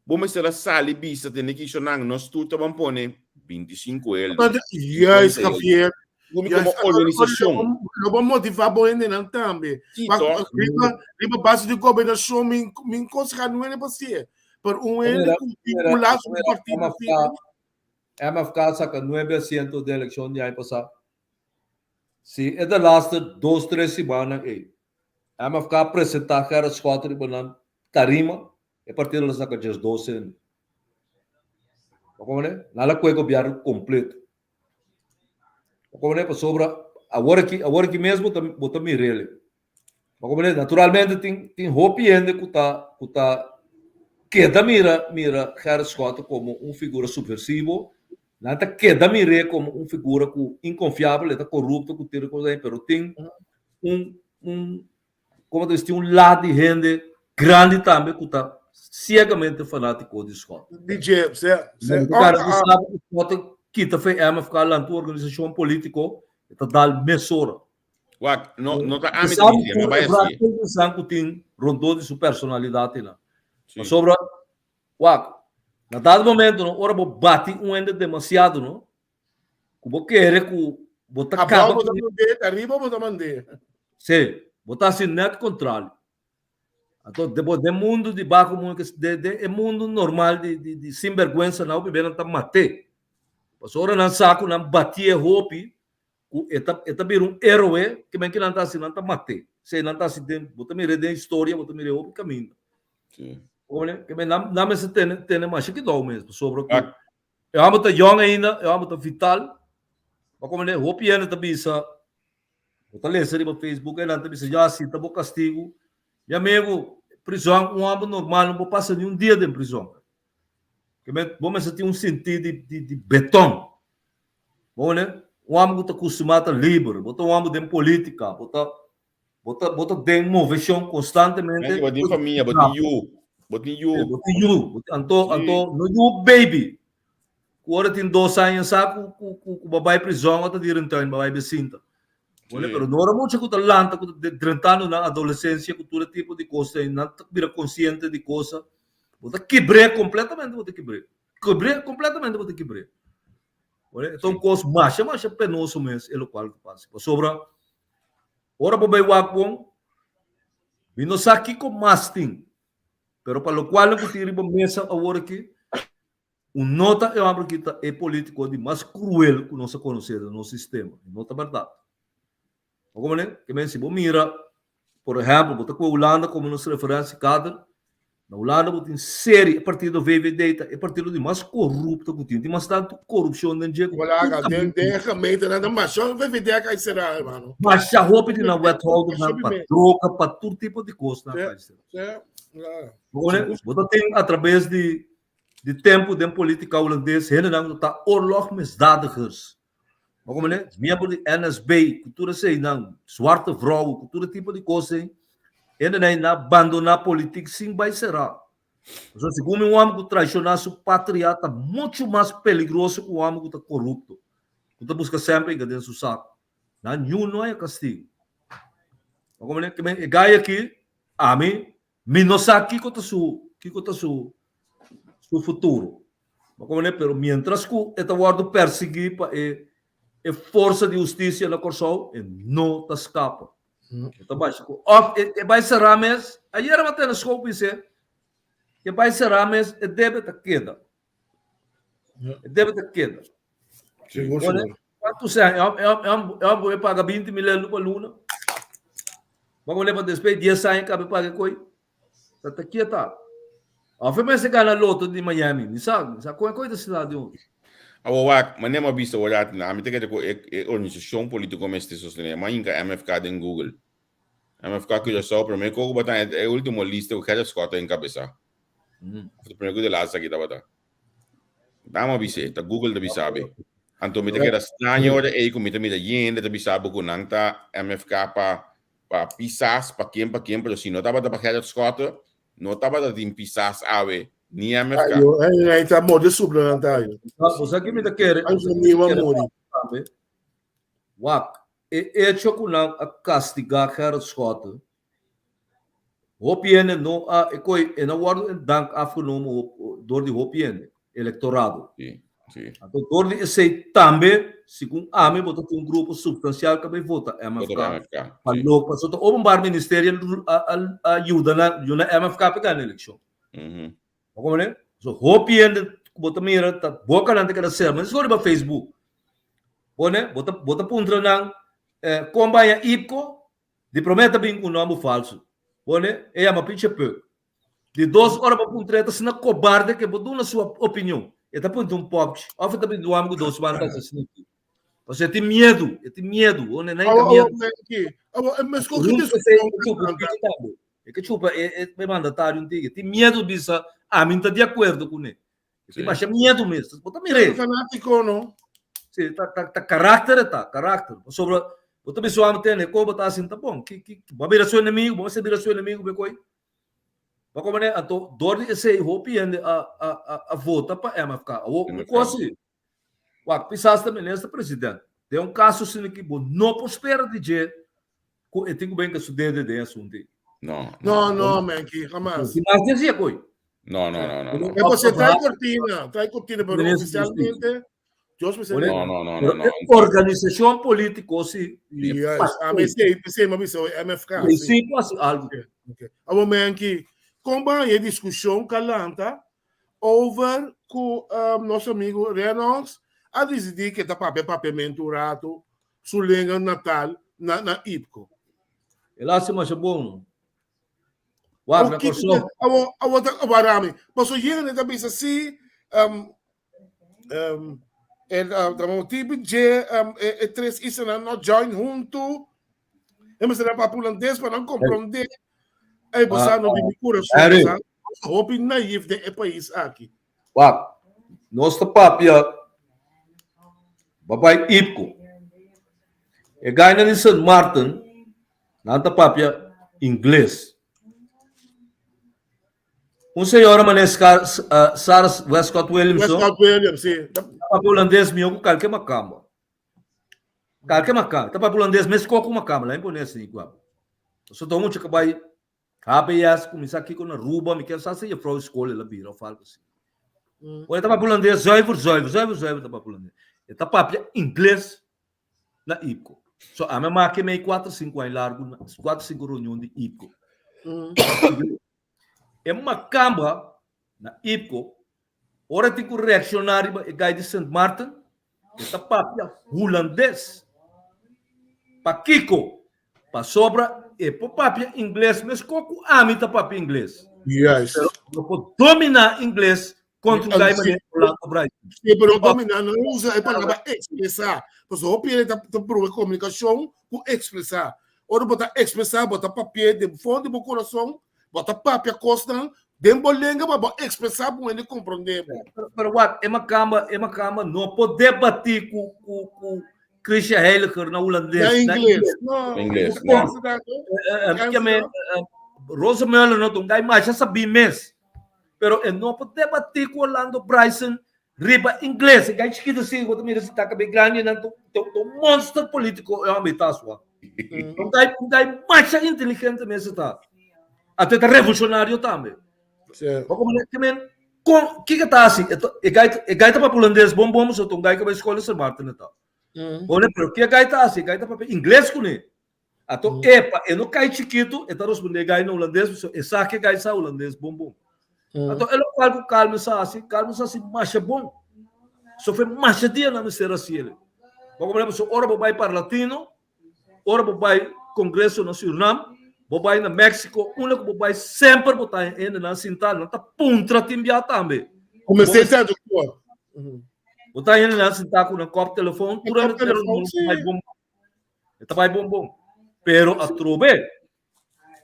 vamos ser a sala vista, tem que chamar nós tudo vamos pôr 25 euros. Yes, Javier. Como organização. Não vamos motivar bom ainda também. Riba base de governação, me consiga não é você. Por ano vinculado com o partido. MFK saca 9% de eleição de ano passado. Se é da lasta 2-3 semanas, MFK apresentar cara as 4 de tarima, é partir da saca de 12. Como né? Nada com o governo completo. Como né? Sobre agora que mesmo botar mirele. Como né? Naturalmente tem hope ainda que da mira Harry Scott como figura subversivo. Nada queda mire como figura inconfiável, está corrupto, pero tem como diz, tem lado de gente grande também que está cegamente fanático de Scott. DJ, O cara que sabe que Scott quita foi MFK lá na organização política, está dando mesura. Não está a medida, mas vai assim. Que tem rondou de sua personalidade lá. Mas sobre na dado momento, não, ora bate ainda demasiado, não? Como querer que botar cabo arriba botar bandeira. Sim, botar assim net controle. Então, depois do mundo de baixo, de mundo normal de sem vergonha, não bebendo tá mate. Mas ora não saco, não batia roupa, eta vir herói que bem que não tá assim, não tá mate. Se não tá assim, botar me rede história, botar me roupa caminho. Sim. Olha, que não me se tem mais que dá mesmo sobre o que eu amo tá young ainda, eu amo tá vital, mas como né, roupa ainda tá bisa, botar ler no Facebook, ainda tá bisa já assim, tá bom castigo, e amigo, prisão, amo normal, não vou passar nenhum dia de prisão, que vamos ter sentido de betão, bom né, amo tá acostumado a livre, botar amo de política, botar de movição constantemente, botar família, botar you. Anto, no you baby. Agora tem 2 anos, sabe, com babai prisão, ou de retorno, babai becinta. Mas não era muito que talanta, entrando na adolescência, com todo tipo de coisa, não vira consciente de coisa. Você quebrei completamente, você quebrei. Completamente, você quebrei. Então, coisa mais penoso mesmo, é o qual passa. Sobre, ora, babai wakbong, e não sabe que com mais tem. Pero para lo cual eu tive uma mesa agora aqui, nota é uma que é político de mais cruel que nós conhecemos no sistema, nota verdade. Como né? Que men se mira, por exemplo, botar com a Holanda como nossa referência cada, na Holanda botem série a partir do VVD, é partido de mais corrupto que tem mais tanto corrupção dentro de Olha, realmente nada mais só VVD que será, irmão. Mas a roupa de na wetholder, para troca, para todo tipo de coisa na caixa. Você tem através de tempo de política holandesa, ele não está oorlog misdadigers. Maar como né, membro de NSB, cultura sei não, zwarte vrouwen, cultura tipo de coisa, ele não abandonar a política sem vai será. Então, se como homem que traicionar sua pátria, está muito mais perigoso que o homem que está corrupto. Que busca sempre enganar seu saco. Não é castigo. Como né, que bem, ganha aqui, a mim, não sabe que está seu futuro. Mas como né, pero mientras que está guardo perseguir para a força de justiça na Corsol, não está escapa. Então, vai ser Rames, ayer eu até na escola disse que vai ser Rames, deve estar queda. Deve estar queda. Quanto você eu vou pagar 20 milhões por luna. Vamos levar depois 10 anos cabe pagar coi. Está quieta. A FEMES se gana loto de Miami, não sabe? Sabe qual é a coisa da cidade onde? Mas nem visto olhar na mim tem que organização política como este sostener, mas ainda MFK em Google. MFK que já só para mim como botar é o último lista o que Scott em cabeça. O primeiro de lá aqui tá botar. Dá uma bise, tá Google da bisabe. Então me tem que era estranho ora e como me da gente da bisabe com nanta MFK para para pisas, para quem, pero se não estava para Gerrit Schotten, não estava para pisas ave, nem MFK. Aí tá morrendo suplementário. Você que me dá querer. Aí o meu amor. Wak, é choculang a castigar Gerrit Schotten. Hopiene no a ekoi en award dank afgenomen door die Hopiene electorado. Sim, sim. Então door die sei também segundo ame botou um grupo substancial que vai votar MFK. Falou para o openbaar ministerie ajuda na MFK pegar na eleição. Como né? So Hopiene botou mira tá boca na que ser, mas escolhe para Facebook. Bone, bota puntra nang companhia IPCO de prometa bem com nome falso. Bone, é uma pinche peu. De 2 horas para puntreta, se na cobarde que botou na sua opinião. E tá ponto um pop. Ofa também do amigo dos bandas assim. Você tem medo, Bone, nem tem medo. Mas qual que é que chupa é mandatário antigo. Tem medo bisa, mim tá de acordo com ele. Tem mais medo mesmo. Bota mire. Fanático não? Sim, tá caráter. Sobre outra pessoa não tem, como tá assim, tá bom. Que vai virar seu inimigo, vamos ser virar seu inimigo, bem coi. Mas como né, então dor de esse hope a vota para MFK. O quase. O pensaste também nesse presidente. Tem caso assim que não prospera de jeito. Eu tenho bem que isso de assunto. Não, man, que jamais. Mas dizia coi. Não. É você traz cortina, pero oficialmente. Não. Organização política, sim. Mas MFK. Sim, quase algo. O man que companhia discussão calanta over com nosso amigo Reynolds a decidir que tá papel menturado sul língua natal na IPCO. Ele acha mais bom. Wagner Corso. Awarami. Mas o jeito da bisa assim o motivo de três isso não join junto. Mas era para pulandês para não compreender. Aí você não me cura só. Hope naive de país aqui. Nossa papia. Babai IPCO. E ganha em St. Martin. Nanta papia inglês. Senhor manescar Sarah Westcott Williamson. Sim. Tá holandês meu qualquer macamba. Tá para holandês mesmo com uma cama lá em Ponência igual. Só tô muito que vai KPS começar aqui com a Ruba, me quer saber se a frau escola lá vira, eu falo assim. Olha tá para holandês, zuiver tá para holandês. Tá para inglês na IPCO. So a minha máquina meio 4-5 anos largo, 4-5 reuniões de IPCO. É uma cama na IPCO. Ora tem que reaccionar e gai de St. Martin, está papia holandês. Para Kiko, para sobra, e para papia inglês, mas coco amita papia inglês. Yes. Não pode dominar inglês contra um gai maneiro lá no Brasil. Sim, pero dominar não usa, é para expressar. Porque o PL está para comunicação com expressar. Ora, botar expressar, botar papia de fundo do coração, botar papia costa, dentro da língua, para expressar para ele compreender. Pero what? É uma cama, não pode debater com Christian Heiliger na holandês. Na inglês. Não. Inglês. Rosa Möller não tem mais, já sabia mesmo. Pero não pode debater com Orlando Bryson, riba inglês. Gai chiquito assim, quando me diz que está bem grande, não tem monstro político, é uma metade só. Não tem mais inteligente mesmo, tá? Até tá revolucionário também. O que está assim? E gai tá para holandês, bom, só tem gai que vai escolher St. Martin, tá? Olha, pero que gai tá assim? Gai tá para inglês com ele. Então, eu não cai chiquito, eu tá respondendo gai no holandês, eu sabe que gai sa holandês, bom. Então, ele fala calma assim, mas é bom. Só foi mais dia na mistério assim ele. Vamos ver, se ora vai para latino, ora vai congresso no Suriname, vai na México, único vai sempre botar ainda na cinta, não tá puntra timbia também. Comecei a dizer, doutor. Botar ainda na cinta com um copo de telefone, tudo vai bom. Está vai bom. Pero a trove,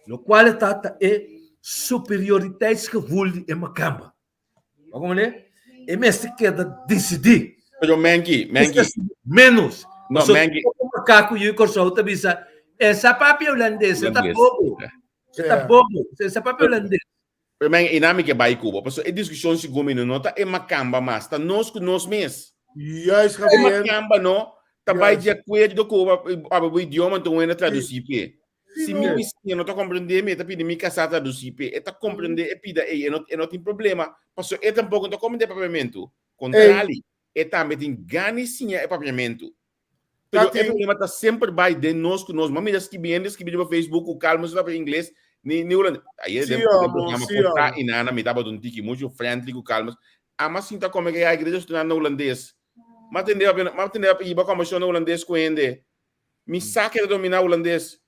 no qual é superioridade que vulde é uma cama. Vamos ver? É mesmo que é decidir. Pero Mengi. Menos. Não, Mengi. O macaco e o corso, outra vez, Essa papi holandês, tá bobo. Tá bobo. Essa papi holandês. Para mim, é nada que vai Cuba. Porque a discussão se gomina não tá é macamba mas tá nós com nós mesmos. Yes, É Javier. macamba não. Tá vai de acordo do Cuba, o idioma então é traduzir pe. Se me não tá compreender, me tá pedindo me casar traduzir pe. É tá compreender é pida é não tem problema. Porque é tampouco tá compreender papiamento. Contrário, é também tem ganicinha é papiamento. Pero o problema tá sempre vai de nós com nós. Mami, das que bem, das que no Facebook, o calmo se para inglês, ni aí é programa contar e nada, me dava um tique muito friendly com calmo. Mas sim tá como que a igreja está no holandês. Mas tem a ir para como no holandês com ele. Me saque de dominar holandês.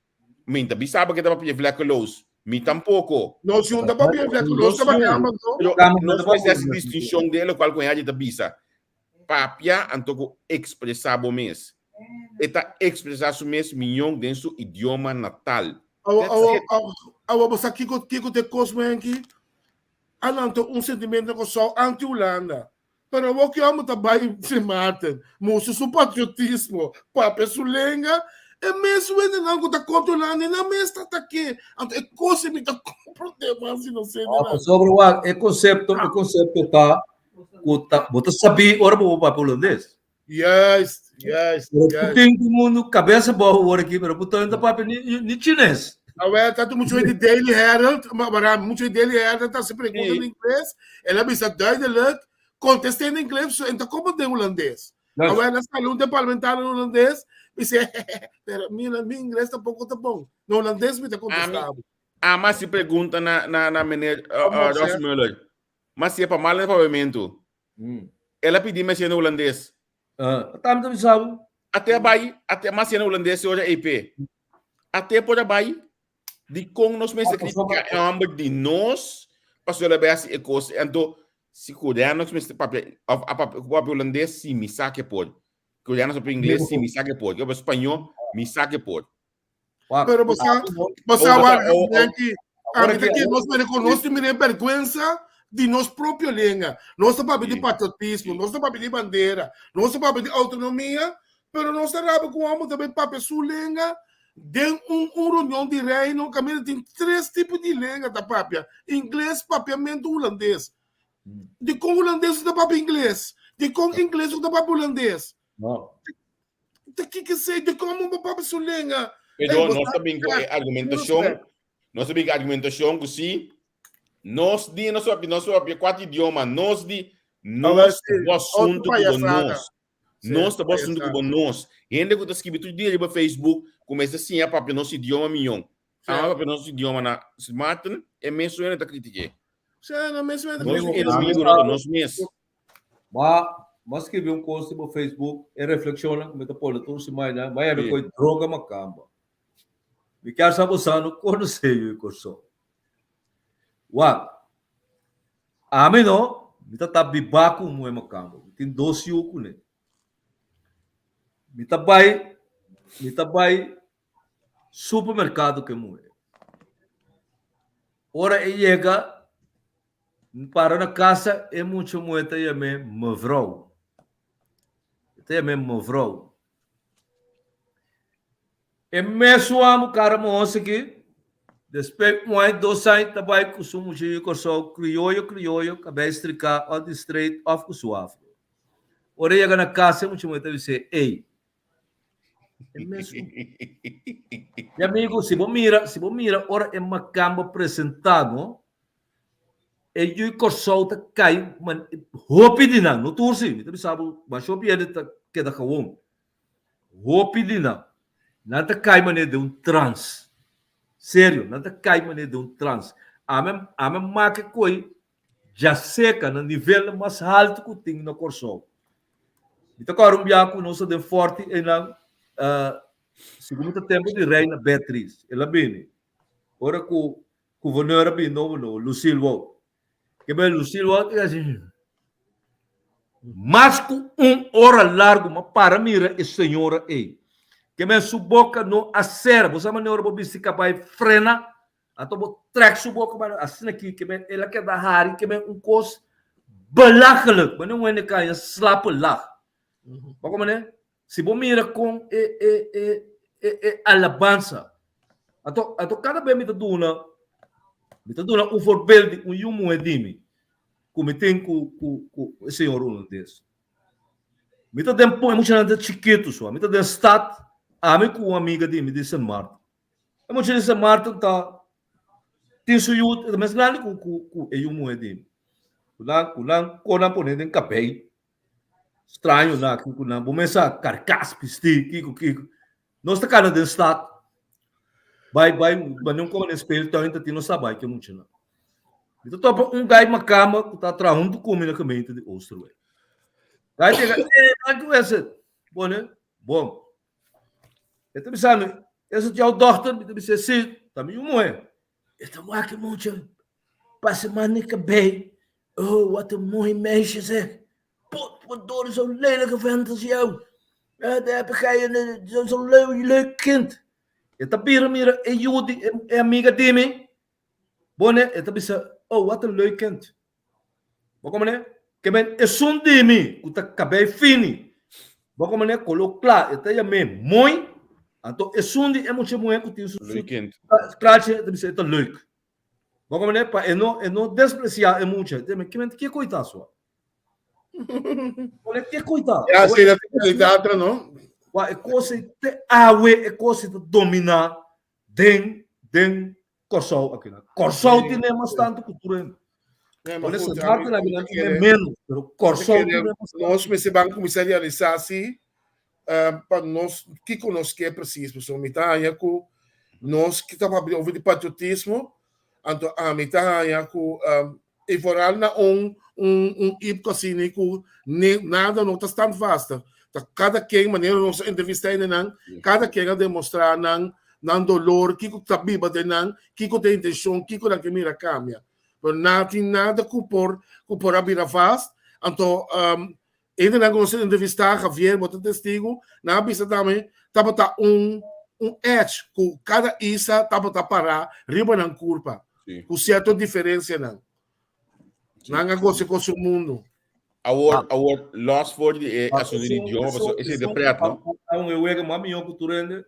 Me tá sabe que tá para vlekeloos. Me tampouco. Não se unda para vlekeloos, tá para não faz essa distinção dele qual com a gente bisa. Papia antoco expressar bom mês. Está expressar su mesmo milhão dentro do idioma natal. Você aqui que te cosme aqui, ananto sentimento que só anti-Holanda. Pero o que amo também se mata, moço su patriotismo, papi su lenga, é mesmo ele não está controlando, ele não está aqui. É coisa que está comprometendo, se não sei nada. Sobre o conceito tá, você sabia ora o papo holandês? Yes. Tem todo mundo cabeça boa agora aqui, mas botou ainda papo ni chinês. Tá muito de Daily Herald, mas muito de Daily Herald tá se perguntando em inglês, ela bisa duidelijk, contesta em inglês, então como de holandês? Agora na salão de parlamentar holandês, disse, pero meu inglês tampouco tá bom. No holandês me tá contestado. Mas se pergunta na maneira Ross Müller, mas se é para mal desenvolvimento, ela pediu mais no holandês. Tá me sabe? Até mais no holandês hoje é EP. Até por aí, de como nós mesmos criticamos é âmbito de nós, para ela ver se é coisa. Então, se coreano nós mesmos papel holandês se me saque por, coreano sobre inglês se me saque por, eu espanhol me saque por. Pero você agora que nós reconhecemos minha vergonha de nós próprio língua. Nós estamos para pedir patriotismo, nós estamos para pedir bandeira, nós estamos para pedir autonomia, pero nós estamos com o também para sua língua. Tem reunião de reino, que tem 3 tipos de língua da papia. Inglês, papiamento, holandês. De com holandês da papia inglês. De com inglês da papia holandês. De que sei, de como o papia sua língua. Pero nós também com argumentação que sim, nós sabemos 4 idiomas, nós assunto com nós. Nós estamos assunto com nós. E ainda que eu escrevi tudo dia no Facebook, começa assim a papel nosso idioma milhão. A papel nosso idioma na Smarten é mesmo ele tá critiquei. Nós mesmo. Mas escrevi post no Facebook e reflexiona como tá por tudo se mais, né? Mas é coi droga macamba. Me quer saber sano quando sei o curso. A mim não, me tá bibaco muito macamba. Tem 12 uco né. Me tá supermercado que muito. Ora ele chega para na casa é muito moeda e me mevrouw. Até me mevrouw. E mesmo amo cara moça aqui. Despeito muito 2 anos trabalho com sumo de corso criollo, cabeça estricar ao distrito of suave. Ora chega na casa muito moeda você, ei. É mesmo. E amigo, se você mira, ora é uma camba apresentado, e o corso tá cai, mas rapidinho, não torce, você sabe, mas o piede tá queda com rapidinho, nada cai mané de trans, sério, nada cai mané de trans. A minha marca coi já seca no nível mais alto que tem no corso. Então agora biaco não se de forte e na segundo tempo de Reina Beatriz, ela bem. Ora que o governador bem novo, Lucilio. Que bem Lucilio é assim. Mas com 1 hora largo, mas para mira a senhora aí. Que bem sua boca não acerta, você maneira para se capaz frena, até vou track sua boca para assim aqui que bem ela quer dar hari, que bem cos belachelijk, mas não é que slap lá. Como né? Se você mira com alabanza. Ato cada vez me dona um voorbeeld, jongen edimi, como tem com o senhor holandês. Me tá dando põe muito nada chiquito só, me tá dando stad, a mim com uma amiga de São Martin. É muito de São Martin tá tem suyo, mas grande com o jongen edimi. Kulang pone den capei. Estranho na que kulang, começa carcas pisti, kiko. Nós tá cara de stad. Vai, não como nesse espelho, então ainda tem no sabai que é muito não. Então topa gai macama que tá traindo comida na caminho de Oosterwijk. Gai chega, esse, bom né? Bom. Então me sabe, esse teu dochter, me disse sim, também um é. Então vai que muito passa manica bem. Oh, wat een mooi meisje zeg. Potverdorie, zo'n lelijke vent als jou. Daar ga je zo'n leuk kind. Je hebt hier een Judy, een amiga die me. Bonne, je hebt gezegd, oh, wat een leuk kind. Waarom ne? Ik ben een zoon die me. Ik heb kabij fini. Waarom ne? Kolo klaar. Je hebt me mooi. En toch een zoon die moet je mooi. Leuk kind. Klaar, je hebt gezegd, het is leuk. Waarom ne? Pa eno despreciar é muito. Que mente que coitado só. Olha que coitado. É assim da realidade, não? É coisa de awe, é coisa de dominar den Corsol aqui, né? Corsol tem mais tanto cultura. Olha essa parte na vida é menos, pero Corsol tem mais. Nós precisamos começar a realizar assim para nós que conosco é preciso, so mitaya com nós que estamos a ouvir de patriotismo. Anto a mitad ya ku evoral na ipco assim ku nada não está tão vasta. Cada quem maneira nos entrevistar nan, cada quem a demonstrar nan dolor, que tá biba de nan, que tem intenção, que na que mira cambia. Mas nada ku por abrir fast. Anto ainda não nos entrevistar Javier, botar testigo, na bisa também tava edge ku cada isa tava parar riba nan curva. Com certa diferença, não. Não é coisa com o mundo. Our last word é assim de idioma, esse de preto, não? Há eu que mami eu cultura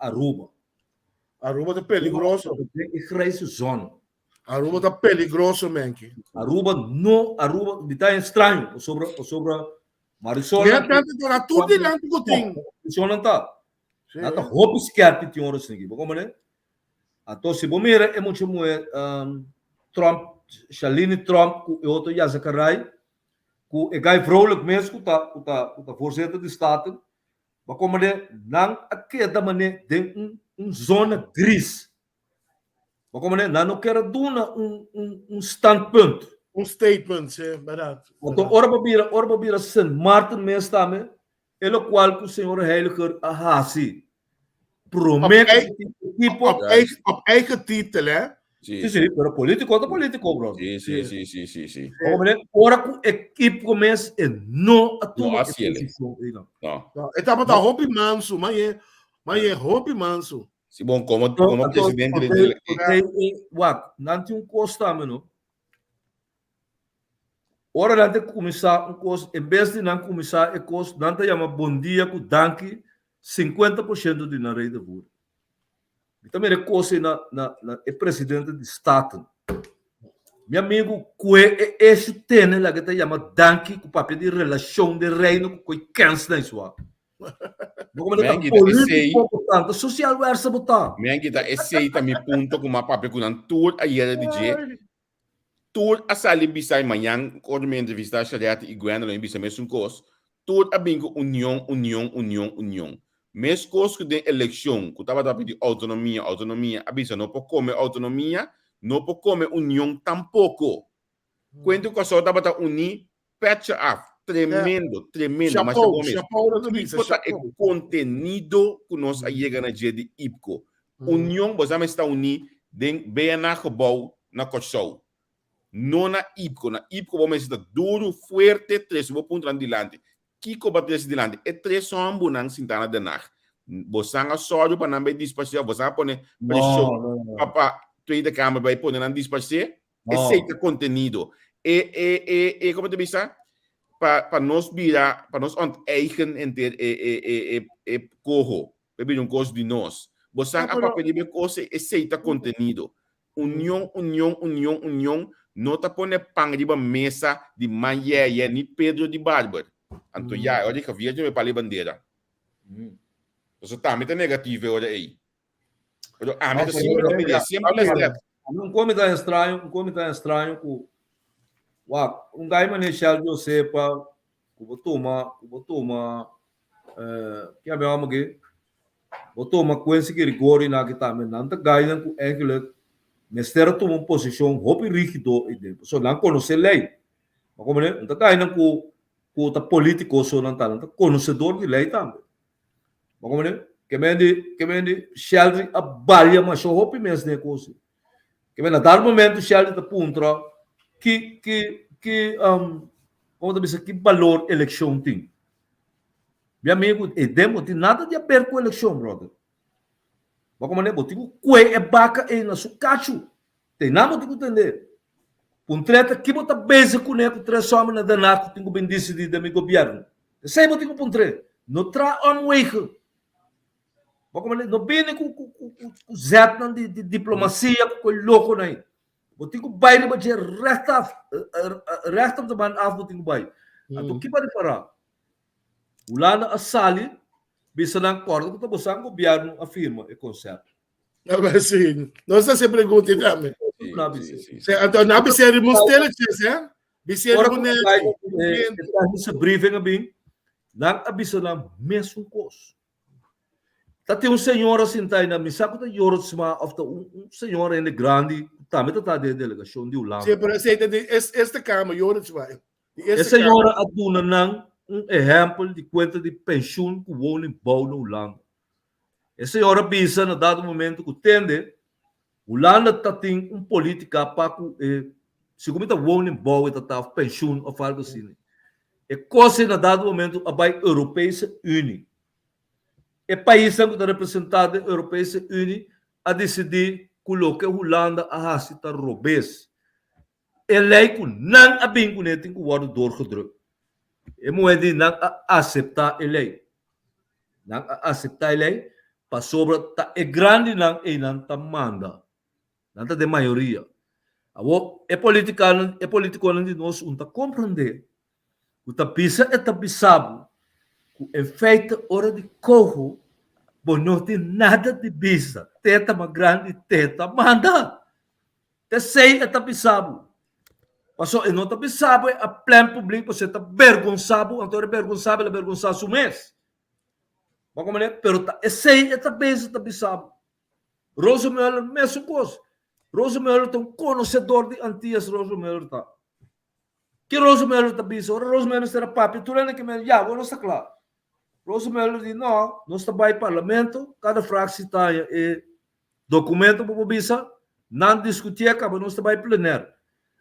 Aruba. Aruba é perigoso. É crazy zone. Aruba é perigoso, menque. Aruba está estranho sobre Marisol. É tanto que tudo delante do tem. Isso não tá. Nada roupa esquerda tem horas aqui. Como é? Então, se você mira, é muito Trump, Shalini Trump, e outro Yazakarai, que é gai vrolijk mesmo, que está voorzitter de Staten, mas como é, não aqui da maneira de zona gris. Mas como é, não quer dar standpunt. Statement, é barato. Então, ora bira Sint Maarten mesmo também, é o qual o senhor Heiliger Ahasi promete op eigen titel, hè? Sim, pero político é político, bro. Sim. Ora com equipe começa e não atua. Não. Estava da Hopi Manso, mas é Hopi Manso. Se bom, como presidente dele. Não tem costa, mano. Ora, não começar costa, em vez de não começar costa, não te chama bom dia com danke 50% de na rei da Bura. Também é coisa é presidente de Staten. Meu amigo, que é esse tema lá que te chama danke com papel de relação de reino com o câncer na sua. Como é que político importante, social versa botar. Minha que tá esse aí também ponto com uma papel com tudo aí era DJ. Tudo a sair bisai manhã, quando me entrevistar Shariat e Gwendolyn em bisa mesmo coisa. Tudo a bingo união. Mes coisas que de eleição, que estava pedindo autonomia, a bisa não pode comer autonomia, não pode comer união tampouco. Quando o pessoal estava unir, patch off, tremendo. Mas o contenido que nós chega na dia de IPCO. União, você está unir, bem na gebouw, na Kosovo. Não na IPCO vamos estar duro, forte, três, vou ponto adiante. Kiko bater dilante e três são bunang sintana de nach. Você anga sódio para não bem disparar, você põe pressão para tweede câmera vai pôr não disparar. Esse conteúdo e como te disse para nós virar para nós eigen enter corro bebi um coisa de nós. Você a papel de coisa é aceita contenido. União, não tá põe pang de mesa de manhã ni Pedro de Bárbaro. Então já, olha que via de me palei bandeira. Você tá muito negativo olha aí. Ah, mas sempre um comentário estranho com um gajo manejado de você para botou uma que é mesmo que botou uma coisa que rigor na que também não tá ganhando com aquele mestre toma uma posição roupa rígido e de só não conhece lei mas como não tá ganhando com o político só não tá conhecedor de lei também mas como né que me Sheldon a balha mas só roupa mesmo né coisa que me na dar momento Sheldon tá puntra que como dizer que valor eleição tem meu amigo e demo tem nada de a ver com eleição brother mas como né botigo que é baca e na su cacho tem nada de entender um treta que bota base com né com três homens na danado tenho bem decidido da meu governo sei botigo um treta não tra on way mas como né não bem com zet de diplomacia com louco né botigo baile mas resta de man af botigo baile então que pode parar Ulana Asali bisa ng acordo que o governo afirma o conceito. Sim, nós se pergunta também. Então, não precisa remontar, né? Precisa remontar. Esse briefing bem, não avisa na mesmo coisa. Tem um senhor assim tá na missa que tá yorosma of um senhor em grande, também tá de delegação de Ulana. Sim, para aceita esta cama yorosma. Esse senhor aduna não exemplo de conta de pensão que o homem bom na Holanda. Esse senhor avisa no dado momento que tende, Holanda tem política para que, segundo o homem bom está pensão ou algo assim. E coisa no dado momento a vai Europeia Unie. E país que está representado Europeia Unie a decidir colocar a Holanda a racita robês. E lei que não a bem que tem que o outro doorgedrukt. E moeda não aceitar a lei. Não aceitar a lei, para sobre é grande não e não tá manda. Não tá de maioria. É político de nós não tá compreender. O tapisa é tapisado. O efeito hora de corro, bom não tem nada de bisa. Teta mais grande, teta manda. Te sei é tapisado. Passou e não está pensando a pleno público você está vergonçado então é vergonçado o mês mas como é pero tá esse é também está pensando Rosa Miller mesmo coisa Rosa Miller é um conhecedor de antigas Rosa Miller tá que Rosa Miller está pensando Rosa Miller será papi tu lembra que me já não está claro Rosa Miller diz não está vai parlamento cada fração está documento para o bisa não discutir acaba não está vai plenário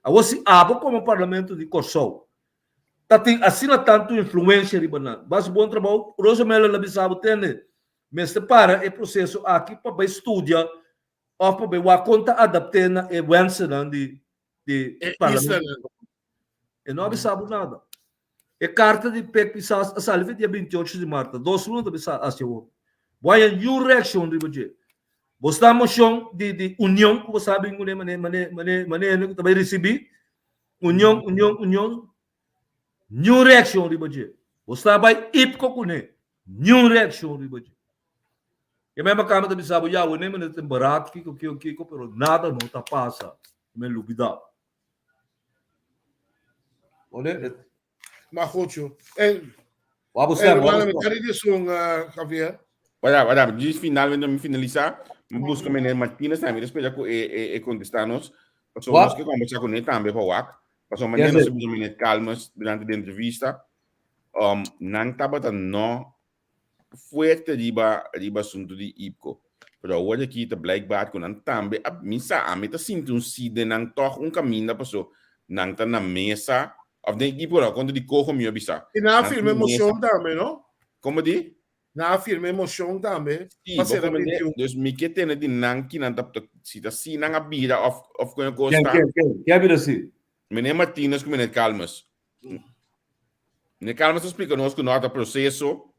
Você abo como parlamento de Kosovo. Tem assina tanto influência de banana. Mas bom trabalho, Rosa Melo la bisabo tende. Mas para o processo aqui para estudar ou para ver conta adaptar na evença de parlamento. E não bisabo nada. E carta de PEC pisas a salve dia 28 de março. 2 lunes bisabo assim. Vai a new reaction de budget. Você moção de união que você sabe que maneira que também recebi união new reaction de budget você vai ipco com new reaction de budget e mesmo câmara de bisabo já o nem tem barato que pero nada não tá passa me lubida olha Mahocho vamos Javier olha diz final me finalizar busca menino Martínez também espera que contestar-nos pessoas que conversar com ele também para o WAC passou amanhã nós temos minutos calmos durante a entrevista não estava não fuerte riba assunto de IPCO pero hoje aqui está blackback com não também a missa a meta sinto side não toca caminho da pessoa não está na mesa of the IPCO lá quando de corro meu bisa e na firme emoção também não como de na firme emoção também mas dus me que tem de não que não tá se tá se não a vida of com costa que a vida assim menino Martínez com menino Calmas explica-nos que nota processo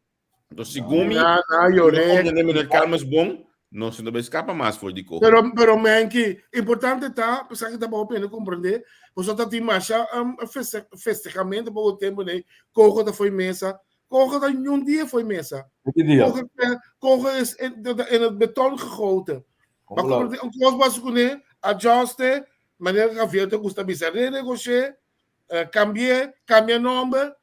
Então, segundo eu não calma bom, não se não escapa mais for de cor. Pero man que importante tá, pensar que tá bom para compreender, você tá te marcha festejamento para o tempo né, corro da foi mesa, corro da um dia foi mesa. Corro in het beton gegoten. Maar compreender, een koos was kunnen ajuste, maneira que havia te custa bisa renegociar, cambiar nome,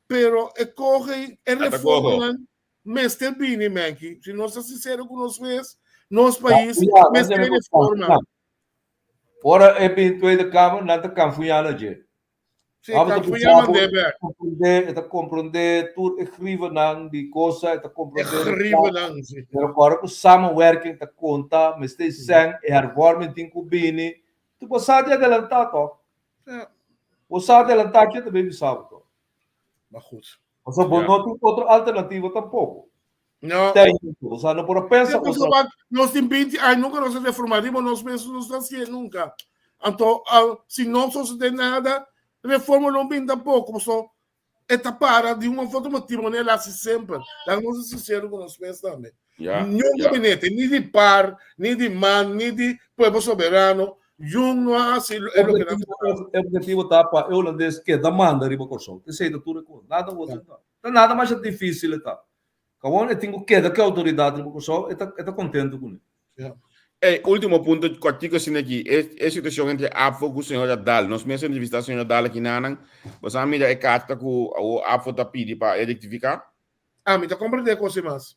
pero e corre e reforma mas tem bem, man que se nós somos sinceros com nós mesmos, nosso país, mas tem reforma. Ora é bem Tweede Kamer, nada Kanfuyana je. Sim, Kanfuyana deve. Eta compreender tudo escreve nang die coisa, eta compreender. Escreve nang. Pero agora com samenwerking ta conta, mas tem sang e hervorming tem kubini. Tu pode adelantar to. Você adelantar que também me sabe to. Mas goed. Mas não tem outra alternativa tampouco. Não. Tem, você não pode pensar. Nós temos 20 anos, nunca nos reformaremos, nós mesmos não estamos assim, nunca. Então, se não suceder nada, reforma não vem tampouco. Só é para de uma forma maneira assim sempre. Vamos ser sinceros com nós mesmos também. Nenhum gabinete, nem de par, nem de man, nem de povo soberano. Jung assim, é o que o objetivo tá para eu não diz que demanda riba corso que sei tudo com nada nada mais difícil tá como eu tenho que da autoridade riba corso está contente com isso. Último ponto cortico assim aqui é situação entre a fogo senhora Dal nós mesmos entrevista a senhora Dal aqui na você a mídia é carta que o AFO tá pedindo para rectificar me tá compreendendo com você mais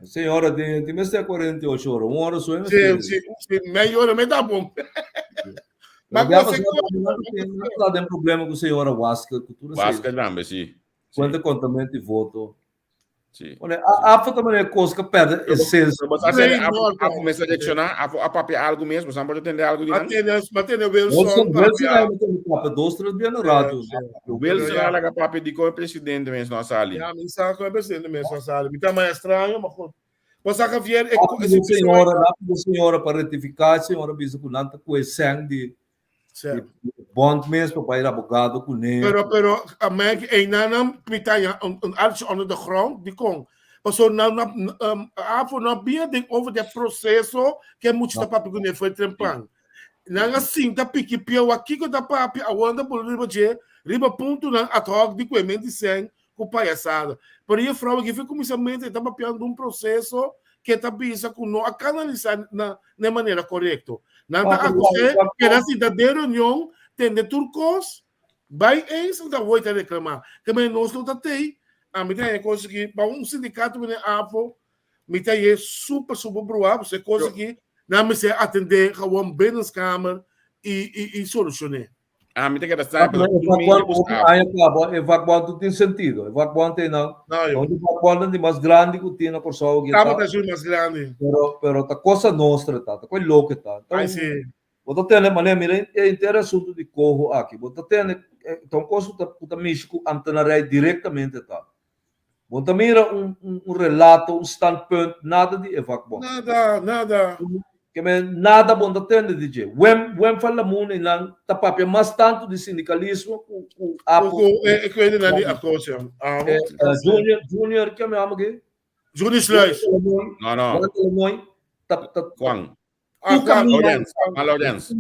senhora de mês de 48 horas uma hora só sim meia hora me dá bom. Mas você não tem problema com a senhora Wasca, cultura. Wasca também, sim. Quando contamento e voto. Sim. Olha, a também é coisa que perde essência. Mas a começar a adicionar, a papel algo mesmo, você não pode entender algo de nada. Matene o som. Você dois, três dias no rádio. O Wilson é a papel de como presidente mesmo na sala. Me sabe como é presidente mesmo na sala. Me tá mais estranho, mas você que vier a senhora para retificar, a senhora visa com nada com sangue de bond mesmo para ir abogado com ele. Pero a Meg ainda pitaya arts onder de grond die kon. Passou não bem over de processo que muito está para pegar foi trempang. Não assim tá pique pio aqui que tá para a onda por riba ponto na atrog de coimento sem com palhaçada. Por aí fraude que foi começamento estava piando processo que está bisa com não a canalizar na maneira correta. Não tá acusando que na cidade de reunião tem de turcos vai eens da voita reclamar. Que mas nós não tá tem. A mim tem coisa que para sindicato né AFO me tem super broa, você coisa que não me se atender gewoon binnenskamer e solucionar. Me tem que dar evacuando tem sentido. Evacuando tem não. Evacuando de mais grande que tem na Corsol. Mais grande. Pero a coisa nossa tá. Tá coisa louca tá. Então, você tem maneira mira é interessante de corro aqui. Você tem então coisa tá místico antenarei diretamente tá. Você mira relato, standpunt, nada de evacuação. Nada. Que nada bom da tenda DJ. When fala muito em tapapia mais tanto de sindicalismo com apo. Que ele não é a coisa. Junior que me ama aqui. Junior Sluis. Não. Quang. Malaurense.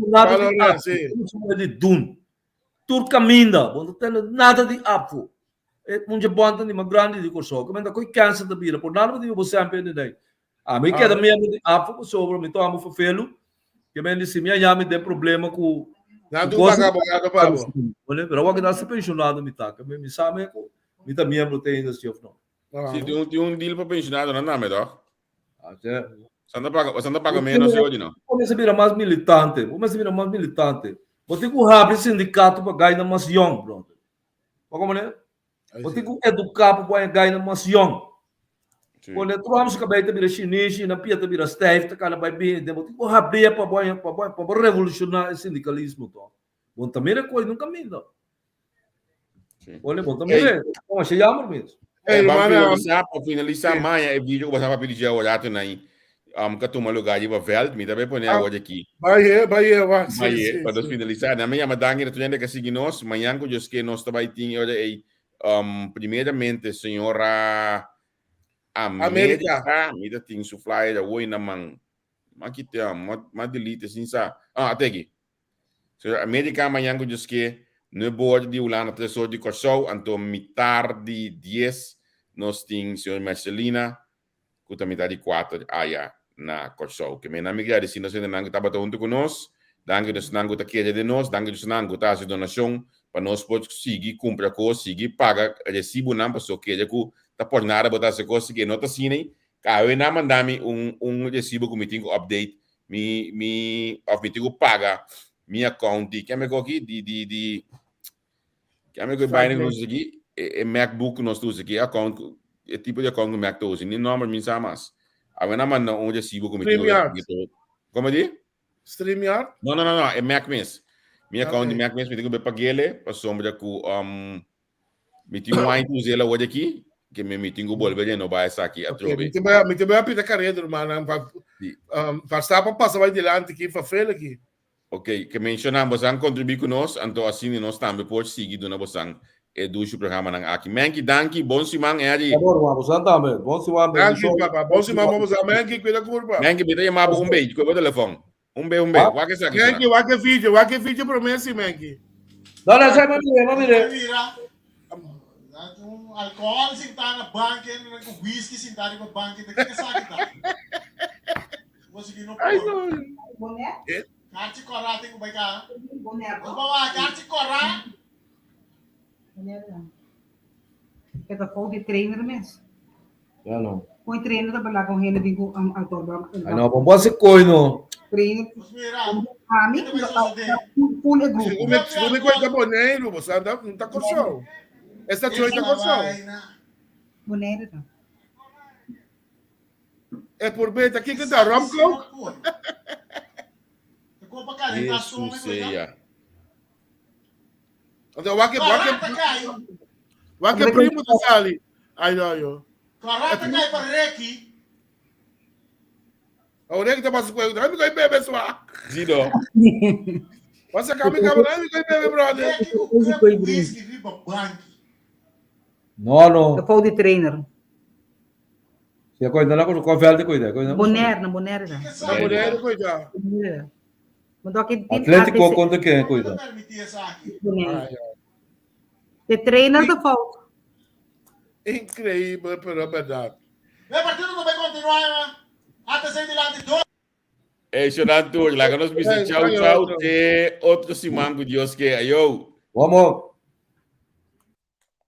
De Dun. Turcaminda. Bom da tenda nada de apo. Munja bonta de uma grande de corso. Que manda coi câncer da vida. Por nada de você sempre daí. Me queda mesmo de apo sobre me toma fofelo que me disse minha já me tem problema com nada abogado para olha pero que dá se pensionado me tá que me sabe me tá membro tem ainda se não se tem deal para pensionado não é melhor até você não paga menos hoje não você vira mais militante você com rápido sindicato para ganhar mais young brother como né você com educar para ganhar mais young. Quando tu vamos que baita vira chinês, na piata vira staff, tá cara vai bem, demo tipo abrir para revolucionar o sindicalismo to. Bom também é coisa nunca me dá. Olha, bom também é, como se chama mesmo. Para finalizar amanhã é vídeo que você vai pedir olhar tu aí. Que tu lugar de Veld, me também põe agora aqui. Vai, para finalizar, na minha madanga tu ainda que seguir nós, amanhã que eu que nós também tinha olha aí, primeiramente senhora Amerika, mida ting su flyer da woi namang makita delete sin sa. Até aqui. So Amerika manhã que diz que no board de Ulana tresor de Corsou, anto mitar de 10 nós tem senhor Marcelina, que também tá de 4 aí na Corsou. Que me na migra de sino sendo nango taba junto conosco, dango dos nango tá querer de nós, dango dos nango tá a donação para nós pode seguir comprar coisa, seguir paga recibo não para só que ku tá por nada botar essa coisa que não tá sine, caio na mandar-me recibo que me tenho update, me tenho paga minha conta, que é me aqui que é me que vai nos aqui é MacBook nós temos aqui account é tipo de account Mac temos nem nome me mas a na manda recibo que me tenho como diz StreamYard não é Mac mesmo minha account de Mac mesmo me tenho que pagar ele para sombra com me tenho aí tu zela hoje aqui que me tenho que volver não vai aqui a trobe me te vai a pedir carreira mano para estar para passar vai adiante aqui para frente aqui. Ok, que mencionamos ang contribuir conosco, então assim nós também pode seguir do nosso e do programa ng aqui. Menki, danki, bom simang é ali. Vamos também, bom simang. Danki, papa, bom simang vamos a Menki, cuida curva. Menki, bita chamava beijo, com o telefone. Beijo. Wa que sabe? Menki, wa que vídeo promessa, Menki. Não, sai mamire. Alcohol sentar na banca, whisky sentar na banca, tem que sair tá. Você que não pode. Karti Korra tem que pegar. Vamos lá, Karti Korra. É da folga de trainer mesmo. Já não. Põe trainer da lá com ele digo autor. Não, vamos fazer coisa não. Trainer. A mim full é grupo. Como coisa boneiro, você não tá corção. Essa coisa tá corção. Boneiro tá. É por beta aqui que tá rum coke. Isso seja. Então, o que primo da sali? Aí não. Corrata cai para Reiki. O Reiki tá passando coisa, não me vai beber sua. Zido. Passa caminho, não me vai beber, brother. Reiki com whisky riba bank. Não. É folga de trainer. Se coisa não com velho de coisa, Boneiro. Boneiro, coisa. Atlético contra quem coisa? De trainer da folga. Incrível, pero é verdade. O partido não vai continuar, até sair de lá de dois. É chorando tudo, lá que nós precisamos tchau, que outro simango Deus que eu. Vamos.